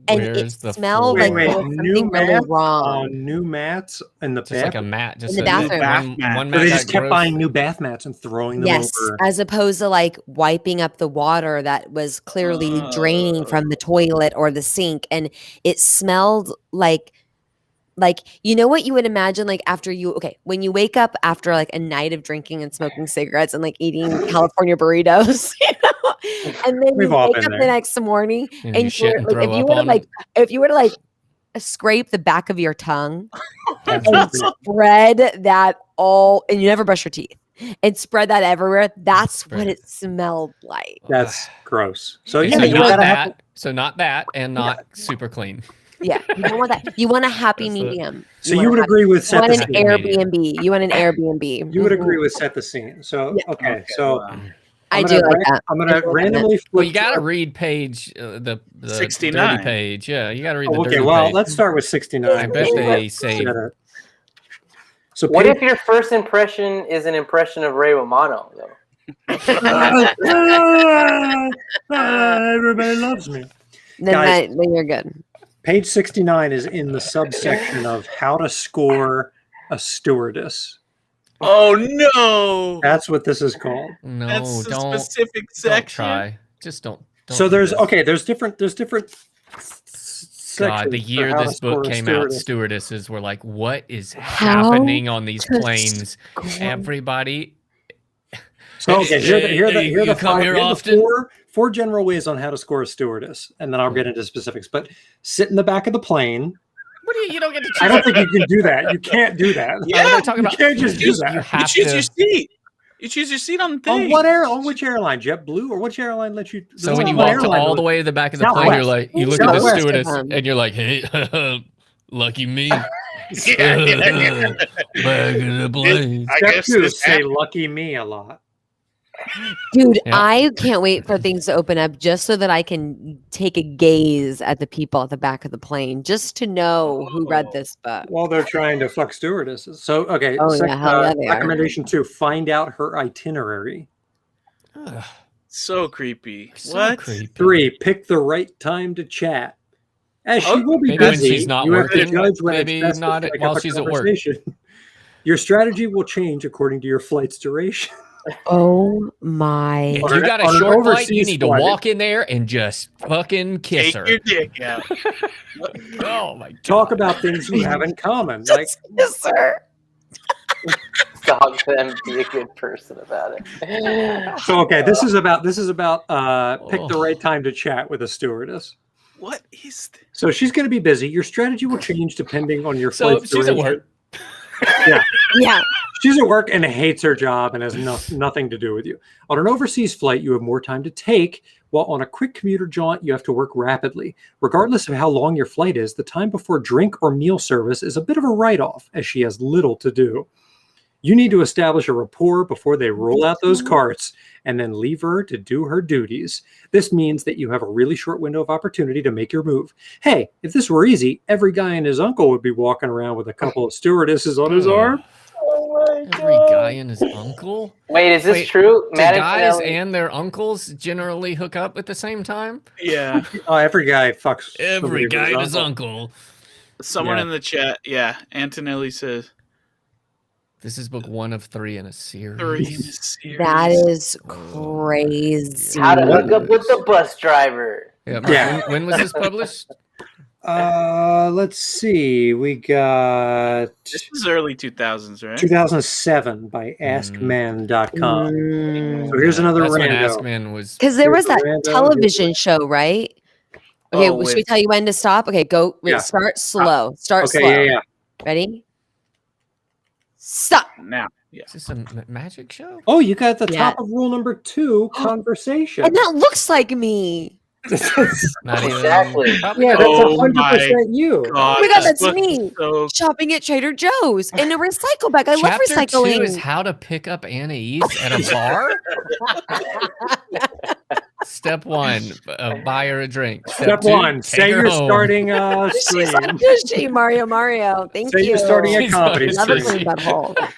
Speaker 2: it smelled like something really wrong.
Speaker 5: New mats in the
Speaker 4: bathroom, like a mat, just
Speaker 2: in the bathroom.
Speaker 4: One
Speaker 5: so they just kept buying new bath mats and throwing them over,
Speaker 2: as opposed to like wiping up the water that was clearly draining from the toilet or the sink, and it smelled like what you would imagine, like when you wake up after like a night of drinking and smoking cigarettes and like eating California burritos, and then you wake up the next morning and if you were to scrape the back of your tongue and spread that and you never brush your teeth and spread that everywhere, that's what it smelled like.
Speaker 5: That's gross. So
Speaker 4: so not that and not super clean.
Speaker 2: Yeah, you don't want that. You want a happy medium.
Speaker 5: So you would agree with set the scene.
Speaker 2: You want an Airbnb. You want an Airbnb.
Speaker 5: You would agree with set the scene. So so
Speaker 2: I do like that.
Speaker 5: I'm gonna randomly.
Speaker 4: Well, you got to read page the
Speaker 3: 69
Speaker 4: dirty page. Yeah, you got to read the dirty
Speaker 5: Okay, well,
Speaker 4: page.
Speaker 5: let's start with 69.
Speaker 4: I bet they say.
Speaker 1: So what if your first impression is an impression of Ray Romano, though?
Speaker 5: Everybody loves me.
Speaker 2: Then you're good.
Speaker 5: Page 69 is in the subsection of how to score a stewardess.
Speaker 3: Oh no!
Speaker 5: That's what this is called.
Speaker 4: No,
Speaker 3: That's a
Speaker 4: don't
Speaker 3: specific
Speaker 4: don't
Speaker 3: section.
Speaker 4: try. Just don't
Speaker 5: So
Speaker 4: do
Speaker 5: there's
Speaker 4: this.
Speaker 5: there's different
Speaker 4: God, the
Speaker 5: sections for
Speaker 4: year
Speaker 5: how to
Speaker 4: this
Speaker 5: score
Speaker 4: book
Speaker 5: a
Speaker 4: came out,
Speaker 5: stewardess.
Speaker 4: stewardesses were like, "What is
Speaker 7: How
Speaker 4: happening on these
Speaker 7: to
Speaker 4: planes?"
Speaker 7: score-
Speaker 4: Here
Speaker 5: Here are the
Speaker 4: you come here
Speaker 5: here's the
Speaker 4: often?
Speaker 5: four general ways on how to score a stewardess, and then I'll get into specifics. But sit in the back of the plane.
Speaker 4: What do you don't get to choose?
Speaker 5: I don't think you can do that. You can't do that.
Speaker 3: Yeah,
Speaker 4: they're talking
Speaker 5: You
Speaker 4: about
Speaker 5: can't just do
Speaker 4: you
Speaker 5: that.
Speaker 4: have
Speaker 3: You choose
Speaker 4: to.
Speaker 3: your seat. You choose your seat on the thing.
Speaker 5: On which airline? JetBlue or which airline lets you?
Speaker 4: So when you
Speaker 5: what
Speaker 4: walk
Speaker 5: airline
Speaker 4: all
Speaker 5: does
Speaker 4: the
Speaker 5: it?
Speaker 4: way to the back of the
Speaker 5: Southwest.
Speaker 4: plane, you're like, you look at the
Speaker 5: Southwest.
Speaker 4: stewardess and you're like, "Hey, lucky me."
Speaker 3: Yeah.
Speaker 4: Back of the plane.
Speaker 3: I
Speaker 5: Step
Speaker 3: guess
Speaker 5: two,
Speaker 3: this
Speaker 5: say
Speaker 3: happened.
Speaker 5: "lucky me" a lot.
Speaker 7: Dude,
Speaker 4: Yeah.
Speaker 7: I can't wait for things to open up just so that I can take a gaze at the people at the back of the plane just to know who read this book.
Speaker 5: While they're trying to fuck stewardesses. So okay,
Speaker 7: Oh, yeah, hell yeah, they are.
Speaker 5: recommendation 2: find out her itinerary.
Speaker 4: Ugh,
Speaker 3: So creepy.
Speaker 4: so
Speaker 3: What?
Speaker 4: creepy.
Speaker 5: 3: pick the right time to chat. As she
Speaker 3: Oh,
Speaker 5: will be
Speaker 4: maybe when
Speaker 5: busy,
Speaker 4: she's not
Speaker 5: you have to
Speaker 4: working,
Speaker 5: judge when
Speaker 4: maybe
Speaker 5: it's best
Speaker 4: not
Speaker 5: to strike
Speaker 4: while
Speaker 5: up a
Speaker 4: she's at work.
Speaker 5: conversation. Your strategy will change according to your flight's duration.
Speaker 7: Oh my.
Speaker 4: If
Speaker 5: On
Speaker 4: you
Speaker 5: an-
Speaker 4: got
Speaker 5: on
Speaker 4: a
Speaker 5: an
Speaker 4: short flight, you
Speaker 5: overseas
Speaker 4: need to
Speaker 5: flight.
Speaker 4: walk in there and just fucking kiss
Speaker 3: Take
Speaker 4: her.
Speaker 3: your dick out.
Speaker 4: Oh my god.
Speaker 5: Talk about things you have in common. Like
Speaker 7: Yes, sir.
Speaker 1: Dog them, be a good person about it.
Speaker 5: so okay, this is about pick the
Speaker 4: Oh.
Speaker 5: right time to chat with a stewardess.
Speaker 3: What is this?
Speaker 5: So she's going to be busy. Your strategy will change depending on your
Speaker 4: So
Speaker 5: flight's
Speaker 4: she's at
Speaker 5: duration.
Speaker 4: work.
Speaker 7: Yeah.
Speaker 5: She's at work and hates her job and has nothing to do with you. On an overseas flight, you have more time to take, while on a quick commuter jaunt, you have to work rapidly. Regardless of how long your flight is, the time before drink or meal service is a bit of a write-off, as she has little to do. You need to establish a rapport before they roll out those carts and then leave her to do her duties. This means that you have a really short window of opportunity to make your move. Hey, if this were easy, every guy and his uncle would be walking around with a couple of stewardesses on his arm.
Speaker 4: Every guy and his uncle?
Speaker 1: Wait, is this
Speaker 4: Wait,
Speaker 1: true?
Speaker 4: Do
Speaker 1: Matt
Speaker 4: guys
Speaker 1: Antonelli-
Speaker 4: and their uncles generally hook up at the same time?
Speaker 3: Yeah.
Speaker 5: Oh, every guy fucks
Speaker 4: Every
Speaker 5: somebody with
Speaker 4: guy and his uncle.
Speaker 3: Someone
Speaker 5: Yeah.
Speaker 3: in the chat, yeah, Antonelli says
Speaker 4: This is book 1 of 3 in a series.
Speaker 3: 3 in a series.
Speaker 7: That is crazy.
Speaker 1: How to hook up with the bus driver.
Speaker 4: Yeah.
Speaker 5: Yeah.
Speaker 4: When was this published?
Speaker 5: Let's see. We got
Speaker 3: This is early 2000s, right?
Speaker 5: 2007 by AskMen.com. So here's another
Speaker 4: That's when
Speaker 5: rando.
Speaker 4: Askman was.
Speaker 7: Because there was that
Speaker 5: Rando,
Speaker 7: television show, right? Okay,
Speaker 3: Oh,
Speaker 7: should we
Speaker 3: with-
Speaker 7: tell you when to stop? Okay, go. Wait,
Speaker 5: Yeah.
Speaker 7: start slow. Start
Speaker 5: Okay,
Speaker 7: slow.
Speaker 5: yeah.
Speaker 7: Ready? Stop.
Speaker 3: Now, yeah.
Speaker 4: Is this a magic show?
Speaker 5: Oh, you got the
Speaker 7: Yeah.
Speaker 5: top of rule number 2, conversation.
Speaker 7: And that looks like me.
Speaker 4: Not even.
Speaker 1: Exactly.
Speaker 4: Probably
Speaker 5: Yeah,
Speaker 4: not.
Speaker 5: that's
Speaker 3: Oh
Speaker 5: 100% you.
Speaker 3: God,
Speaker 7: Oh my God,
Speaker 3: this
Speaker 7: that's
Speaker 3: book
Speaker 7: me.
Speaker 3: is so-
Speaker 7: Shopping at Trader Joe's in a recycle bag. I love
Speaker 4: Chapter 2
Speaker 7: recycling.
Speaker 4: is how to pick up Anais at a bar. Step 1, buy her a drink.
Speaker 5: Step
Speaker 4: 2,
Speaker 5: 1,
Speaker 4: take
Speaker 5: say
Speaker 4: her
Speaker 5: you're
Speaker 4: home.
Speaker 5: starting a
Speaker 7: She's
Speaker 5: stream.
Speaker 7: like, "Is she Mario? Thank
Speaker 5: Say
Speaker 7: you.
Speaker 5: you're starting a
Speaker 4: She's
Speaker 5: comedy
Speaker 4: like,
Speaker 7: Love a
Speaker 5: stream.
Speaker 7: clean butthole.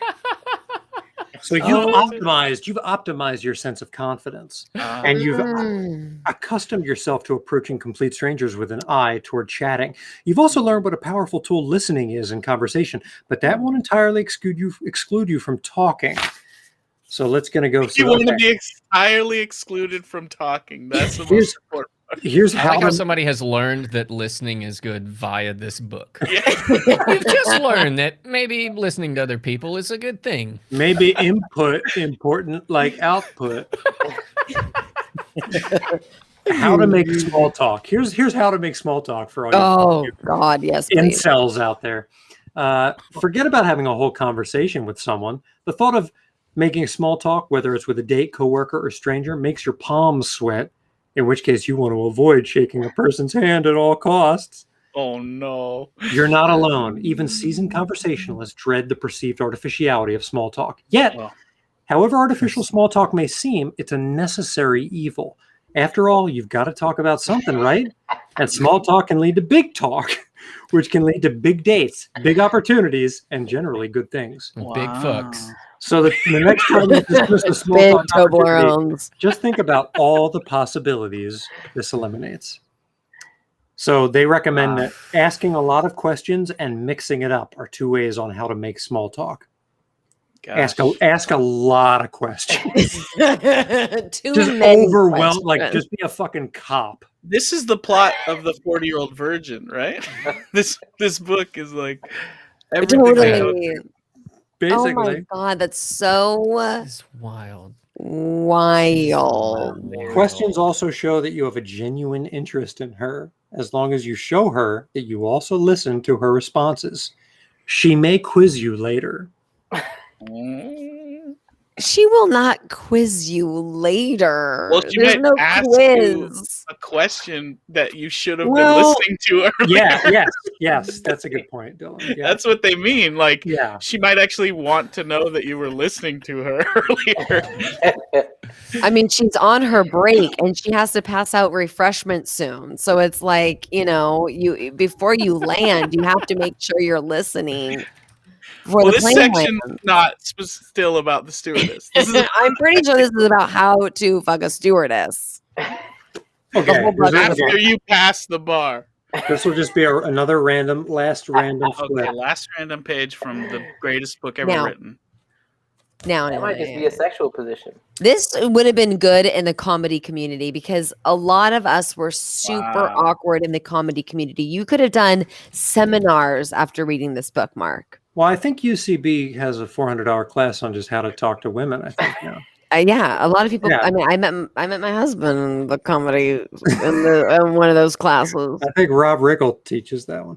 Speaker 5: So you've optimized your sense of confidence, and you've accustomed yourself to approaching complete strangers with an eye toward chatting. You've also learned what a powerful tool listening is in conversation, but that won't entirely exclude you from talking. So let's go
Speaker 3: You
Speaker 5: through.
Speaker 3: want to
Speaker 5: Okay.
Speaker 3: be entirely excluded from talking. That's the
Speaker 5: Here's-
Speaker 3: most important.
Speaker 5: Here's
Speaker 4: I
Speaker 5: how
Speaker 4: like how
Speaker 5: to
Speaker 4: somebody has learned that listening is good via this book.
Speaker 3: Yeah.
Speaker 4: You've just learned that maybe listening to other people is a good thing.
Speaker 5: maybe input important like output. How to make small talk. Here's how to make small talk for all you
Speaker 7: Oh God, yes, please.
Speaker 5: incels out there. Forget about having a whole conversation with someone. The thought of making small talk, whether it's with a date, coworker, or stranger, makes your palms sweat, in which case you want to avoid shaking a person's hand at all costs.
Speaker 3: Oh no.
Speaker 5: You're not alone. Even seasoned conversationalists dread the perceived artificiality of small talk. Yet,
Speaker 3: Oh.
Speaker 5: however artificial small talk may seem, it's a necessary evil. After all, you've got to talk about something, right? And small talk can lead to big talk, which can lead to big dates, big opportunities, and generally good things.
Speaker 4: Big fucks.
Speaker 5: So the next time you dismiss a small
Speaker 7: Big
Speaker 5: talk opportunity,
Speaker 7: Toblerones.
Speaker 5: just think about all the possibilities this eliminates. So they recommend that asking a lot of questions and mixing it up are 2 ways on how to make small talk. Ask a lot of questions.
Speaker 2: Too
Speaker 5: Just
Speaker 2: many
Speaker 5: overwhelm, like
Speaker 2: questions.
Speaker 5: just be a fucking cop.
Speaker 3: This is the plot of the 40-Year-Old Virgin, right? This book is like everything.
Speaker 2: Totally.
Speaker 5: Basically.
Speaker 2: Oh my god, that's so
Speaker 4: It's wild.
Speaker 2: wild.
Speaker 5: Questions also show that you have a genuine interest in her, as long as you show her that you also listen to her responses. She may quiz you later.
Speaker 2: She will not quiz you later.
Speaker 3: Well, she
Speaker 2: There's
Speaker 3: might
Speaker 2: no
Speaker 3: ask
Speaker 2: quiz.
Speaker 3: a question that you should have been listening to earlier.
Speaker 5: Yes, that's a good point, Dylan. Yeah.
Speaker 3: That's what they mean. Like,
Speaker 5: Yeah.
Speaker 3: she might actually want to know that you were listening to her earlier.
Speaker 2: I mean, she's on her break and she has to pass out refreshments soon. So it's like, you before you land, you have to make sure you're listening.
Speaker 3: Well, this section's not still about the stewardess.
Speaker 2: I'm pretty sure this is about how to fuck a stewardess.
Speaker 5: Okay.
Speaker 3: After you pass the bar.
Speaker 5: This will just be another last random flip.
Speaker 3: Okay, last random page from the greatest book ever written.
Speaker 1: That might just be a sexual position.
Speaker 2: This would have been good in the comedy community because a lot of us were super awkward in the comedy community. You could have done seminars after reading this book, Mark.
Speaker 5: Well, I think UCB has a $400 class on just how to talk to women, I think now.
Speaker 2: Yeah, a lot of people.
Speaker 5: Yeah.
Speaker 2: I mean, I met my husband in the comedy in one of those classes.
Speaker 5: I think Rob Riggle teaches that one.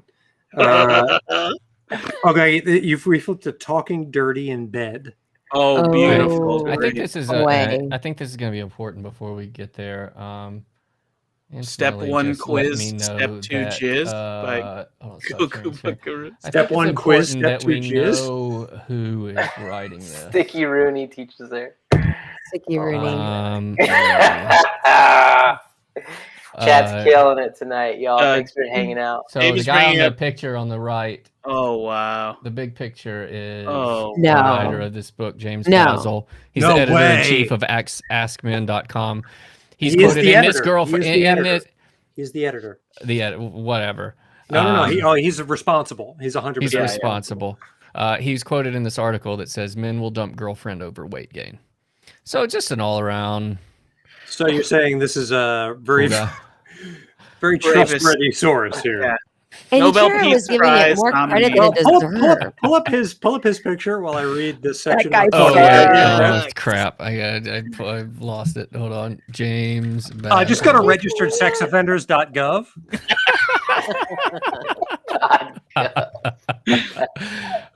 Speaker 5: Okay, we flipped to talking dirty in bed.
Speaker 3: Oh, beautiful!
Speaker 4: I think this is going to be important before we get there.
Speaker 3: Step 1 quiz, step 2 jizz.
Speaker 5: Step 1 quiz, step 2 jizz.
Speaker 4: Know who is writing this?
Speaker 1: Sticky Rooney teaches there.
Speaker 2: Sticky Rooney.
Speaker 1: Chat's killing it tonight, y'all. Thanks for hanging out.
Speaker 4: So the guy on the picture on the right.
Speaker 3: Oh wow!
Speaker 4: The big picture is
Speaker 2: No.
Speaker 4: the writer of this book, James Basil. He's the editor-in-chief of AskMen.com. He's quoted in this girlfriend.
Speaker 5: He's the editor.
Speaker 4: Whatever.
Speaker 5: No. He's responsible. He's 100%.
Speaker 4: He's responsible. He's quoted in this article that says men will dump girlfriend over weight gain. So just an all-around.
Speaker 5: So you're saying this is a very trustworthy source here.
Speaker 3: Yeah.
Speaker 2: And
Speaker 3: Nobel
Speaker 2: Kira
Speaker 3: Peace
Speaker 2: was giving
Speaker 3: Prize
Speaker 2: it more credit
Speaker 3: nominee.
Speaker 2: than it deserved.
Speaker 5: Pull up his picture while I read this section.
Speaker 4: Crap! I've lost it. Hold on, James.
Speaker 5: Just go to registeredsexoffenders.gov.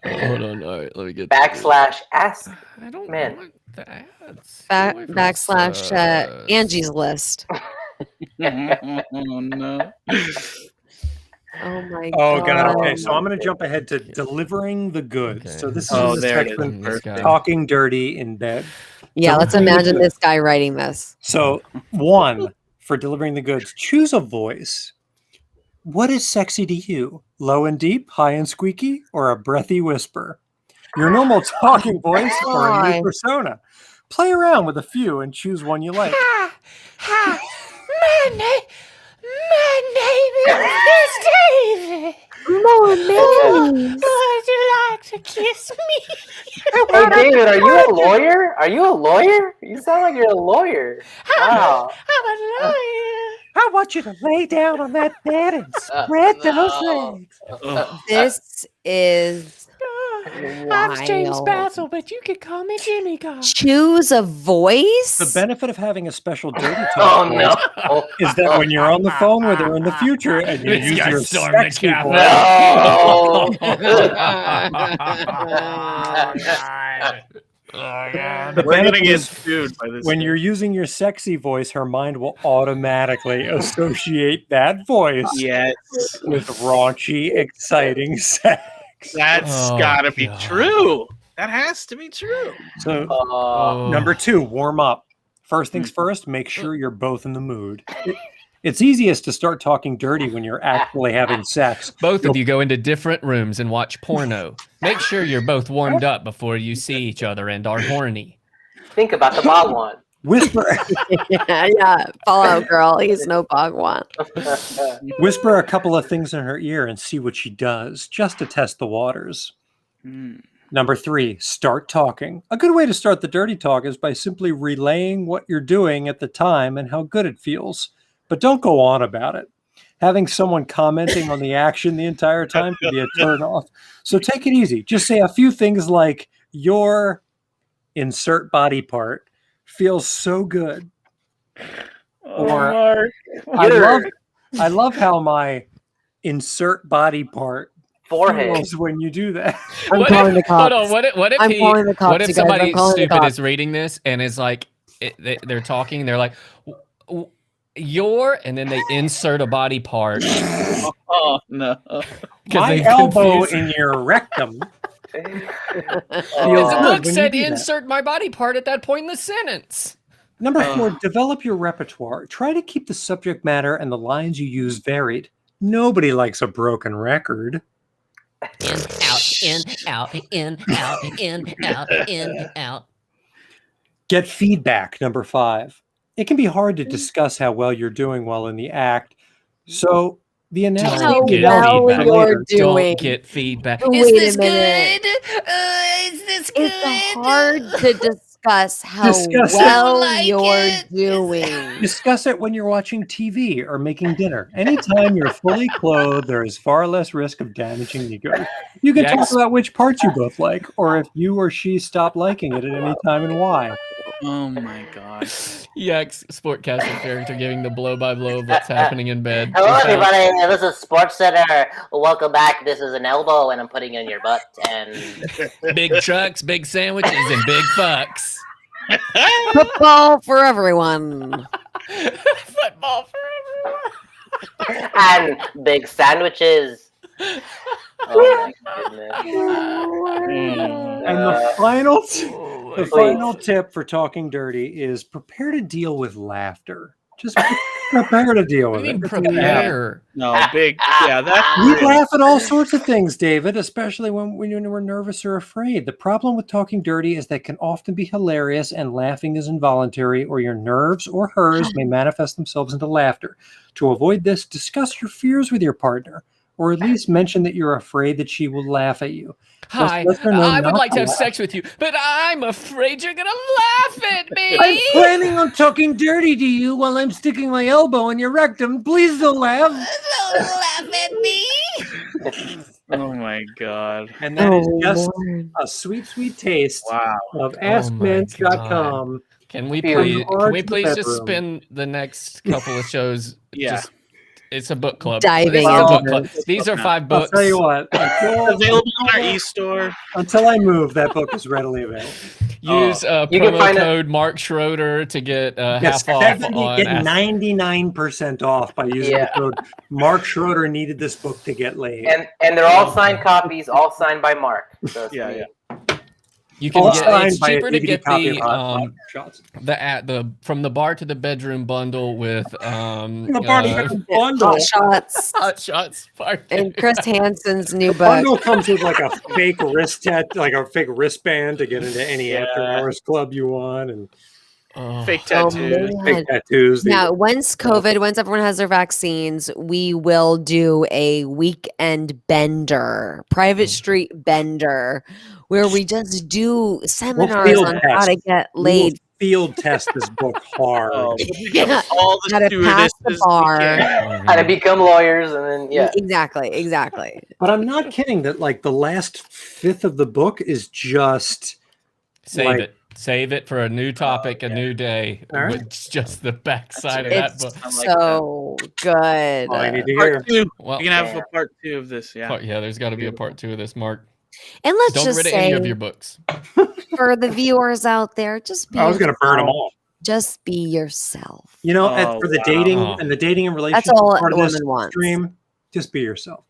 Speaker 4: Hold on. All right, let me get
Speaker 1: /ask.
Speaker 4: I don't
Speaker 1: Man.
Speaker 4: want the ads.
Speaker 2: / Angie's List.
Speaker 3: Oh no.
Speaker 2: Oh my god.
Speaker 5: Oh god. Okay, so I'm going to jump ahead to delivering the goods.
Speaker 4: Okay.
Speaker 5: So this
Speaker 3: Oh,
Speaker 5: is the
Speaker 3: there it
Speaker 5: section
Speaker 3: is.
Speaker 5: talking dirty in bed.
Speaker 2: Yeah, let's imagine this guy writing this.
Speaker 5: So 1 for delivering the goods, choose a voice. What is sexy to you? Low and deep, high and squeaky, or a breathy whisper? Your normal talking voice or a new persona? Play around with a few and choose one you like.
Speaker 7: My name is David. Would you like to kiss me?
Speaker 1: Hey, David, are you a lawyer? Are you a lawyer? You sound like you're a lawyer. Wow.
Speaker 7: I'm a lawyer.
Speaker 5: I want you to lay down on that bed and spread those legs.
Speaker 2: This is
Speaker 7: I'm James
Speaker 2: wild.
Speaker 7: Basil, but you can call me Jimmy God.
Speaker 2: Choose a voice.
Speaker 5: The benefit of having a special dirty
Speaker 1: Oh
Speaker 5: talk
Speaker 1: no.
Speaker 5: is that when you're on the phone with her in the future and you use your sexy voice, the
Speaker 3: We're gonna
Speaker 5: benefit
Speaker 3: get
Speaker 5: is
Speaker 3: sued by this.
Speaker 5: when you're using your sexy voice, her mind will automatically associate that voice
Speaker 3: Yes.
Speaker 5: with raunchy, exciting sex.
Speaker 3: That's gotta be true. That has to be true.
Speaker 5: So, number 2, warm up. First things first, make sure you're both in the mood. It's easiest to start talking dirty when you're actually having sex.
Speaker 4: Both of you go into different rooms and watch porno. Make sure you're both warmed up before you see each other and are horny.
Speaker 1: Think about the bottom one.
Speaker 5: Whisper.
Speaker 2: Yeah, Fallout Girl. He's no Bhagwan.
Speaker 5: Whisper a couple of things in her ear and see what she does, just to test the waters. Number 3, start talking. A good way to start the dirty talk is by simply relaying what you're doing at the time and how good it feels. But don't go on about it. Having someone commenting on the action the entire time can be a turn off. So take it easy. Just say a few things like, your insert body part feels so good. Or I love how my insert body part
Speaker 1: Forehead
Speaker 5: feels when you do that.
Speaker 2: I'm calling the cops.
Speaker 4: Hold on. What if
Speaker 2: I'm calling the cops,
Speaker 4: what if
Speaker 2: you guys.
Speaker 4: somebody
Speaker 2: I'm calling the
Speaker 4: stupid
Speaker 2: cops.
Speaker 4: is reading this and is like, they're talking, they're like, and then they insert a body part.
Speaker 3: Oh no!
Speaker 5: My elbow in your rectum.
Speaker 4: The book said insert my body part at that point in the sentence.
Speaker 5: Number 4, develop your repertoire. Try to keep the subject matter and the lines you use varied. Nobody likes a broken record.
Speaker 2: In, out, in, out, in, out, in, out, in, out.
Speaker 5: Get feedback. Number 5. It can be hard to discuss how well you're doing while in the act. So the announcer
Speaker 2: How
Speaker 5: will
Speaker 2: well
Speaker 5: feedback
Speaker 2: you're
Speaker 5: later.
Speaker 2: doing.
Speaker 4: Don't get feedback.
Speaker 2: Wait a minute.
Speaker 7: Is this good?
Speaker 2: It's hard to discuss how
Speaker 5: Discuss it.
Speaker 2: well
Speaker 7: Like
Speaker 2: you're
Speaker 7: it.
Speaker 2: doing.
Speaker 5: Discuss it when you're watching TV or making dinner. Anytime you're fully clothed, there is far less risk of damaging ego. You can talk about which parts you both like, or if you or she stop liking it at any time and why.
Speaker 3: Oh my god!
Speaker 4: Yikes! Sportcaster character giving the blow-by-blow of what's happening in bed.
Speaker 1: Hello, everybody. This is Sports Center. Welcome back. This is an elbow, and I'm putting it in your butt. And
Speaker 4: Big trucks, big sandwiches, and big fucks.
Speaker 2: Football for everyone.
Speaker 4: Football for everyone.
Speaker 1: and big sandwiches. Oh my goodness!
Speaker 5: And the final tip for talking dirty is prepare to deal with laughter. Just prepare to deal with it.
Speaker 4: Prepare.
Speaker 3: No, big. Yeah, that's.
Speaker 5: We laugh at all sorts of things, David, especially when we're nervous or afraid. The problem with talking dirty is that it can often be hilarious and laughing is involuntary, or your nerves or hers may manifest themselves into laughter. To avoid this, discuss your fears with your partner, or at least mention that you're afraid that she will laugh at you.
Speaker 4: Hi, I would like to have sex with you, but I'm afraid you're gonna laugh at me.
Speaker 5: I'm planning on talking dirty to you while I'm sticking my elbow in your rectum. Please don't laugh.
Speaker 7: Don't laugh at me.
Speaker 3: Oh my god!
Speaker 5: And that is just a sweet, sweet taste of AskMensch.com.
Speaker 4: Can we please just spend the next couple of shows just it's a book club.
Speaker 2: Diving
Speaker 4: into These are 5 books.
Speaker 5: I'll tell you what.
Speaker 3: Available on our e-store.
Speaker 5: Until I move, that book is readily available.
Speaker 4: Use promo code Mark Schroeder to get half off on.
Speaker 5: Get 99% off by using the code Mark Schroeder needed this book to get laid.
Speaker 1: And they're all signed copies, all signed by Mark. So
Speaker 4: You can it's cheaper to get the from the bar to the bedroom bundle with
Speaker 5: the bar to the bedroom bundle.
Speaker 2: Hot shots. And Chris Hansen's new book.
Speaker 5: The bundle comes with like a fake fake wristband to get into any after hours club you want, and
Speaker 3: fake tattoos.
Speaker 5: Fake tattoos.
Speaker 2: Now, once everyone has their vaccines, we will do a weekend bender, private street bender, where we just do seminars on how to get laid.
Speaker 5: Field test this book hard.
Speaker 3: All the
Speaker 2: how to pass the bar,
Speaker 1: how to become lawyers, and then
Speaker 2: exactly.
Speaker 5: But I'm not kidding that like the last fifth of the book is just
Speaker 4: Save it for a new topic, a new day. Right. It's just the backside of that book.
Speaker 2: So good.
Speaker 5: All I need to hear.
Speaker 3: Part 2. Well, you can have a part 2 of this.
Speaker 4: There's got to be a part 2 of this, Mark.
Speaker 2: And let's
Speaker 4: Don't
Speaker 2: just
Speaker 4: read
Speaker 2: say,
Speaker 4: any of your books.
Speaker 2: For the viewers out there, just be.
Speaker 5: I was going to burn them all.
Speaker 2: Just be yourself.
Speaker 5: You know, for the dating and the dating and relationship
Speaker 2: that's all
Speaker 5: part
Speaker 2: a
Speaker 5: of this
Speaker 2: woman wants.
Speaker 5: stream, just be yourself.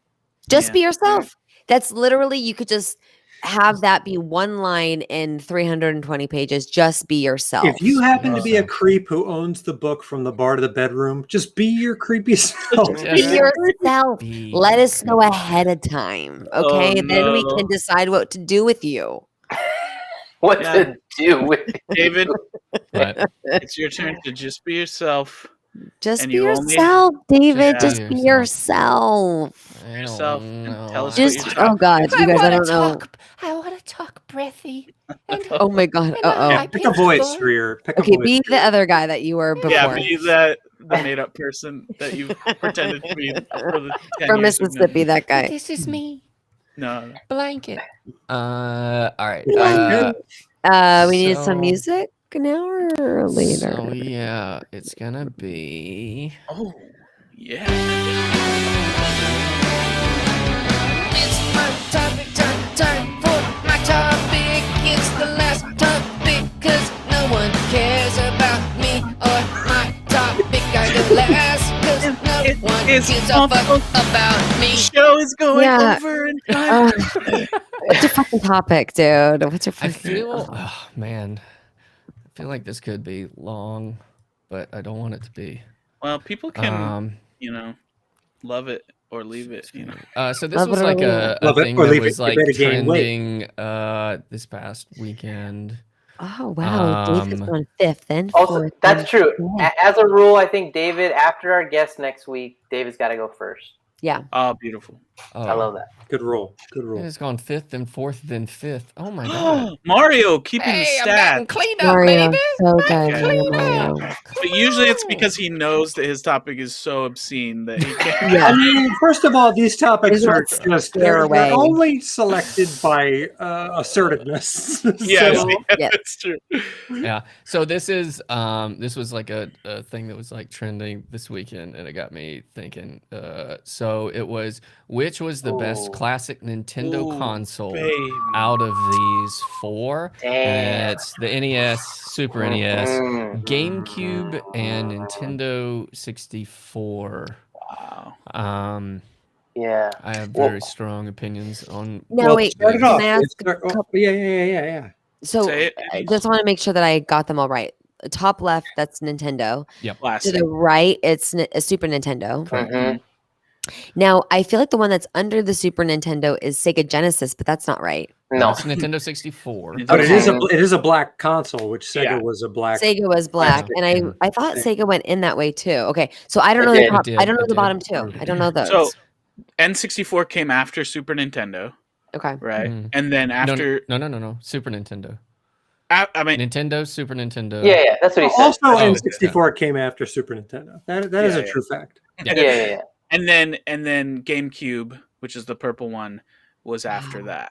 Speaker 2: Just be yourself. That's literally, you could just have that be one line in 320 pages. Just be yourself.
Speaker 5: If you happen to be a creep who owns the book From the Bar to the Bedroom, just be your creepy self.
Speaker 2: Be yourself. Let us know ahead of time. Okay. Then we can decide what to do with you.
Speaker 1: What to do with
Speaker 3: David,
Speaker 4: But
Speaker 3: it's your turn to just be yourself.
Speaker 2: Just
Speaker 3: And
Speaker 2: be
Speaker 3: you only-
Speaker 2: yourself, David.
Speaker 3: Just
Speaker 2: Just
Speaker 4: be
Speaker 2: be
Speaker 4: yourself.
Speaker 2: yourself.
Speaker 4: I
Speaker 3: Yourself
Speaker 4: don't
Speaker 3: and
Speaker 4: know.
Speaker 3: tell us
Speaker 2: Just
Speaker 3: what you're
Speaker 2: oh god, you guys, I don't know.
Speaker 7: I want to talk breathy. And,
Speaker 2: Oh my god.
Speaker 7: and
Speaker 2: Uh
Speaker 7: I
Speaker 5: Pick a voice for your. Pick
Speaker 2: oh. Okay,
Speaker 5: a voice.
Speaker 2: be the other guy that you were before.
Speaker 3: Yeah, be the made-up person that you pretended to be for the 10
Speaker 2: From
Speaker 3: years of
Speaker 2: Mississippi, that guy.
Speaker 7: This is me.
Speaker 3: No.
Speaker 7: Blanket.
Speaker 4: All right.
Speaker 2: We need
Speaker 4: So-
Speaker 2: some music now or later.
Speaker 4: So yeah, it's gonna be.
Speaker 3: Oh, yeah.
Speaker 7: It's my topic, time for my topic. It's the last topic, cause no one cares about me or my topic. I go last, cause no one gives a fuck about me.
Speaker 3: Show is going
Speaker 2: Yeah.
Speaker 3: over in time.
Speaker 2: What's your fucking topic, dude? What's your
Speaker 4: I
Speaker 2: fucking
Speaker 4: feel. Oh, man, I feel like this could be long, but I don't want it to be.
Speaker 3: Well, people can, love it or leave it.
Speaker 4: So this was like a
Speaker 5: Love it
Speaker 4: thing
Speaker 5: or
Speaker 4: that
Speaker 5: leave it.
Speaker 4: was
Speaker 5: You
Speaker 4: like
Speaker 5: better gain weight.
Speaker 4: trending this past weekend.
Speaker 2: Oh wow, David's
Speaker 4: Um,
Speaker 2: on fifth and
Speaker 1: Also,
Speaker 2: fourth.
Speaker 1: that's
Speaker 2: and
Speaker 1: true.
Speaker 2: fifth.
Speaker 1: As a rule, I think David, after our guest next week, David's got to go first.
Speaker 2: Yeah.
Speaker 3: Oh, beautiful.
Speaker 4: Oh,
Speaker 1: I love that.
Speaker 5: Good rule. Good rule.
Speaker 4: It's gone fifth, then fourth, then fifth. Oh my god!
Speaker 3: Mario keeping
Speaker 7: Hey,
Speaker 3: the
Speaker 7: I'm getting
Speaker 3: stats.
Speaker 7: cleaned up,
Speaker 2: Mario,
Speaker 7: baby.
Speaker 2: so good.
Speaker 3: Okay.
Speaker 2: Mario.
Speaker 3: But usually it's because he knows that his topic is so obscene that he can't.
Speaker 2: Yeah.
Speaker 5: I mean, first of all, these topics
Speaker 2: Is
Speaker 5: are
Speaker 2: it
Speaker 5: just
Speaker 2: scare
Speaker 5: they're
Speaker 2: away?
Speaker 5: only selected by assertiveness.
Speaker 3: Yes,
Speaker 5: So-
Speaker 2: yeah.
Speaker 3: that's true.
Speaker 4: Yeah. So this was like a thing that was like trending this weekend, and it got me thinking. So it was, which was the best
Speaker 1: Ooh.
Speaker 4: classic Nintendo
Speaker 3: Ooh,
Speaker 4: console
Speaker 3: baby.
Speaker 4: out of these four?
Speaker 1: Damn.
Speaker 4: And it's the NES, Super NES,
Speaker 1: Mhm.
Speaker 4: GameCube, and Nintendo 64.
Speaker 3: Wow.
Speaker 1: Yeah.
Speaker 4: I have
Speaker 1: Well-
Speaker 4: very strong opinions on.
Speaker 2: No,
Speaker 5: Well,
Speaker 2: wait.
Speaker 5: start it
Speaker 2: Can
Speaker 5: off.
Speaker 2: I ask
Speaker 5: Let's start- oh, yeah.
Speaker 2: So
Speaker 3: Say it,
Speaker 2: I
Speaker 3: Denise.
Speaker 2: just want to make sure that I got them all right. Top left, that's Nintendo. To
Speaker 3: Classic.
Speaker 2: the right, it's a Super Nintendo.
Speaker 1: Mhm.
Speaker 2: Now, I feel like the one that's under the Super Nintendo is Sega Genesis, but that's not right.
Speaker 1: No.
Speaker 4: It's Nintendo 64.
Speaker 5: But
Speaker 1: Okay.
Speaker 5: it is a black console, which Sega
Speaker 3: Yeah.
Speaker 5: was a black.
Speaker 2: Sega was black, and I thought Sega went in that way too. Okay, so I don't
Speaker 1: It
Speaker 2: know
Speaker 1: did.
Speaker 2: the top.
Speaker 4: It
Speaker 2: I don't know
Speaker 4: did.
Speaker 2: the
Speaker 4: It
Speaker 2: bottom
Speaker 4: did.
Speaker 2: two. I don't know those.
Speaker 3: So N64 came after Super Nintendo,
Speaker 2: okay.
Speaker 3: right?
Speaker 4: Mhm.
Speaker 3: And then after,
Speaker 4: No. Super Nintendo.
Speaker 3: I mean,
Speaker 4: Nintendo, Super Nintendo.
Speaker 1: Yeah, that's what he said.
Speaker 5: Also,
Speaker 4: Oh,
Speaker 5: N64 came after Super Nintendo. That is
Speaker 3: Yeah,
Speaker 5: a
Speaker 3: yeah.
Speaker 5: true fact.
Speaker 1: Yeah.
Speaker 3: and then GameCube, which is the purple one, was after that.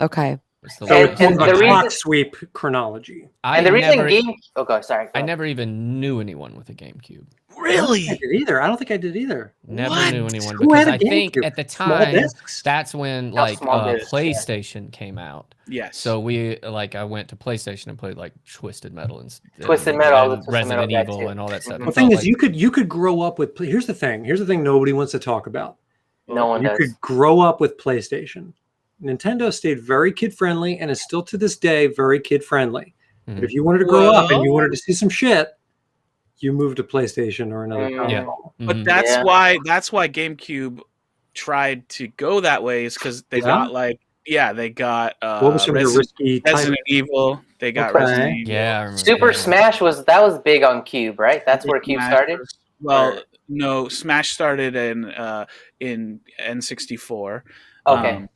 Speaker 2: Okay.
Speaker 4: It's the
Speaker 5: So
Speaker 1: And-
Speaker 5: it's
Speaker 4: last
Speaker 5: more
Speaker 1: and
Speaker 5: of
Speaker 1: the
Speaker 5: a clock
Speaker 1: reason-
Speaker 5: sweep chronology.
Speaker 4: I
Speaker 1: And the reason
Speaker 4: never,
Speaker 1: Game. Oh, God, sorry. Go
Speaker 4: I
Speaker 1: ahead.
Speaker 4: never even knew anyone with a GameCube.
Speaker 3: Really?
Speaker 5: I did either. I don't think I did either.
Speaker 4: Never
Speaker 3: What?
Speaker 4: knew anyone
Speaker 5: Who
Speaker 4: because
Speaker 5: had a
Speaker 4: I think
Speaker 5: GameCube?
Speaker 4: at the
Speaker 5: Small
Speaker 4: time
Speaker 5: discs?
Speaker 4: that's when
Speaker 1: Yeah,
Speaker 4: like
Speaker 1: small discs, yeah.
Speaker 4: PlayStation came out.
Speaker 3: Yes.
Speaker 4: So I went to PlayStation and played like Twisted Metal and
Speaker 1: Twisted Metal, I was a
Speaker 4: and
Speaker 1: Twisted Metal
Speaker 4: Resident
Speaker 1: guy,
Speaker 4: Evil
Speaker 1: too.
Speaker 4: and all that stuff.
Speaker 1: Mhm.
Speaker 4: It
Speaker 5: The thing
Speaker 4: felt
Speaker 5: is, you could grow up with. Here's the thing. Here's the thing nobody wants to talk about.
Speaker 1: No one
Speaker 5: You
Speaker 1: does.
Speaker 5: could grow up with PlayStation. Nintendo stayed very kid friendly and is still to this day very kid friendly. But if you wanted to grow up and you wanted to see some shit, you moved to PlayStation or another console.
Speaker 4: Yeah.
Speaker 3: But
Speaker 4: Mhm.
Speaker 3: that's why GameCube tried to go that way, is because they
Speaker 5: Yeah?
Speaker 3: got they got
Speaker 5: What was some of your risky
Speaker 3: Resident Evil. They got
Speaker 5: Okay.
Speaker 3: Resident Evil.
Speaker 4: Yeah, I remember,
Speaker 1: Super
Speaker 4: yeah.
Speaker 1: Smash was big on Cube, right? That's where Cube
Speaker 3: Smash
Speaker 1: started.
Speaker 3: was- Well,
Speaker 1: Or-
Speaker 3: no, Smash started in N64.
Speaker 1: Okay,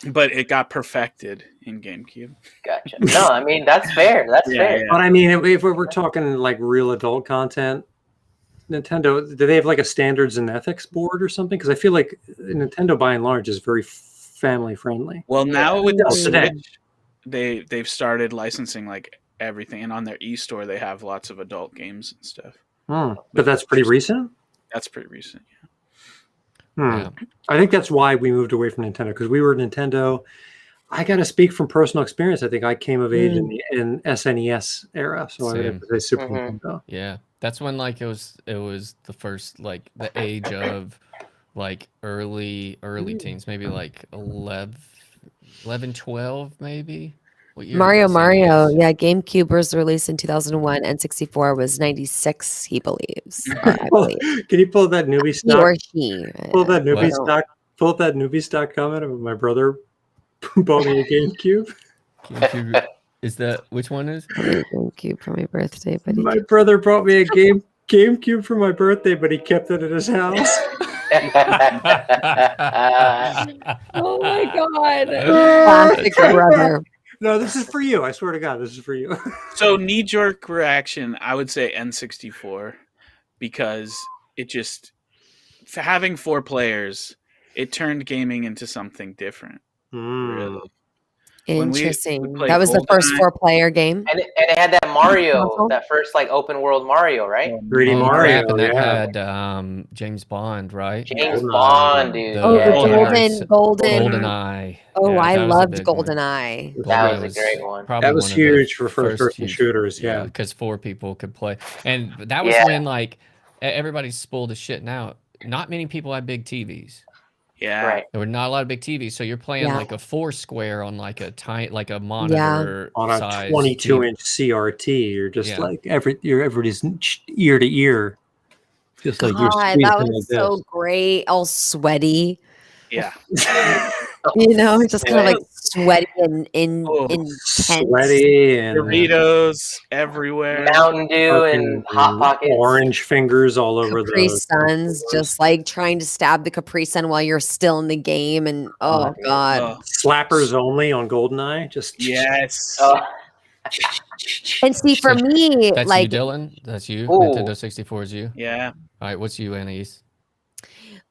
Speaker 3: But it got perfected in GameCube.
Speaker 1: gotcha. No, I mean that's fair. That's
Speaker 3: Yeah,
Speaker 1: fair.
Speaker 3: yeah.
Speaker 5: But I mean, if we're talking like real adult content, Nintendo, do they have like a standards and ethics board or something? Because I feel like Nintendo, by and large, is very family friendly.
Speaker 3: Well, now with the
Speaker 5: Yeah, today.
Speaker 3: Switch, they've started licensing like everything, and on their e-store they have lots of adult games and stuff.
Speaker 5: But that's pretty recent.
Speaker 3: That's pretty recent.
Speaker 4: Yeah.
Speaker 5: I think that's why we moved away from Nintendo, because we were Nintendo. I got to speak from personal experience. I think I came of age in SNES era, so I would have to say Super Nintendo.
Speaker 4: Yeah, that's when like it was the first like the age of like early teens, maybe like 11, 12 maybe. What year
Speaker 2: Mario,
Speaker 4: was SNES?
Speaker 2: yeah, GameCube was released in 2001, N64 was 96, he believes. Or I
Speaker 5: Well,
Speaker 2: believe.
Speaker 5: can you pull that newbie
Speaker 2: He
Speaker 5: stock?
Speaker 2: or she.
Speaker 5: Pull that newbie
Speaker 2: What?
Speaker 5: stock. Pull up that newbie stock comment of my brother bought me a GameCube.
Speaker 4: GameCube. Is that which one is?
Speaker 2: GameCube for my birthday, but
Speaker 5: My brother brought me a GameCube for my birthday, but he kept it at his house.
Speaker 2: oh my god, classic brother.
Speaker 5: No, this is for you. I swear to God, this is for you.
Speaker 3: So knee-jerk reaction, I would say N64, because it just having 4 players, it turned gaming into something different. Really.
Speaker 2: Interesting. That was the first 4-player game.
Speaker 1: And it had that Mario, that first like open world Mario, right?
Speaker 5: 3D Mario.
Speaker 4: And that had James Bond, right?
Speaker 1: James Bond, dude.
Speaker 2: The
Speaker 4: Golden Eye.
Speaker 2: Oh,
Speaker 4: Yeah,
Speaker 2: I
Speaker 4: that was a
Speaker 2: loved
Speaker 4: big
Speaker 2: Golden
Speaker 4: one.
Speaker 2: Eye.
Speaker 1: That was a great one.
Speaker 5: That was huge for first-person shooters. Yeah,
Speaker 4: because 4 people could play, and that was when like everybody's spoiled as shit. Now, not many people have big TVs.
Speaker 3: Yeah,
Speaker 1: right.
Speaker 4: There were not a lot of big TVs, so you're playing like a 4 square on like a monitor
Speaker 5: on a 22-inch CRT. You're just like everybody's ear to ear. Just like you're
Speaker 2: that was so great. All sweaty.
Speaker 3: Yeah.
Speaker 2: Just kind of like sweaty and intense.
Speaker 5: Sweaty and
Speaker 3: Doritos everywhere.
Speaker 1: Mountain Dew and Hot Pockets.
Speaker 5: Orange fingers all over
Speaker 2: Capri Suns, just like trying to stab the Capri Sun while you're still in the game. And God.
Speaker 5: Slappers only on GoldenEye. Just
Speaker 3: yes.
Speaker 2: And see, for me,
Speaker 4: that's
Speaker 2: like
Speaker 4: you, Dylan. That's you.
Speaker 1: Ooh.
Speaker 4: Nintendo 64 is you.
Speaker 3: Yeah.
Speaker 4: All right. What's you, Anais?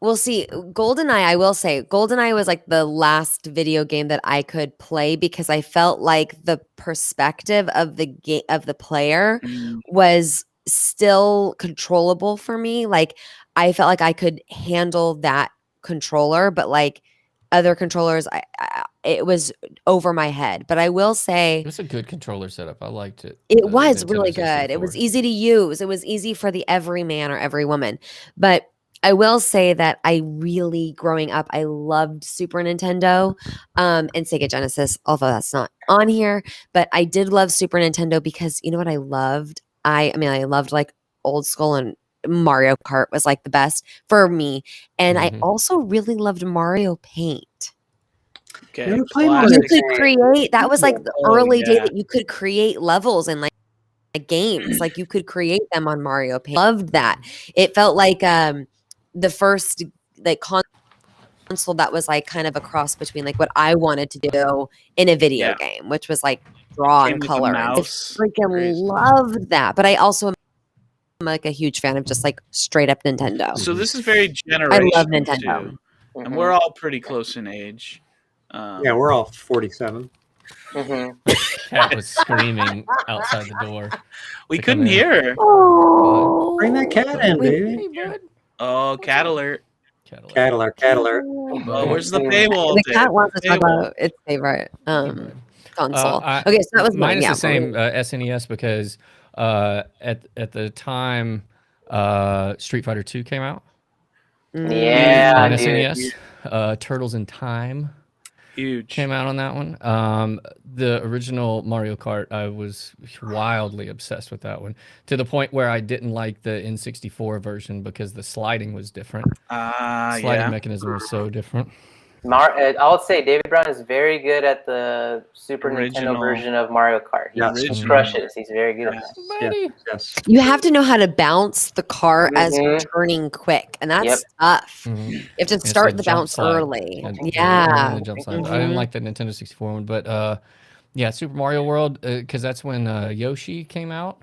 Speaker 2: Well, see, GoldenEye, I will say, GoldenEye was like the last video game that I could play because I felt like the perspective of the player was still controllable for me. Like I felt like I could handle that controller, but like other controllers, it was over my head. But I will say
Speaker 4: it was a good controller setup. I liked it.
Speaker 2: It was
Speaker 4: Nintendo
Speaker 2: really
Speaker 4: 64.
Speaker 2: good. It was easy to use. It was easy for the every man or every woman. But I will say that I really, growing up, I loved Super Nintendo and Sega Genesis, although that's not on here. But I did love Super Nintendo because you know what I loved? I loved like old school, and Mario Kart was like the best for me. And I also really loved Mario Paint.
Speaker 3: Okay.
Speaker 2: You could create, that was like the early day that you could create levels and like games. Like you could create them on Mario Paint. Loved that. It felt like the first like console that was like kind of a cross between like what I wanted to do in a video game, which was like draw and color. I freaking loved that. But I also am like a huge fan of just like straight up Nintendo.
Speaker 3: So this is very generational.
Speaker 2: I love Nintendo.
Speaker 3: Too. And we're all pretty close in age.
Speaker 5: Yeah, we're all 47.
Speaker 4: Cat was screaming outside the door.
Speaker 3: We couldn't hear her.
Speaker 2: Oh,
Speaker 5: bring that cat in, baby.
Speaker 3: Oh, cat alert.
Speaker 5: Cat alert, cat alert.
Speaker 3: Oh, where's the paywall?
Speaker 2: The cat wants to talk about its favorite console. Okay, so that was
Speaker 4: mine. Is the same SNES because at the time Street Fighter 2 came out.
Speaker 1: Yeah,
Speaker 4: on SNES. Turtles in Time.
Speaker 3: Huge.
Speaker 4: Came out on that one. The original Mario Kart, I was wildly obsessed with that one, to the point where I didn't like the N64 version because the sliding was different. Sliding mechanism was so different.
Speaker 1: I would say David Brown is very good at the Super Nintendo version of Mario Kart. He crushes. He's very good at that.
Speaker 5: Yes.
Speaker 2: You have to know how to bounce the car as you're turning quick, and that's tough. You have to start the bounce early.
Speaker 4: The jump slide. I didn't like the Nintendo 64 one, but yeah, Super Mario World, because that's when Yoshi came out.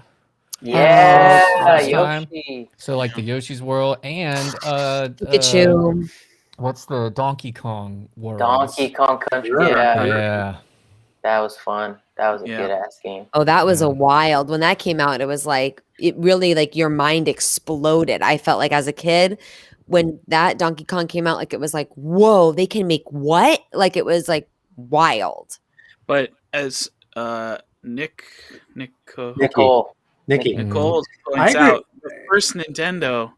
Speaker 1: Yeah, Yoshi.
Speaker 4: So like the Yoshi's World and
Speaker 2: Pikachu.
Speaker 4: What's the Donkey Kong World?
Speaker 1: Donkey Kong Country.
Speaker 4: Yeah.
Speaker 1: That was fun. That was a good ass game.
Speaker 2: Oh, that was a wild. When that came out, it was like, it really, like, your mind exploded. I felt like as a kid, when that Donkey Kong came out, like, it was like, whoa, they can make what? Like, it was like wild.
Speaker 3: But as Nicole points out, the first Nintendo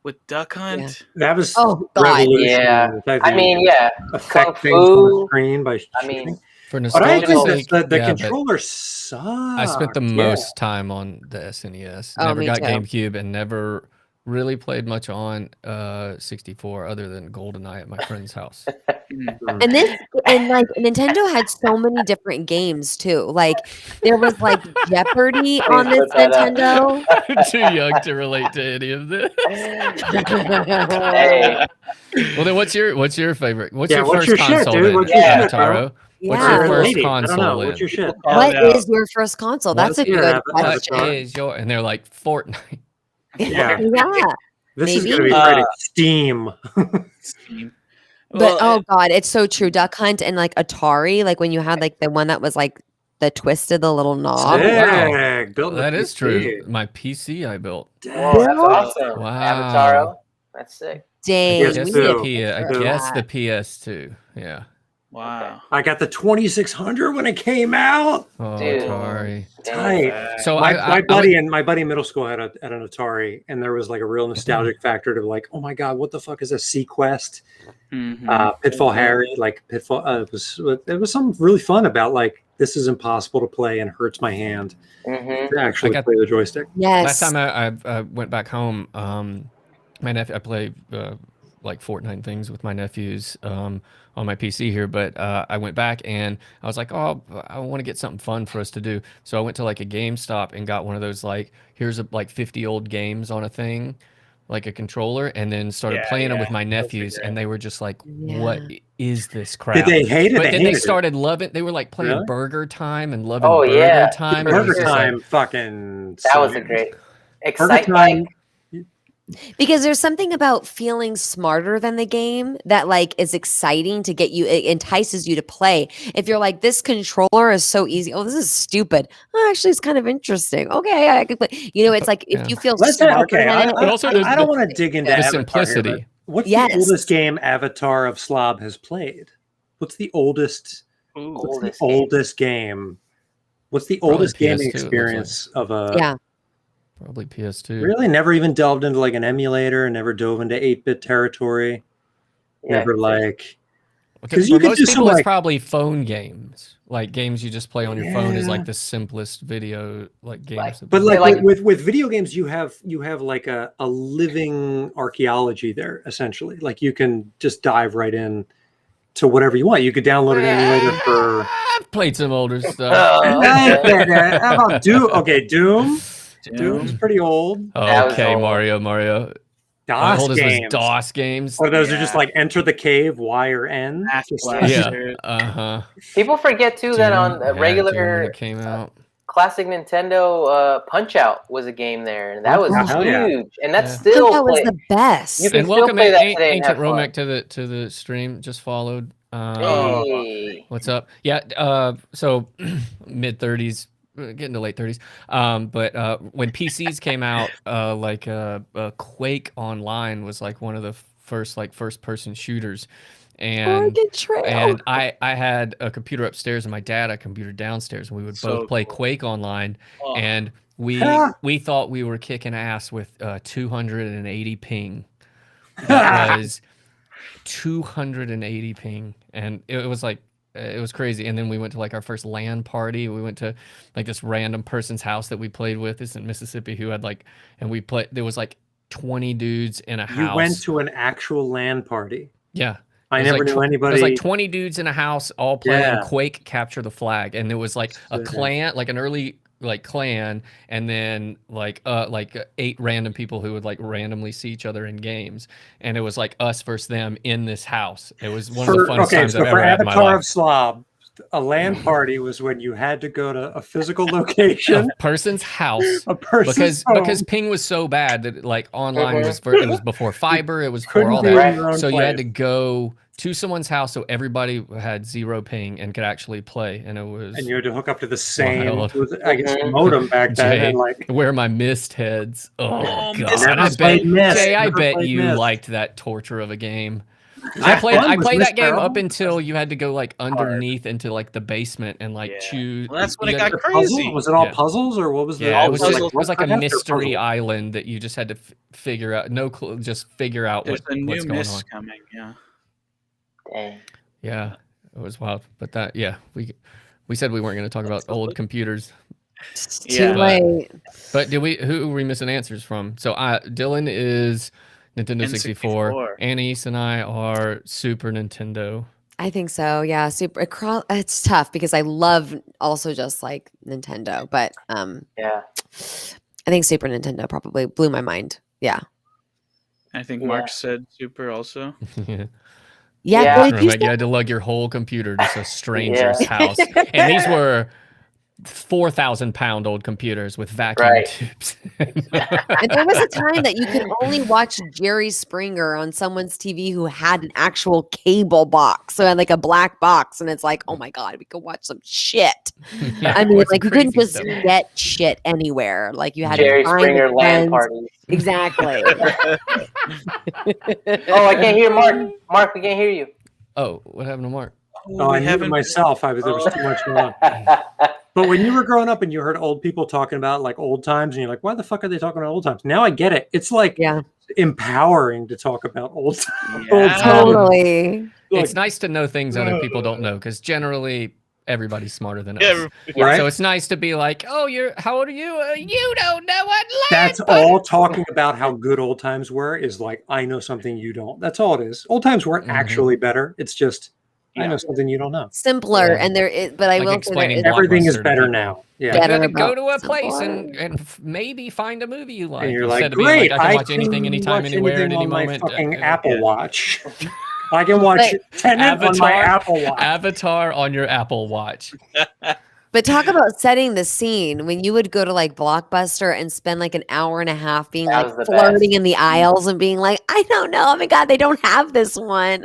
Speaker 3: with Duck Hunt.
Speaker 5: That was
Speaker 1: revolutionary. Yeah. I mean,
Speaker 5: affect things on the screen by shooting.
Speaker 4: For
Speaker 5: but I think
Speaker 4: nostalgia,
Speaker 5: the controller sucks.
Speaker 4: I spent the most time on the SNES. Never got GameCube and never really played much on 64 other than GoldenEye at my friend's house.
Speaker 2: And like Nintendo had so many different games too. Like there was like Jeopardy on this Nintendo.
Speaker 4: I'm too young to relate to any of this.
Speaker 1: Hey.
Speaker 4: Well, then what's your favorite? What's
Speaker 5: Yeah,
Speaker 4: your
Speaker 5: what's
Speaker 4: first
Speaker 5: your shit,
Speaker 4: console?
Speaker 5: dude?
Speaker 4: Then?
Speaker 5: What's your shit, bro?
Speaker 4: Taro? What's
Speaker 2: Yeah.
Speaker 4: your first
Speaker 5: Lady, I don't
Speaker 4: console?
Speaker 5: know. What's your shit?
Speaker 2: What is your first console? That's a good question.
Speaker 4: What is your? And they're like Fortnite.
Speaker 5: Yeah.
Speaker 2: Yeah.
Speaker 5: This is
Speaker 2: Maybe.
Speaker 5: going to be Friday. Steam.
Speaker 3: Steam.
Speaker 2: But oh god, it's so true. Duck Hunt and like Atari, like when you had like the one that was like the twisted the little knob.
Speaker 5: Sick. Built
Speaker 4: That
Speaker 5: the
Speaker 4: is
Speaker 5: PC.
Speaker 4: true. My PC I built.
Speaker 1: Whoa, that's awesome.
Speaker 4: Wow.
Speaker 1: Avatar. That's sick.
Speaker 2: Dang.
Speaker 5: I guess
Speaker 2: we
Speaker 5: so.
Speaker 2: need a
Speaker 4: I
Speaker 2: picture of
Speaker 4: guess the
Speaker 2: that.
Speaker 4: PS2. Yeah.
Speaker 3: Wow.
Speaker 5: I got the 2600 when it came out.
Speaker 4: Oh,
Speaker 1: Dude.
Speaker 4: Atari.
Speaker 5: Tight.
Speaker 4: So
Speaker 5: My buddy in middle school had an Atari, and there was like a real nostalgic factor to like, oh my god, what the fuck is a Sequest? Pitfall Harry, like Pitfall. It was something really fun about like this is impossible to play and hurts my hand to actually play the joystick.
Speaker 2: Yes.
Speaker 4: Last time I went back home, my nephew, I play like Fortnite things with my nephews on my PC here, but I went back and I was like, oh, I want to get something fun for us to do. So I went to like a GameStop and got one of those like, here's like 50 old games on a thing, like a controller, and then started playing them with my nephews, and they were just like, what is this crap?
Speaker 5: Did they hate it?
Speaker 4: But then they started loving. They were like playing Burger Time and loving
Speaker 1: Oh,
Speaker 4: Burger
Speaker 1: yeah.
Speaker 4: Time.
Speaker 5: Burger Time, fucking.
Speaker 1: That was a great.
Speaker 5: Burger
Speaker 1: Excite
Speaker 5: Time.
Speaker 2: Because there's something about feeling smarter than the game that like is exciting to get you, it entices you to play. If you're like, this controller is so easy. Oh, this is stupid. Oh, actually, it's kind of interesting. Okay, I could play. You know, it's like if you feel smarter than it.
Speaker 4: But also
Speaker 5: I don't want to dig into
Speaker 4: the
Speaker 5: Avatar
Speaker 4: simplicity.
Speaker 5: here, but what's the oldest game Avatar of Slob has played? What's the oldest? Oldest game? What's the oldest gaming
Speaker 4: PS2,
Speaker 5: experience of a?
Speaker 4: Probably PS2.
Speaker 5: Really, never even delved into like an emulator. Never dove into 8-bit territory. Never like.
Speaker 4: Because
Speaker 5: you could
Speaker 4: most
Speaker 5: do
Speaker 4: people,
Speaker 5: some
Speaker 4: it's
Speaker 5: like
Speaker 4: probably phone games, like games you just play on your phone is like the simplest video like games.
Speaker 5: But like with video games, you have like a living archaeology there essentially. Like you can just dive right in to whatever you want. You could download an emulator for.
Speaker 4: I've played some older stuff.
Speaker 5: How about Doom? Okay, Doom. Doom's pretty old.
Speaker 4: Okay, Mario.
Speaker 5: DOS
Speaker 4: oldest
Speaker 5: games.
Speaker 4: Was DOS games.
Speaker 5: Or those are just like enter the cave, Y or N.
Speaker 1: People forget too that on regular
Speaker 4: came out.
Speaker 1: classic Nintendo, Punch Out was a game there, and that was huge. And that's still
Speaker 2: that was the best.
Speaker 1: You can
Speaker 4: and
Speaker 1: still
Speaker 4: welcome
Speaker 1: play that today.
Speaker 4: Ancient Romac to the stream. Just followed.
Speaker 1: Hey.
Speaker 4: What's up? Yeah. So mid 30s. Getting to late 30s, but when PCs came out, Quake Online was like one of the first person shooters, and I had a computer upstairs and my dad had a computer downstairs, and we would both play Quake Online, and we thought we were kicking ass with 280 ping. That was 280 ping, and it was like. It was crazy. And then we went to like our first LAN party. We went to like this random person's house that we played with. This in Mississippi who had like, and we played, there was like 20 dudes in a house.
Speaker 5: You went to an actual LAN party.
Speaker 4: Yeah.
Speaker 5: I never knew anybody.
Speaker 4: It was like 20 dudes in a house all playing Quake Capture the Flag. And there was like a clan, like an early like clan, and then like 8 random people who would like randomly see each other in games, and it was like us versus them in this house. It was one of the funnest times I've ever had in my life.
Speaker 5: Avatar of Slob, a LAN party was when you had to go to a physical location,
Speaker 4: a person's house,
Speaker 5: because
Speaker 4: ping was so bad that like online it was before fiber, it was before all that, so you had to go to someone's house so everybody had 0 ping and could actually play, and it was.
Speaker 5: And you had to hook up to the same, I guess, modem back then.
Speaker 4: Jay,
Speaker 5: and like,
Speaker 4: where my mist heads? Oh god!
Speaker 5: Jay,
Speaker 4: I bet you liked that torture of a game. I played that game up until you had to go like underneath into like the basement and like choose.
Speaker 3: Well, that's when it got crazy.
Speaker 5: Was it all puzzles or what was the?
Speaker 4: Yeah, it was like a mystery island that you just had to figure out. No clue, just figure out what's going on.
Speaker 3: Coming, yeah.
Speaker 1: Dang.
Speaker 4: Yeah, it was wild. But we said we weren't going to talk about old computers.
Speaker 2: It's
Speaker 3: Yeah.
Speaker 2: too late.
Speaker 4: But who are we missing answers from? So Dylan is Nintendo 64.
Speaker 3: N64.
Speaker 4: Anais and I are Super Nintendo.
Speaker 2: I think so. Yeah, it's tough because I love also just like Nintendo, but
Speaker 1: Yeah.
Speaker 2: I think Super Nintendo probably blew my mind. Yeah.
Speaker 3: I think
Speaker 1: Yeah.
Speaker 3: Mark said Super also.
Speaker 2: Yeah.
Speaker 1: Yeah.
Speaker 2: What did you
Speaker 4: You had to lug your whole computer to a stranger's
Speaker 1: Yeah.
Speaker 4: house. And these were 4,000-pound old computers with vacuum
Speaker 1: Right.
Speaker 4: tubes.
Speaker 2: And there was a time that you could only watch Jerry Springer on someone's TV who had an actual cable box. So like a black box. And it's like, oh my God, we could watch some shit.
Speaker 4: Yeah,
Speaker 2: I mean,
Speaker 4: with
Speaker 2: like you
Speaker 4: crazy
Speaker 2: couldn't just
Speaker 4: stuff.
Speaker 2: get shit anywhere. Like you had
Speaker 1: Jerry
Speaker 2: to find
Speaker 1: Springer
Speaker 2: the
Speaker 1: LAN
Speaker 2: friends.
Speaker 1: party.
Speaker 2: Exactly.
Speaker 1: Oh, I can't hear Mark. Mark, we can't hear you.
Speaker 4: Oh, what happened to Mark?
Speaker 5: Oh, I muted myself. There was too much going on. But when you were growing up and you heard old people talking about like old times, and you're like, why the fuck are they talking about old times? Now I get it. It's like empowering to talk about old times.
Speaker 3: Yeah.
Speaker 2: Totally.
Speaker 4: It's nice to know things other people don't know because generally everybody's smarter than us.
Speaker 5: Right?
Speaker 4: So it's nice to be like, oh, how old are you? You don't know what life.
Speaker 5: That's all talking about how good old times were is like, I know something you don't. That's all it is. Old times weren't actually better. It's just, I know something you don't know.
Speaker 2: Simpler. And but I will say that
Speaker 5: everything is better now. Yeah.
Speaker 4: You gotta go to a place and maybe find a movie you like.
Speaker 5: And you're like,
Speaker 4: Instead of being
Speaker 5: great,
Speaker 4: like, I can watch anything, anytime, anywhere, at any
Speaker 5: on my
Speaker 4: moment.
Speaker 5: fucking Apple Watch. I can watch Tenet on my Apple Watch.
Speaker 4: Avatar on your Apple Watch.
Speaker 2: But talk about setting the scene when you would go to like Blockbuster and spend like an hour and a half being
Speaker 1: That
Speaker 2: like
Speaker 1: was the
Speaker 2: flirting
Speaker 1: best.
Speaker 2: in the aisles and being like, I don't know. Oh my God, they don't have this one.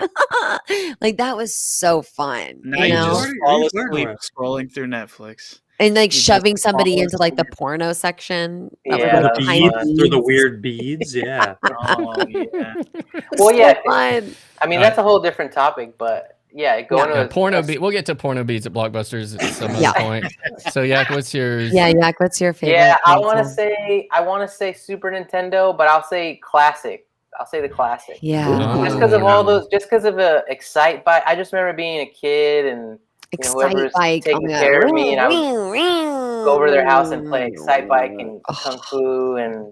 Speaker 2: Like that was so fun.
Speaker 3: Now
Speaker 2: you
Speaker 3: you
Speaker 2: know?
Speaker 3: just fall asleep scrolling through Netflix.
Speaker 2: And like
Speaker 3: You
Speaker 2: shoving
Speaker 3: just
Speaker 2: somebody
Speaker 3: fall
Speaker 2: into like the porno section. That
Speaker 1: Yeah,
Speaker 2: was, like,
Speaker 5: The
Speaker 2: behind
Speaker 5: beads, through the weird beads. Yeah.
Speaker 3: Oh, yeah.
Speaker 1: Well, yeah.
Speaker 2: fun.
Speaker 1: I mean, that's a whole different topic, but yeah, going to
Speaker 4: porno beat. We'll get to porno beats at Blockbusters at some other point. So, Yak, what's yours?
Speaker 2: Yeah, Yak, what's your favorite?
Speaker 1: Yeah, I want
Speaker 2: console?
Speaker 1: to say Super Nintendo, but I'll say classic. I'll say the classic.
Speaker 2: Yeah.
Speaker 1: Just because of all those, just because of the Excite Bike. I just remember being a kid and whoever's taking care of me, and I would go over to their house and play Excite Bike and Kung Fu and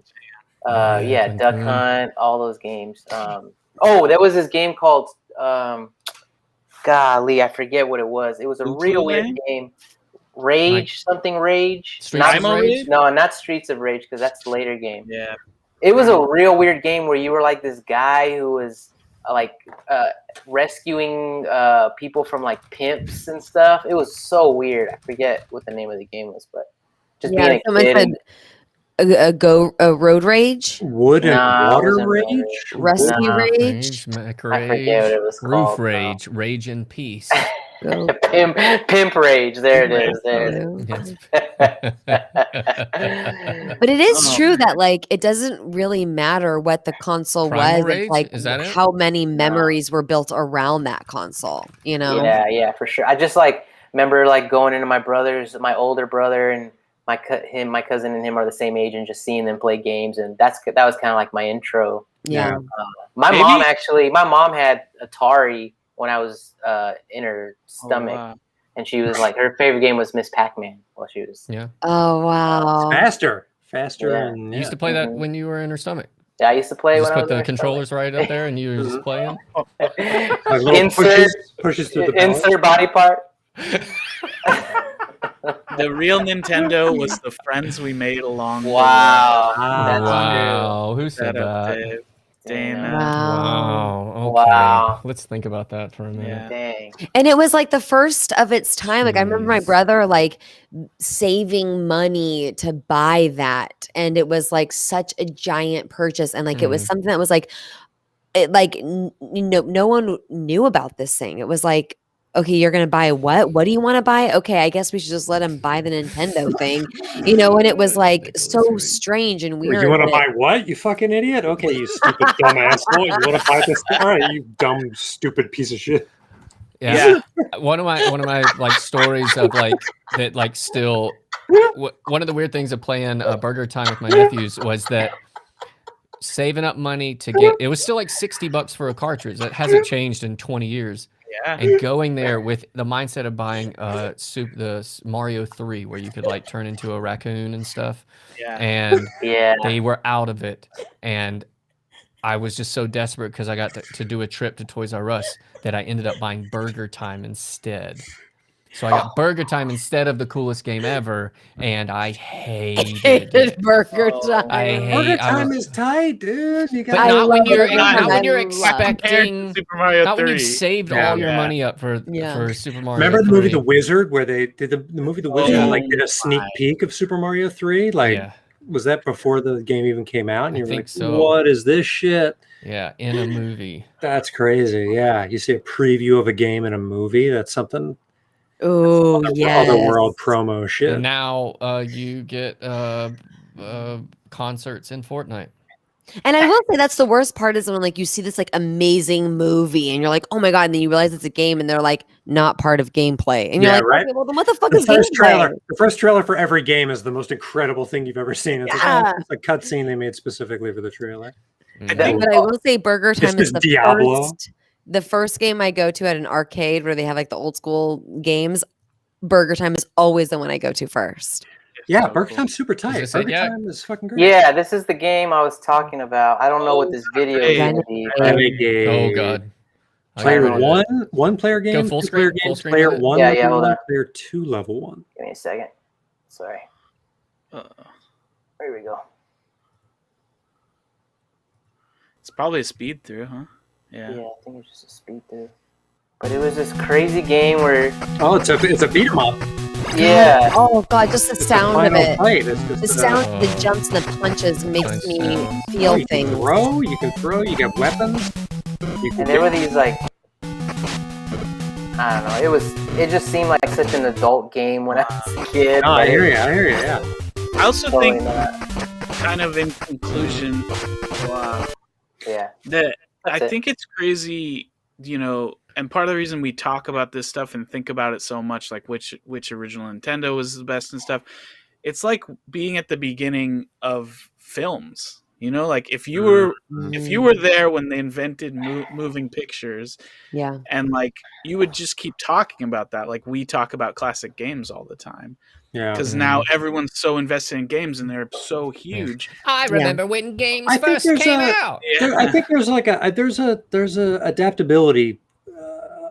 Speaker 1: Duck Hunt, all those games. There was this game called golly, I forget what it was. It was a real weird game. Rage.
Speaker 4: Streets of Rage?
Speaker 1: No, not Streets of Rage because that's a later game.
Speaker 3: Yeah.
Speaker 1: It was a real weird game where you were like this guy who was rescuing people from like pimps and stuff. It was so weird. I forget what the name of the game was, but just being a kid.
Speaker 2: A Road Rage?
Speaker 5: Wood and Water Rage?
Speaker 2: Rescue Rage?
Speaker 4: Mac
Speaker 1: I forget what it was called.
Speaker 4: Roof Rage, Rage in Peace.
Speaker 1: Pimp Rage. There it is. There it is.
Speaker 2: But it is true that like it doesn't really matter what the console
Speaker 4: Primal
Speaker 2: was.
Speaker 4: Rage?
Speaker 2: It's like
Speaker 4: Is that it?
Speaker 2: how many memories were built around that console, you know?
Speaker 1: Yeah, for sure. I just like remember like going into my older brother and my cousin and him are the same age, and just seeing them play games, and that was kind of like my intro.
Speaker 2: Yeah.
Speaker 1: My mom had Atari when I was in her stomach, and she was like, her favorite game was Miss Pac-Man while she was.
Speaker 4: Yeah.
Speaker 2: Oh wow.
Speaker 5: Faster.
Speaker 1: Yeah.
Speaker 5: And
Speaker 4: You used to play that when you were in her stomach.
Speaker 1: Yeah, I used to play when I was
Speaker 4: put the controllers right up there, and you were just playing.
Speaker 5: Pushes through the
Speaker 1: insert body part.
Speaker 3: The real Nintendo was the friends we made along the way.
Speaker 4: Wow. Who said that?
Speaker 3: Damn.
Speaker 4: Wow. Okay.
Speaker 1: Wow.
Speaker 4: Let's think about that for a minute.
Speaker 1: Dang.
Speaker 2: And it was like the first of its time. Like I remember my brother like saving money to buy that, and it was like such a giant purchase, and like it was something that was like, no one knew about this thing. It was like, okay, you're gonna buy what? What do you want to buy? Okay, I guess we should just let him buy the Nintendo thing, And it was like so strange and weird.
Speaker 5: You want to buy what? You fucking idiot! Okay, you stupid dumb asshole. You want to buy this? All right, you dumb stupid piece of shit.
Speaker 4: Yeah. One of my like stories of like that like still one of the weird things of playing Burger Time with my nephews was that saving up money to get it was still like $60 for a cartridge. That hasn't changed in 20 years. and going there with the mindset of buying the Mario 3, where you could like turn into a raccoon and stuff.
Speaker 3: Yeah.
Speaker 4: And
Speaker 1: Yeah.
Speaker 4: they were out of it, and I was just so desperate because I got to do a trip to Toys R Us that I ended up buying Burger Time instead. So I got Burger Time instead of the coolest game ever, and I hated it.
Speaker 2: Burger Time.
Speaker 5: Burger Time is tight, dude. You
Speaker 4: But
Speaker 5: got
Speaker 4: not when you're
Speaker 2: I
Speaker 4: expecting,
Speaker 3: Super Mario
Speaker 4: not
Speaker 3: 3.
Speaker 4: when you've saved all your money up for Super Mario.
Speaker 5: Remember the
Speaker 4: 3.
Speaker 5: movie The Wizard, where they did the movie The Wizard, like did a sneak peek of Super Mario 3? Like, was that before the game even came out? And you're like, what is this shit?
Speaker 4: Yeah, in a movie.
Speaker 5: That's crazy. Yeah, you see a preview of a game in a movie. That's something.
Speaker 2: Oh,
Speaker 5: otherworld promo shit.
Speaker 4: And now you get concerts in Fortnite.
Speaker 2: And I will say that's the worst part is when like you see this like amazing movie and you're like, oh my god, and then you realize it's a game and they're like not part of gameplay. And you're like,
Speaker 5: right?
Speaker 2: okay, well then what the fuck is gameplay?
Speaker 5: The first trailer for every game is the most incredible thing you've ever seen. It's it's a cutscene they made specifically for the trailer.
Speaker 2: But I will say Burger Time is the first game I go to at an arcade where they have like the old school games. Burger Time is always the one I go to first.
Speaker 5: Yeah, Burger Time's super tight. Burger Time is fucking great.
Speaker 1: Yeah, this is the game I was talking about. I don't know what this video is going to be.
Speaker 4: Oh god.
Speaker 5: Player one player game,
Speaker 4: go full
Speaker 5: player
Speaker 4: screen,
Speaker 5: game,
Speaker 4: full screen
Speaker 5: player
Speaker 4: with it?
Speaker 5: one,
Speaker 1: Yeah, hold on.
Speaker 5: player 2, level 1.
Speaker 1: Give me a second. Sorry. There we go.
Speaker 3: It's probably a speed through, huh?
Speaker 1: Yeah, I think it's just a speed through. But it was this crazy game where
Speaker 5: it's a beat 'em up.
Speaker 2: Yeah. Oh god, just the sound of it. The sound,
Speaker 5: the
Speaker 2: the jumps and the punches makes me feel things.
Speaker 5: You can throw, you got weapons.
Speaker 1: And there were these like, I don't know, it just seemed like such an adult game when I was a kid.
Speaker 5: Oh, I hear you, yeah.
Speaker 3: I also think, kind of in conclusion, that I think it's crazy, you know, and part of the reason we talk about this stuff and think about it so much, like which original Nintendo was the best and stuff, it's like being at the beginning of films. You know, like if you were there when they invented moving pictures, and like you would just keep talking about that, like we talk about classic games all the time. Yeah, because now everyone's so invested in games and they're so huge.
Speaker 4: I remember when games first came out.
Speaker 5: I think there's like there's a adaptability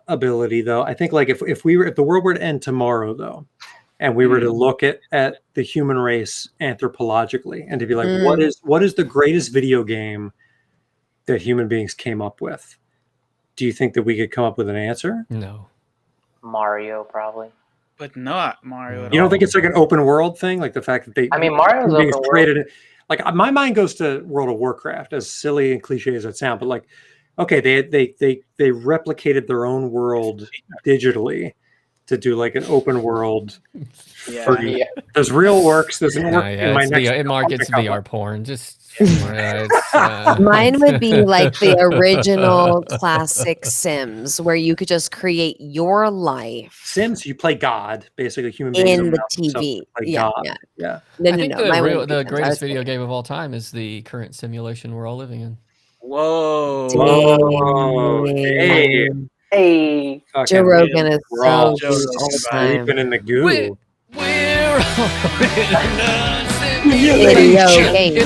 Speaker 5: ability though. I think like if the world were to end tomorrow though, and we were to look at the human race anthropologically and to be like, what is the greatest video game that human beings came up with? Do you think that we could come up with an answer?
Speaker 4: No.
Speaker 1: Mario, probably.
Speaker 3: But not Mario at all.
Speaker 5: You don't think it's like an open world thing? Like the fact that
Speaker 1: Mario's open world.
Speaker 5: Like my mind goes to World of Warcraft, as silly and cliche as it sounds, but like, okay, they replicated their own world digitally to do like an open world. There's real works. There's work in my next.
Speaker 4: It markets VR porn. Just
Speaker 2: mine would be like the original classic Sims, where you could just create your life.
Speaker 5: Sims, you play God, basically human beings
Speaker 2: in the TV.
Speaker 5: Yeah.
Speaker 4: I think the greatest video game of all time is the current simulation we're all living in.
Speaker 3: Whoa!
Speaker 1: Hey,
Speaker 2: Joe Rogan is so
Speaker 5: sleeping in the goo.
Speaker 2: We're video game.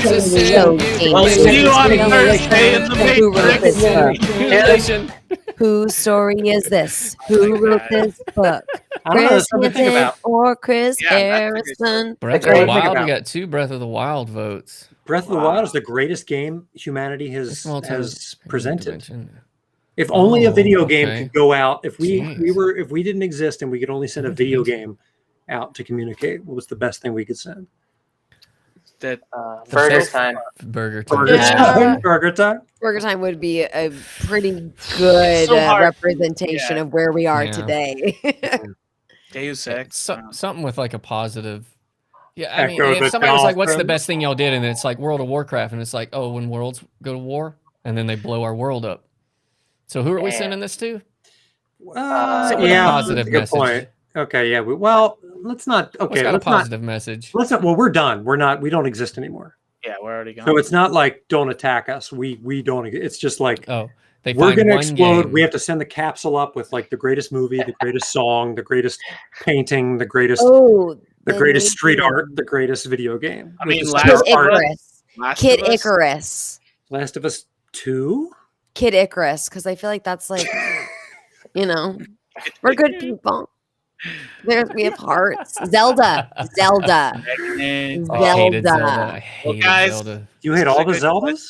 Speaker 3: I'll see you on Thursday in the
Speaker 2: Matrix. Whose story is this? Who wrote this book? Chris Hansen or Chris Harrison?
Speaker 4: Breath of the Wild. We got 2 Breath of the Wild votes.
Speaker 5: Breath of the Wild is the greatest game humanity has presented. If only a video game could go out, if we didn't exist and we could only send a video game out to communicate, what was the best thing we could send?
Speaker 1: Burger Time.
Speaker 4: Burger Time.
Speaker 5: Burger Time.
Speaker 2: Burger Time would be a pretty good representation of where we are today.
Speaker 3: Deus Ex.
Speaker 4: Something with like a positive. Yeah, I mean, if somebody was like, "What's the best thing y'all did?" and it's like World of Warcraft, and it's like, "Oh, when worlds go to war, and then they blow our world up." So who are we sending this to? Positive message.
Speaker 5: Point. Okay, yeah. Let's not. Okay,
Speaker 4: got a positive message.
Speaker 5: Let's not. Well, we're done. We're not. We don't exist anymore.
Speaker 3: Yeah, we're already gone.
Speaker 5: So it's not like don't attack us. We don't. It's just like We're
Speaker 4: find
Speaker 5: gonna
Speaker 4: one
Speaker 5: explode.
Speaker 4: game.
Speaker 5: We have to send the capsule up with like the greatest movie, the greatest song, the greatest painting, the greatest street art, the greatest video game.
Speaker 3: I mean,
Speaker 2: Kid Icarus.
Speaker 5: Last of Us 2?
Speaker 2: Kid Icarus, because I feel like that's like, we're good people. We have hearts. Zelda.
Speaker 4: I hated Zelda.
Speaker 5: You hate all the Zeldas?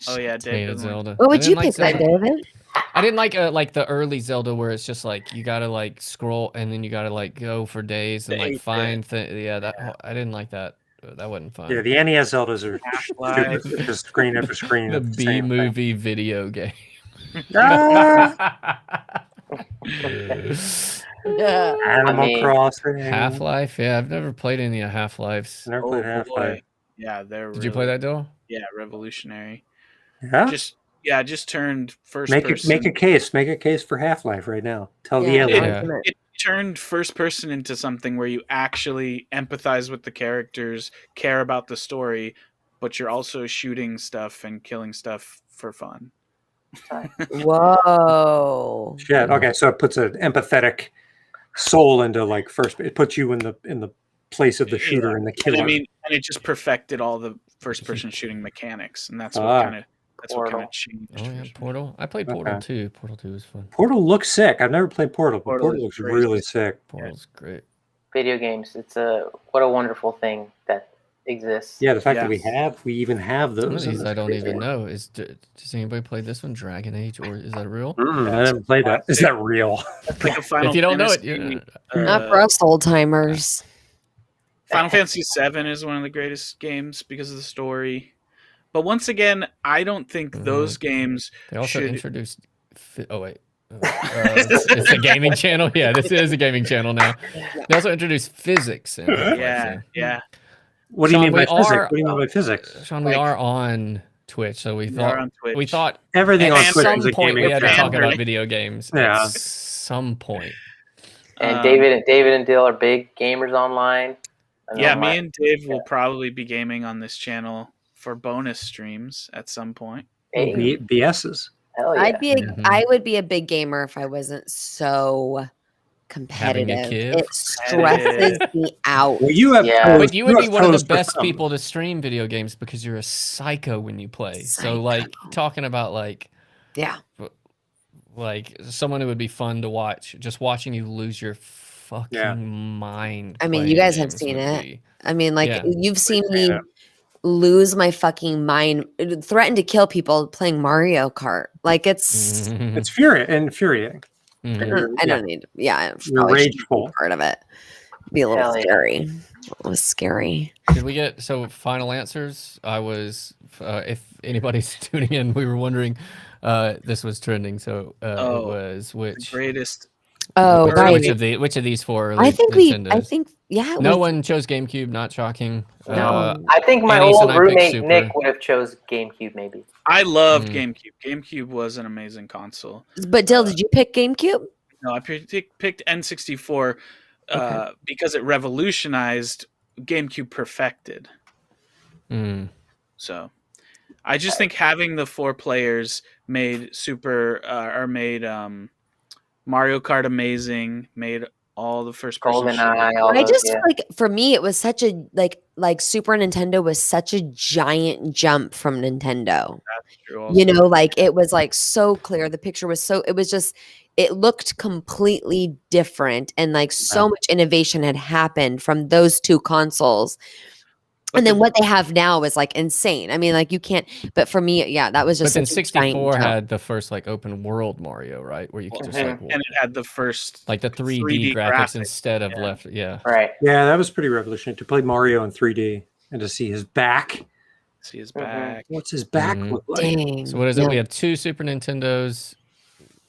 Speaker 3: Oh yeah, David.
Speaker 4: Zelda.
Speaker 2: What would you pick then, David?
Speaker 4: I didn't like the early Zelda where it's just like you gotta like scroll and then you gotta like go for days and like find things. Yeah, that I didn't like that. That wasn't fun.
Speaker 5: Yeah, the NES Zeldas are just screen after screen.
Speaker 4: The B movie video game.
Speaker 5: Animal Crossing.
Speaker 4: Half-Life. Yeah, I've never played any of Half-Lives.
Speaker 5: Never played Half-Life.
Speaker 3: Yeah,
Speaker 4: Did you play that, Dylan?
Speaker 3: Yeah, revolutionary.
Speaker 5: Yeah.
Speaker 3: Just turned first
Speaker 5: make
Speaker 3: person.
Speaker 5: Make a case for Half-Life right now. Tell the alien.
Speaker 3: It turned first person into something where you actually empathize with the characters, care about the story, but you're also shooting stuff and killing stuff for fun.
Speaker 2: Whoa.
Speaker 5: Shit. Okay, so it puts an empathetic soul into like first. It puts you in the place of the shooter and the killer.
Speaker 3: I mean, and it just perfected all the first person shooting mechanics, and that's what kind of changed.
Speaker 4: Oh yeah, Portal. I played Portal 2. Portal 2 was fun.
Speaker 5: Portal looks sick. I've never played Portal, but Portal looks really sick.
Speaker 4: Portal's great.
Speaker 1: Video games. What a wonderful thing that exists.
Speaker 5: Yeah, the fact that we even have those.
Speaker 4: Some of these I don't even know. Does anybody play this one, Dragon Age, or is that real?
Speaker 5: I haven't played that. Is that real?
Speaker 4: If you don't know it,
Speaker 2: not for us old timers.
Speaker 3: Final Fantasy VII is one of the greatest games because of the story. But once again, I don't think those games.
Speaker 4: They also introduced. Oh wait. It's a gaming channel. Yeah, this is a gaming channel now. They also introduced physics.
Speaker 3: Yeah.
Speaker 5: What do you mean by physics? What do you mean by physics?
Speaker 4: Sean, we are on Twitch, so we thought
Speaker 5: everything on Twitch
Speaker 4: at
Speaker 5: is
Speaker 4: some
Speaker 5: a
Speaker 4: point
Speaker 5: gaming
Speaker 4: we had to
Speaker 5: channel.
Speaker 4: talk about video games.
Speaker 5: Yeah.
Speaker 4: At some point.
Speaker 1: And David and Dill are big gamers online.
Speaker 3: Yeah, me and Dave will probably be gaming on this channel for bonus streams at some point.
Speaker 5: BS's.
Speaker 1: Hell yeah.
Speaker 2: I would be a big gamer if I wasn't so competitive. It stresses me out.
Speaker 5: Well, you have
Speaker 4: but you would be one of the best people to stream video games because you're a psycho when you play. So like talking about like someone who would be fun to watch, just watching you lose your fucking mind.
Speaker 2: I mean, you guys have seen it. I mean, like you've seen me lose my fucking mind, threaten to kill people playing Mario Kart. Like it's
Speaker 5: infuriating.
Speaker 2: I don't need. Yeah,
Speaker 5: you're rageful.
Speaker 2: Part of it. Be a little scary. It was scary.
Speaker 4: Did we get final answers? I was. If anybody's tuning in, we were wondering. This was trending. So it was which
Speaker 3: greatest.
Speaker 2: Oh, right.
Speaker 4: Which of these four?
Speaker 2: I think
Speaker 4: no one chose GameCube. Not shocking.
Speaker 2: No,
Speaker 1: I think my old roommate Nick would have chose GameCube. Maybe.
Speaker 3: I loved GameCube. GameCube was an amazing console.
Speaker 2: But Dill, did you pick GameCube?
Speaker 3: No, I picked N64 because it revolutionized GameCube perfected. So, I just think having the 4 players made Mario Kart amazing, made all the first person.
Speaker 2: For me, it was such a like Super Nintendo was such a giant jump from Nintendo.
Speaker 3: That's true. Also.
Speaker 2: It was like so clear. The picture was it looked completely different, and like so much innovation had happened from those 2 consoles. And then what they have now is like insane. I mean, like you can't. But for me, that was just.
Speaker 4: But then 64 had the first like open world Mario, right? Where you could just like.
Speaker 3: And it had the first
Speaker 4: like the 3D graphics instead of left. Yeah.
Speaker 1: Right.
Speaker 5: Yeah, that was pretty revolutionary to play Mario in 3D and to see his back. What's his back look like?
Speaker 2: Dang.
Speaker 4: So what is it? We have 2 Super Nintendos.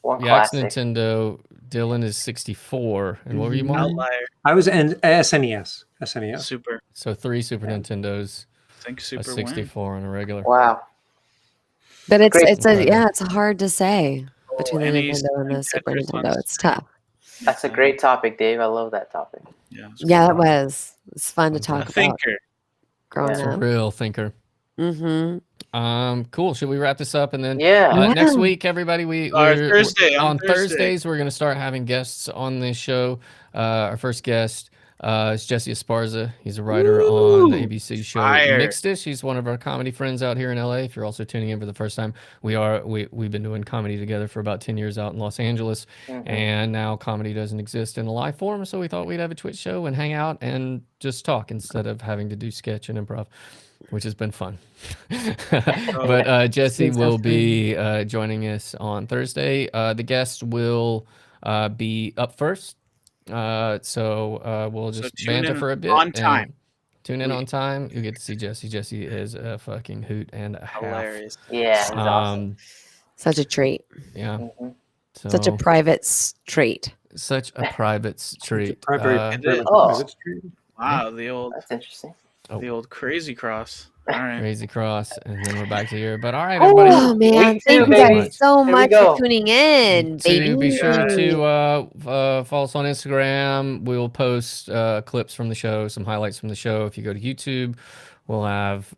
Speaker 1: One
Speaker 4: Yak's
Speaker 1: classic.
Speaker 4: Nintendo. Dylan is 64. And what were you, Mark?
Speaker 3: Outlier.
Speaker 5: I was in SNES.
Speaker 3: Super.
Speaker 4: So 3 Super Nintendos.
Speaker 3: I think Super.
Speaker 4: A 64 on a regular.
Speaker 1: Wow.
Speaker 2: But it's hard to say between the Nintendo and the Super Nintendo. It's tough.
Speaker 1: That's a great topic, Dave. I love that topic.
Speaker 2: Yeah, it was. It's fun to talk about.
Speaker 3: Thinker.
Speaker 2: Growing up.
Speaker 4: Real thinker.
Speaker 2: Mm-hmm.
Speaker 4: Cool. Should we wrap this up and then next week, everybody? On Thursdays we're gonna start having guests on this show. Our first guest is Jesse Esparza. He's a writer on the ABC show Mixed-ish. He's one of our comedy friends out here in LA. If you're also tuning in for the first time, we've been doing comedy together for about 10 years out in Los Angeles, and now comedy doesn't exist in a live form, so we thought we'd have a Twitch show and hang out and just talk instead of having to do sketch and improv, which has been fun. But Jesse will be joining us on Thursday. The guest will be up first. So we'll just banter for a bit.
Speaker 3: On time.
Speaker 4: Tune in on time. You get to see Jesse. Jesse is a fucking hoot and a half.
Speaker 1: Hilarious. Yeah, he's awesome.
Speaker 2: Such a treat.
Speaker 4: Yeah. So,
Speaker 2: such a private treat.
Speaker 4: Such a private treat.
Speaker 3: Wow, the old.
Speaker 1: That's interesting.
Speaker 3: The old crazy cross. All right.
Speaker 4: Crazy cross, and then we're back to here. But all right, everybody.
Speaker 2: Oh man, thank you guys so much for tuning in, baby.
Speaker 4: Be sure to follow us on Instagram. We'll post clips from the show, some highlights from the show. If you go to YouTube, we'll have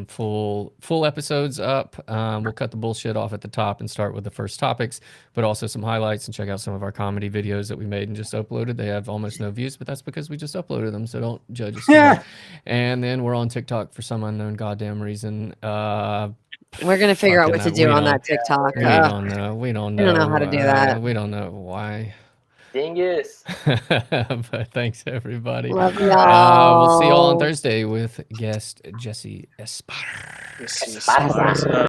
Speaker 4: full episodes up. We'll cut the bullshit off at the top and start with the first topics, but also some highlights, and check out some of our comedy videos that we made and just uploaded. They have almost no views, but that's because we just uploaded them, so don't judge us. Yeah. And then we're on TikTok for some unknown goddamn reason.
Speaker 2: We're gonna figure out what to do on that TikTok.
Speaker 4: We don't know. We don't know
Speaker 2: how to do that.
Speaker 4: We don't know why.
Speaker 1: Dingus.
Speaker 4: But thanks, everybody.
Speaker 2: Love y'all.
Speaker 4: We'll see y'all on Thursday with guest Jesse Esparza.